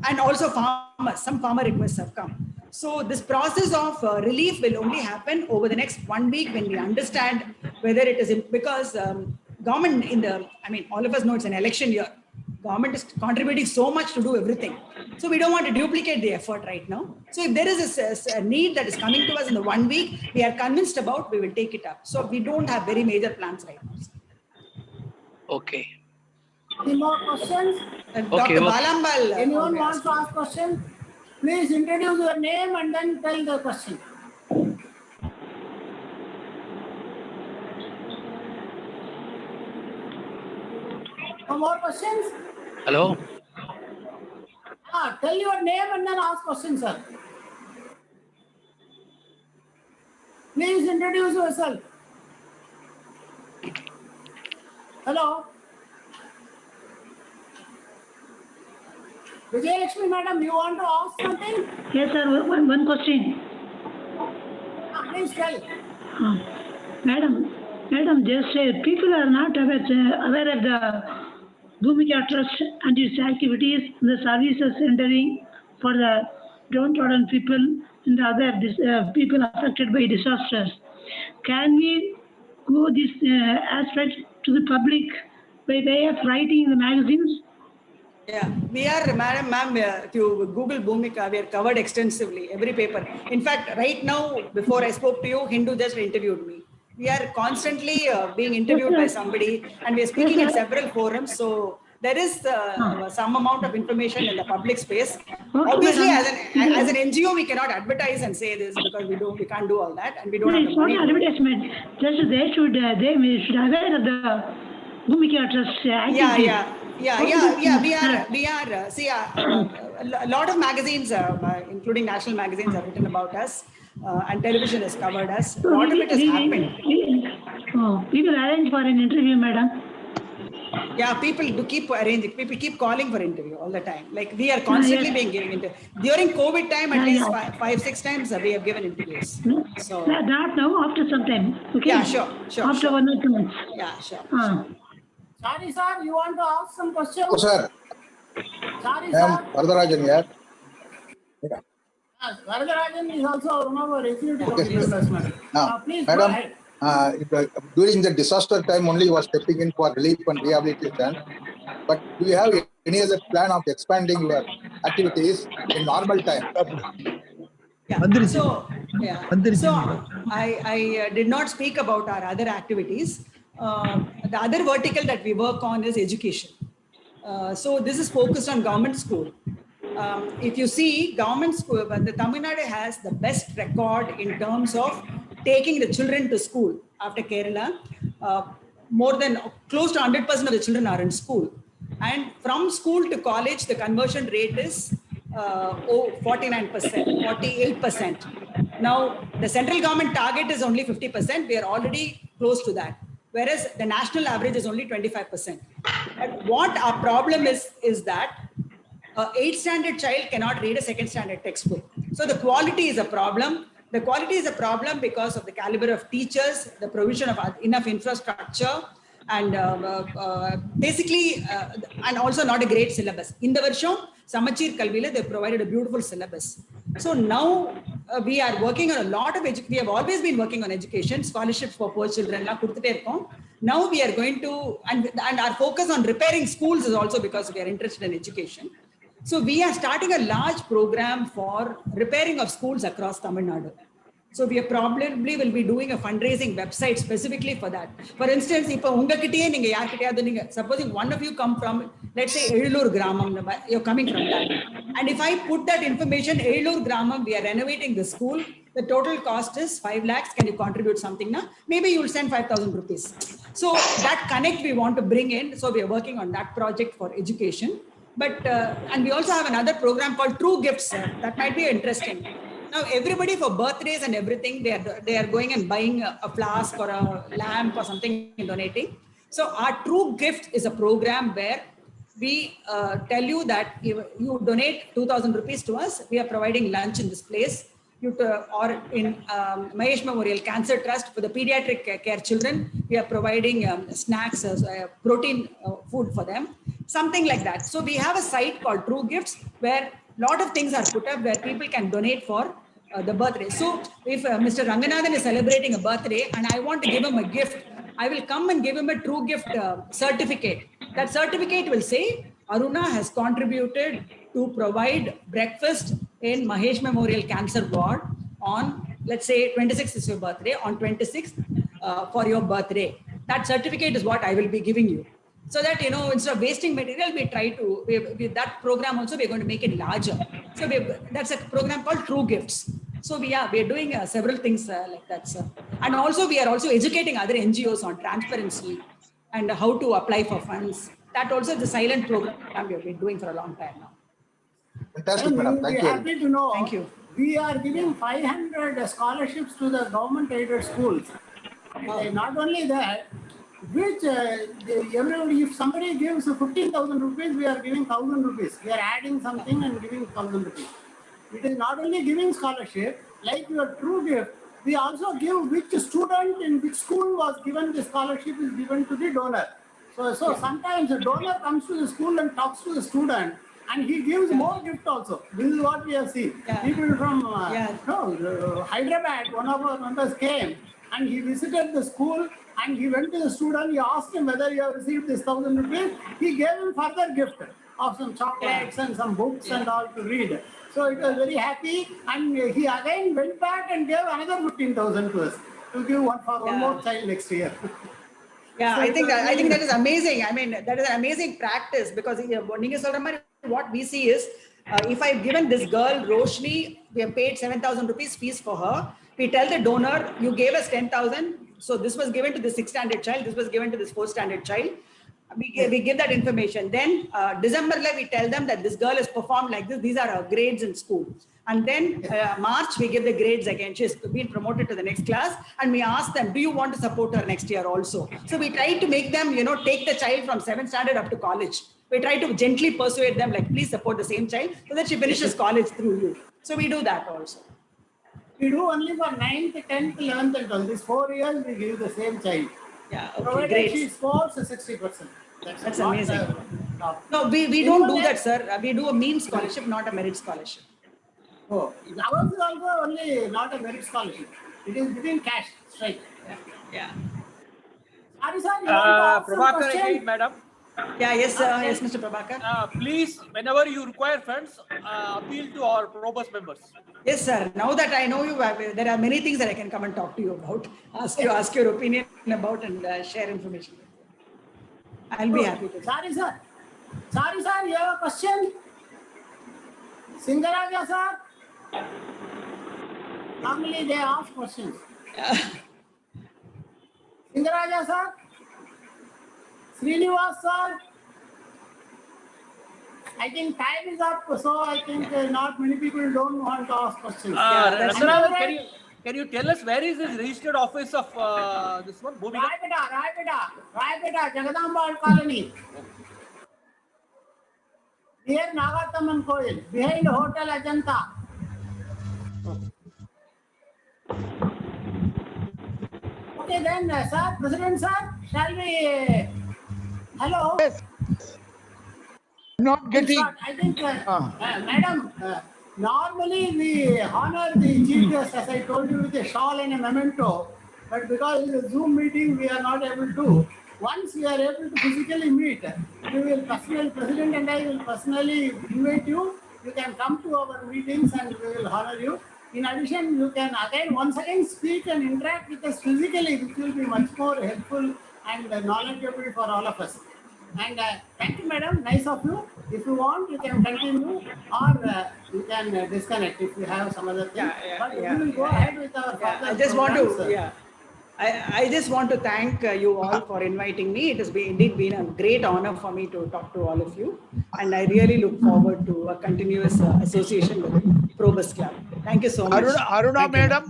and also some farmer requests have come. So this process of relief will only happen over the next 1 week when we understand whether it is, because government all of us know it's an election year. Government is contributing so much to do everything. So we don't want to duplicate the effort right now. So if there is a need that is coming to us in the 1 week, we are convinced about, we will take it up. So we don't have very major plans right now. Okay. Any more questions? Okay. Dr. Balambal. Anyone wants to ask question? Please introduce your name and then tell the question. No more questions? Hello. Tell your name and then ask questions, sir. Please introduce yourself. Hello. Vijayalakshmi madam, you want to ask something? Yes, sir. One question. Please tell. Madam, just people are not aware of the Bhoomika Trust and its activities, the services rendering for the downtrodden people and the other people affected by disasters. Can we go this aspect to the public by way of writing in the magazines? Yeah, we are, ma'am, if you Google Bhoomika, we are covered extensively, every paper. In fact, right now, before I spoke to you, Hindu just interviewed me. We are constantly being interviewed by somebody, and we are speaking in several forums. So there is some amount of information in the public space. Obviously, as an NGO, we cannot advertise and say this because we can't do all that, and we don't have the money. It's not advertisement. Just they should aware of the Bhoomika Trust activities. Yeah. We are. See, a lot of magazines, including national magazines, have written about us, and television has covered us. A lot of it has happened. We will arrange for an interview, madam. Yeah, people do keep arranging. People keep calling for interview all the time. Like we are constantly being given interview. During COVID time, at least 5-6 times we have given interviews. So Not now, after some time. Okay. yeah, sure. After 1 or 2 months. Yeah, sure. Sorry, sir, you want to ask some questions? Oh, sir. Sorry, I am sir. Varadarajan here. Varadarajan is also one of our executive committee members, madam. Please Madam, go ahead. During the disaster time only was stepping in for relief and rehabilitation. But do you have any other plan of expanding your activities in normal time? Yeah. So I did not speak about our other activities. The other vertical that we work on is education. So this is focused on government school. If you see government school, the Tamil Nadu has the best record in terms of taking the children to school after Kerala. More than close to 100% of the children are in school. And from school to college, the conversion rate is 49%, 48%. Now, the central government target is only 50%. We are already close to that. Whereas the national average is only 25%. But what our problem is that an 8th standard child cannot read a 2nd standard textbook. So the quality is a problem. The quality is a problem because of the caliber of teachers, the provision of enough infrastructure, and and also not a great syllabus. In the Varsham, Samachir Kalvila, they provided a beautiful syllabus. So now we are working on a lot of we have always been working on education, scholarships for poor children. Now we are going to, and our focus on repairing schools is also because we are interested in education. So we are starting a large program for repairing of schools across Tamil Nadu. So we are probably will be doing a fundraising website specifically for that. For instance, supposing one of you come from, let's say, Elur Gramam, you're coming from that. And if I put that information, Elur Gramam, we are renovating the school, the total cost is 5 lakhs. Can you contribute something now? Maybe you will send 5,000 rupees. So that connect we want to bring in. So we are working on that project for education. But, and we also have another program called True Gifts. That might be interesting. Now, everybody for birthdays and everything, they are going and buying a flask or a lamp or something and donating. So our True Gift is a program where we tell you that you donate 2,000 rupees to us. We are providing lunch in this place. Or in Mahesh Memorial Cancer Trust for the pediatric care children, we are providing snacks, protein food for them, something like that. So we have a site called True Gifts where a lot of things are put up where people can donate for the birthday. So if Mr. Ranganathan is celebrating a birthday and I want to give him a gift, I will come and give him a True Gift certificate. That certificate will say Aruna has contributed to provide breakfast in Mahesh Memorial Cancer Ward on, let's say, 26th is your birthday, on 26th for your birthday. That certificate is what I will be giving you. So that, you know, instead of wasting material, we try to, with that program also, we're going to make it larger. So that's a program called True Gifts. So we are doing several things like that, sir. And also we are also educating other NGOs on transparency and how to apply for funds. That also is the silent program we have been doing for a long time now. Fantastic, madam. Thank you. Happy to know. Thank you. We are giving 500 scholarships to the government-aided schools. Not only that, which everybody, if somebody gives 15,000 rupees, we are giving 1,000 rupees. We are adding something and giving 1,000 rupees. It is not only giving scholarship, like your True Gift, we also give which student in which school was given the scholarship is given to the donor. So sometimes the donor comes to the school and talks to the student and he gives more gift also. This is what we have seen. People from Hyderabad, one of our members came and he visited the school and he went to the student, he asked him whether you have received this 1,000 rupees. He gave him further gift of some chocolates and some books and all to read. So it was very happy, and he again went back and gave another 15,000 to us to give one for one more child next year. Yeah, So I think that is amazing. I mean, that is an amazing practice because what we see is if I've given this girl Roshni, we have paid 7,000 rupees fees for her. We tell the donor, you gave us 10,000. So this was given to the 6th standard child. This was given to this 4th standard child. We give that information. Then December we tell them that this girl has performed like this. These are her grades in school. And then March we give the grades again. She's been promoted to the next class, and we ask them, do you want to support her next year also? So we try to make them, take the child from 7th standard up to college. We try to gently persuade them, like, please support the same child so that she finishes college through you. So we do that also. We do only for 9th, 10th, 11th and 12th. These 4 years we give the same child. Yeah, okay, provided great. She scores 60%. That's amazing. No, we don't do that, sir. We do a mean scholarship, not a merit scholarship. Oh, ours is also only not a merit scholarship. It is between cash, straight. Yeah. Sorry, sir, you want to ask some Prabhakar question? again, madam. Yeah, yes, sir. Yes, Mr. Prabhakar. Please, whenever you require funds, appeal to our Probus members. Yes, sir. Now that I know you, there are many things that I can come and talk to you about, ask your opinion about, and share information. I'll be happy to. Sorry, sir. Sorry, sir. You have a question? Singaraja, sir. Normally they ask questions. Singaraja, sir. Srinivas, sir. I think time is up, so I think not many people don't want to ask questions. Can you tell us where is this registered office of this one? Raipeta, Jagadambal Colony. Near Nagataman Koil, behind Hotel Ajanta. Okay, then, sir, President, sir, shall we? Hello? Yes. Not getting. I think, madam, normally we honor the chief guest, as I told you, with a shawl and a memento. But because it's a Zoom meeting, we are not able to. Once we are able to physically meet, we will personally, President and I will personally invite you. You can come to our meetings and we will honor you. In addition, you can once again speak and interact with us physically, which will be much more helpful and knowledgeable for all of us. And thank you, madam. Nice of you. If you want, you can continue, or you can disconnect if you have some other thing. But we will go ahead with our further I just want programs, to, I just want to thank you all for inviting me. It has indeed been a great honor for me to talk to all of you. And I really look forward to a continuous association with the Probus Club. Thank you so much. Aruna madam,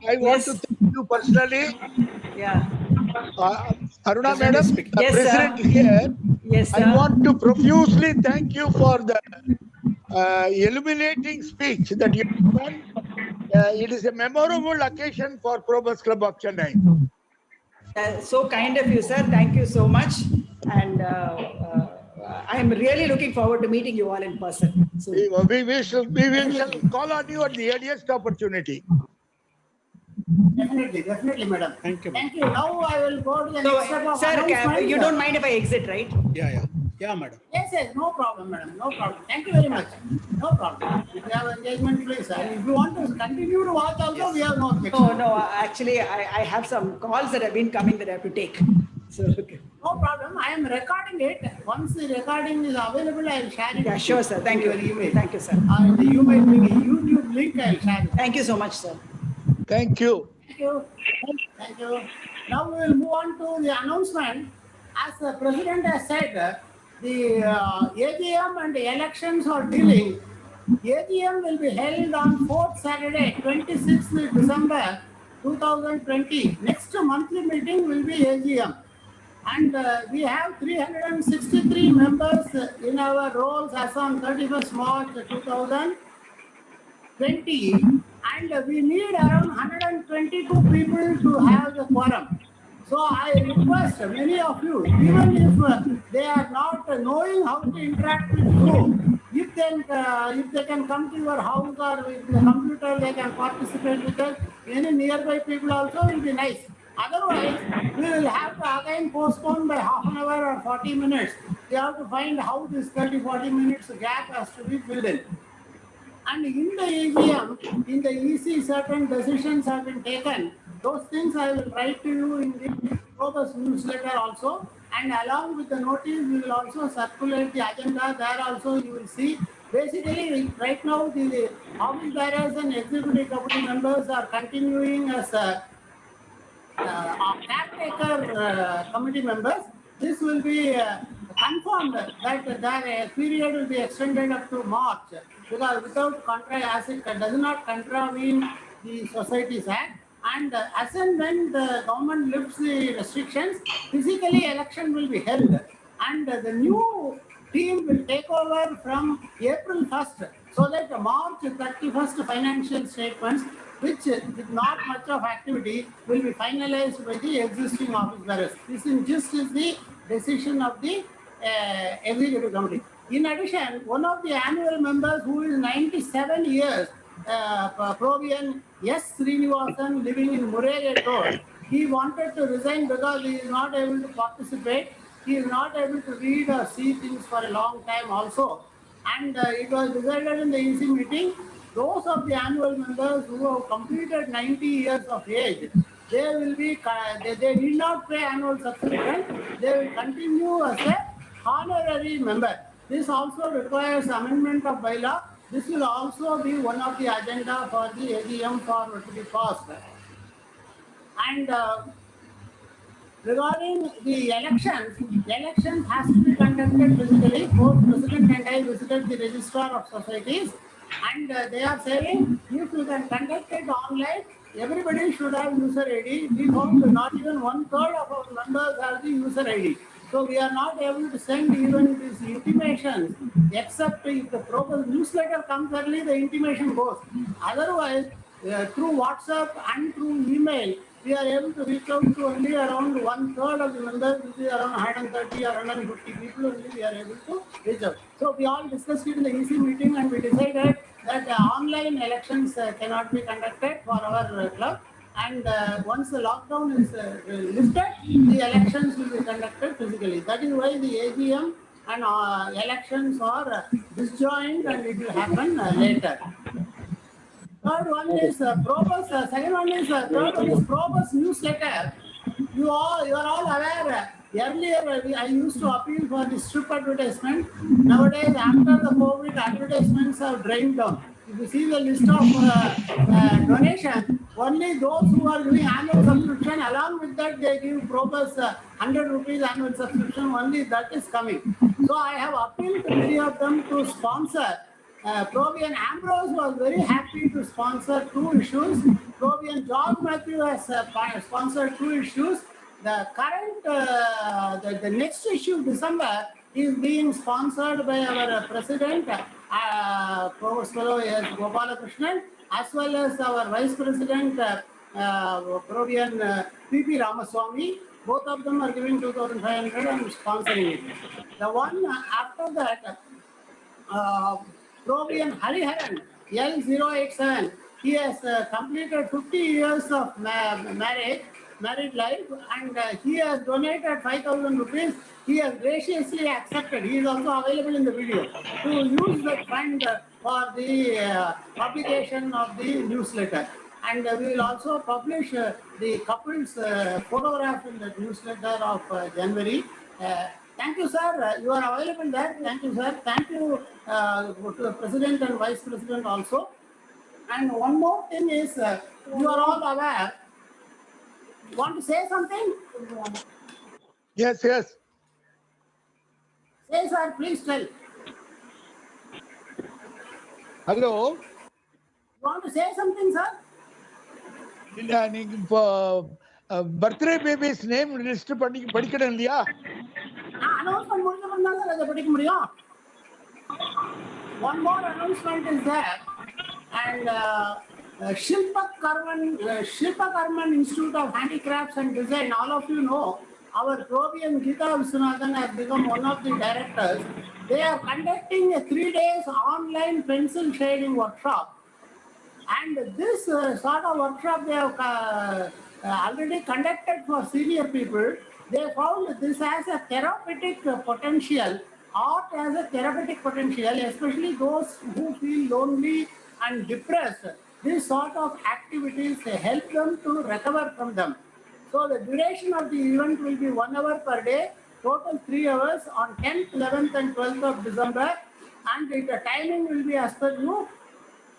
I want to thank you personally. Yeah. Aruna madam, the Yes, president sir. here, Yes, sir. I want to profusely thank you for the illuminating speech that you have done. It is a memorable occasion for Probus Club of Chennai. So kind of you, sir. Thank you so much. And I am really looking forward to meeting you all in person. So, We will call on you at the earliest opportunity. Definitely, madam. Thank you. Thank you. Now I will go to the next step of sir, announcement. you don't mind if I exit, right? Yeah, madam. Yes, no problem, madam. No problem. Thank you very much. No problem. If you have engagement, please. And if you want to continue to watch also, we have no objection. No, actually, I have some calls that have been coming that I have to take. So, okay. No problem. I am recording it. Once the recording is available, I will share it. Yeah, sure, sir. Thank you. Email. Thank you, sir. You might bring a YouTube link. I will share it. Thank you so much, sir. Thank you. Thank you. Thank you. Now we will move on to the announcement. As the President has said, the AGM and the elections are dealing. AGM will be held on 4th Saturday, 26th December 2020. Next monthly meeting will be AGM. And we have 363 members in our rolls as on 31st March 2020. And we need around 122 people to have the quorum. So I request many of you, even if they are not knowing how to interact with Zoom, if they can come to your house or with the computer, they can participate with us. Any nearby people also will be nice. Otherwise, we will have to again postpone by half an hour or 40 minutes. We have to find how this 30-40 minutes gap has to be filled in. And in the AGM, in the EC, certain decisions have been taken. Those things I will write to you in the Probus newsletter also. And along with the notice, we will also circulate the agenda. There also you will see. Basically, right now, the office bearers and executive committee members are continuing as caretaker committee members. this will be confirmed that the period will be extended up to March, because without as it does not contravene the Societies Act, and as and when the government lifts the restrictions, physically election will be held, and the new team will take over from April 1st, so that the March 31st financial statements, which with not much of activity, will be finalized by the existing office bearers. This in just is the decision of the executive committee. In addition, one of the annual members who is 97 years, Provian S. Srinivasan, living in Murray Road, he wanted to resign because he is not able to participate. He is not able to read or see things for a long time also. And it was decided in the EC meeting, those of the annual members who have completed 90 years of age, they will be, they need not pay annual subscription. They will continue as a honorary member. This also requires amendment of bylaw. This will also be one of the agenda for the AGM for to be passed. And regarding the elections has to be conducted physically. Both President and I visited the Registrar of Societies, and they are saying if you can conduct it online, everybody should have user ID. We found not even 1/3 of our members have the user ID. So we are not able to send even these intimations, except if the Probus newsletter comes early, the intimation goes. Otherwise, through WhatsApp and through email, we are able to reach out to only around 1/3 of the members, which is around 130 or 150 people only we are able to reach out. So we all discussed it in the EC meeting, and we decided that online elections cannot be conducted for our club. And once the lockdown is lifted, the elections will be conducted physically. That is why the AGM and elections are disjoined, and it will happen later. Third one is Probus. Second one is third one is Probus newsletter. You are all aware. Earlier, I used to appeal for the strip advertisement. Nowadays, after the COVID, advertisements have drained down. If you see the list of donations, only those who are giving annual subscription, along with that, they give Probus 100 rupees annual subscription. Only that is coming. So I have appealed to many of them to sponsor. Provian Ambrose was very happy to sponsor 2 issues. Provian George Matthew has sponsored 2 issues. The current, the next issue, December, is being sponsored by our president, Provost Fellow Gopalakrishnan, as well as our vice president, Provian P.P. Ramaswamy. Both of them are giving 2,500 and sponsoring it. The one after that, Provian Hariharan, L087, he has completed 50 years of married life, and he has donated 5,000 rupees. He has graciously accepted. He is also available in the video to use that fund for the publication of the newsletter. And we will also publish the couple's photograph in the newsletter of January. Thank you, sir. You are available there. Thank you, sir. Thank you to the President and Vice President also. And one more thing is, you are all aware. You want to say something? Yes, yes. Say, sir, please tell. Hello. You want to say something, sir? Birthday baby's name list படிக்கணும் இல்லையா? Announcement முடிஞ்சதுக்கு தான் sir அதை படிக்க முடியும். One more announcement is there, and Shilpa Karman Institute of Handicrafts and Design. All of you know, our Provian Geeta Viswanathan has become one of the directors. They are conducting a 3 days online pencil shading workshop. And this sort of workshop they have already conducted for senior people. They found this has a therapeutic potential. Art has a therapeutic potential, especially those who feel lonely and depressed. This sort of activities help them to recover from them. So the duration of the event will be 1 hour per day, total 3 hours on 10th, 11th and 12th of December. And the timing will be as per you.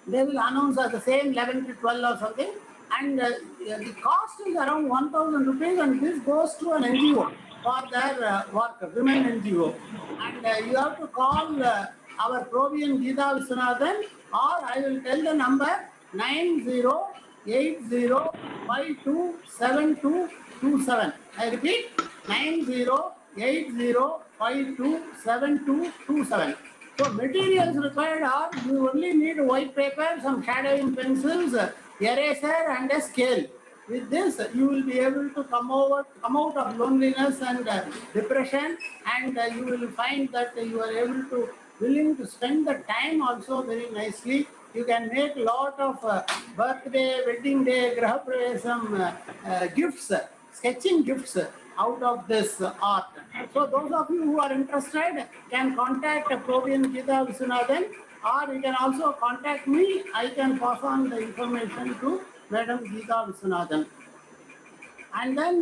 They will announce as the same 11 to 12 or something. And the cost is around 1,000 rupees, and this goes to an NGO for their work, women NGO. And you have to call our Provian Geeta Viswanathan, or I will tell the number 9080527227. I repeat, 9080527227. So materials required are, you only need white paper, some shadowing pencils, eraser and a scale. With this, you will be able to come out of loneliness and depression, and you will find that you are able to willing to spend the time also very nicely. You can make a lot of birthday, wedding day, graha pravesam gifts, sketching gifts out of this art. So those of you who are interested can contact Provian Geeta Viswanathan, or you can also contact me. I can pass on the information to Madam Geeta Viswanathan. And then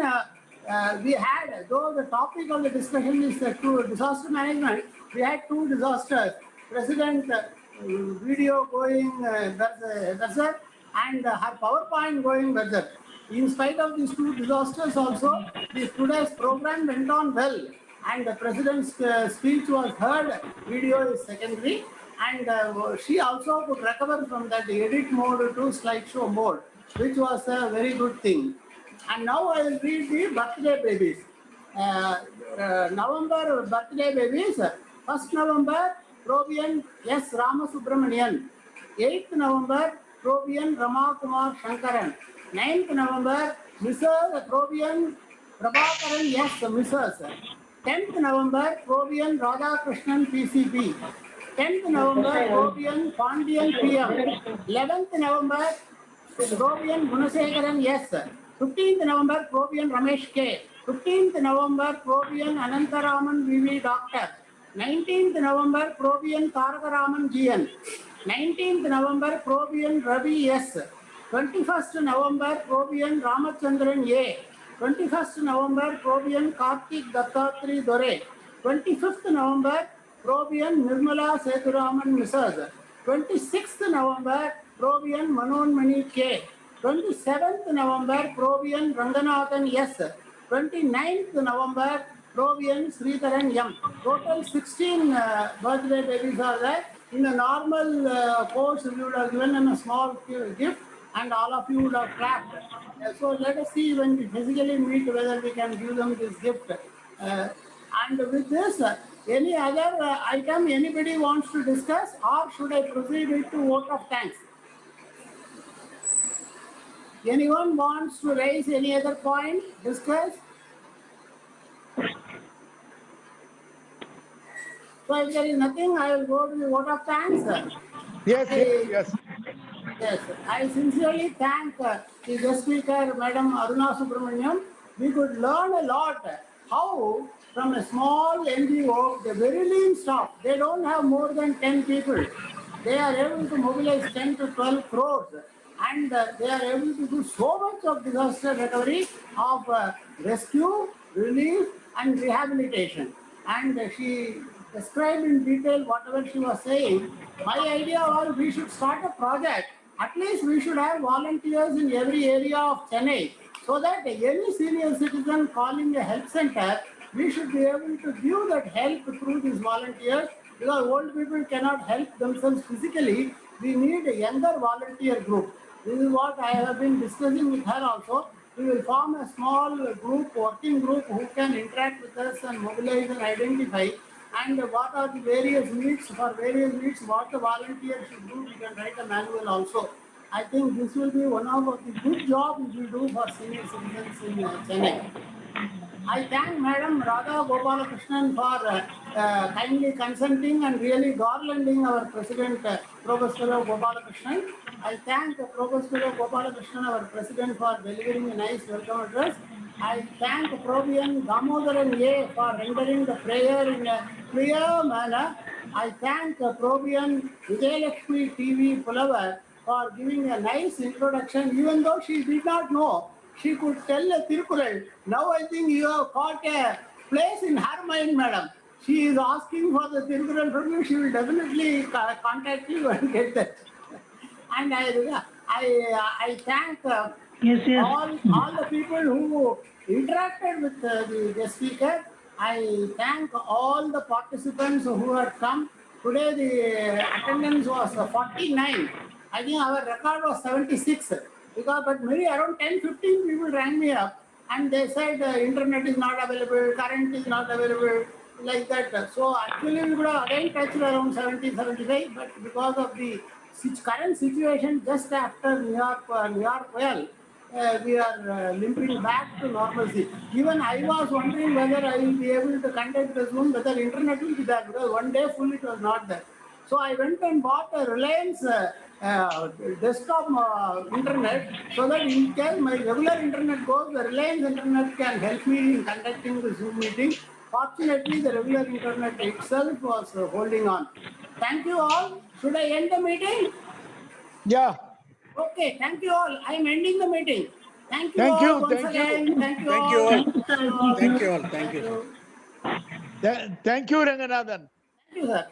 we had, though the topic of the discussion is disaster management, we had two disasters. President video going berserk and her PowerPoint going berserk. In spite of these two disasters also, today's program went on well, and the President's speech was heard, video is secondary, and she also could recover from that edit mode to slideshow mode, which was a very good thing. And now I will read the birthday babies. November birthday babies. 1st November, Provian S. Ramasubramanian. 8th November, Provian Rama Kumar Shankaran. 9th November, Mrs. Provian Prabhakaran S. Mrs. 10th November, Provian Radha Krishnan PCP. 10th November, Provian Pandian PM. 11th November, Provian Gunasekaran S. 15th November, Provian Ramesh K. 15th November, Provian Anantaraman VV Doctor. 19th November, Provian Tarakaraman GN. 19th November, Provian Ravi S. 21st November, Provian Ramachandran A. 21st November, Provian Kartik Dattatri Dore. 25th November, Provian Nirmala Seturaman Mrs. 26th November, Provian Manon Mani K. 27th November, Provian Ranganathan S. 29th November, Provian Sridharan M. Total 16 birthday babies are there. In the normal course, we would have given them a small gift, and all of you would have clapped. So let us see when we physically meet whether we can give them this gift. And with this, any other item anybody wants to discuss, or should I proceed with to vote of thanks? Anyone wants to raise any other point, discuss? So if there is nothing, I will go to the vote of thanks. Yes. Yes. I sincerely thank the guest speaker, Madam Aruna Subramaniam. We could learn a lot how from a small NGO, the very lean staff, they don't have more than 10 people. They are able to mobilize 10 to 12 crores, and they are able to do so much of disaster recovery, of rescue, relief and rehabilitation. And she described in detail whatever she was saying. My idea was we should start a project. At least we should have volunteers in every area of Chennai, so that any senior citizen calling a health center, we should be able to give that help through these volunteers, because old people cannot help themselves physically. We need a younger volunteer group. This is what I have been discussing with her also. We will form a small group, working group, who can interact with us and mobilize and identify, and what are the various needs. For various needs, what the volunteers should do, we can write a manual also. I think this will be one of the good jobs we do for senior citizens in Chennai. I thank Madam Radha Gopalakrishnan for kindly consenting and really garlanding our President, ProbusMm Gopalakrishnan. I thank ProbusMm Gopalakrishnan, our President, for delivering a nice welcome address. I thank Provian Damodaran A for rendering the prayer in a clear manner. I thank Provian Vijayalakshmi TV Pulavar for giving a nice introduction, even though she did not know. She could tell a Tirukural. Now I think you have caught a place in her mind, madam. She is asking for the Tirukural from you. She will definitely contact you and get that. And I thank all the people who interacted with the guest speaker. I thank all the participants who had come. Today the attendance was 49. I think our record was 76. But maybe around 10-15 people rang me up and they said internet is not available, current is not available, like that. So actually we could have again touched around 70-75, but because of the current situation just after New York well, we are limping back to normalcy. Even I was wondering whether I will be able to conduct the Zoom, whether internet will be there, because one day full it was not there. So I went and bought a Reliance desktop internet, so that in case my regular internet goes, the Reliance internet can help me in conducting the Zoom meeting. Fortunately, the regular internet itself was holding on. Thank you all. Should I end the meeting? Yeah. Okay, thank you all. I am ending the meeting. Thank you Thank all you, once thank you. again. Thank you Thank all. you all. Thank you all. Thank you all. Thank you, sir. Thank you, Ranganathan. Thank you, sir.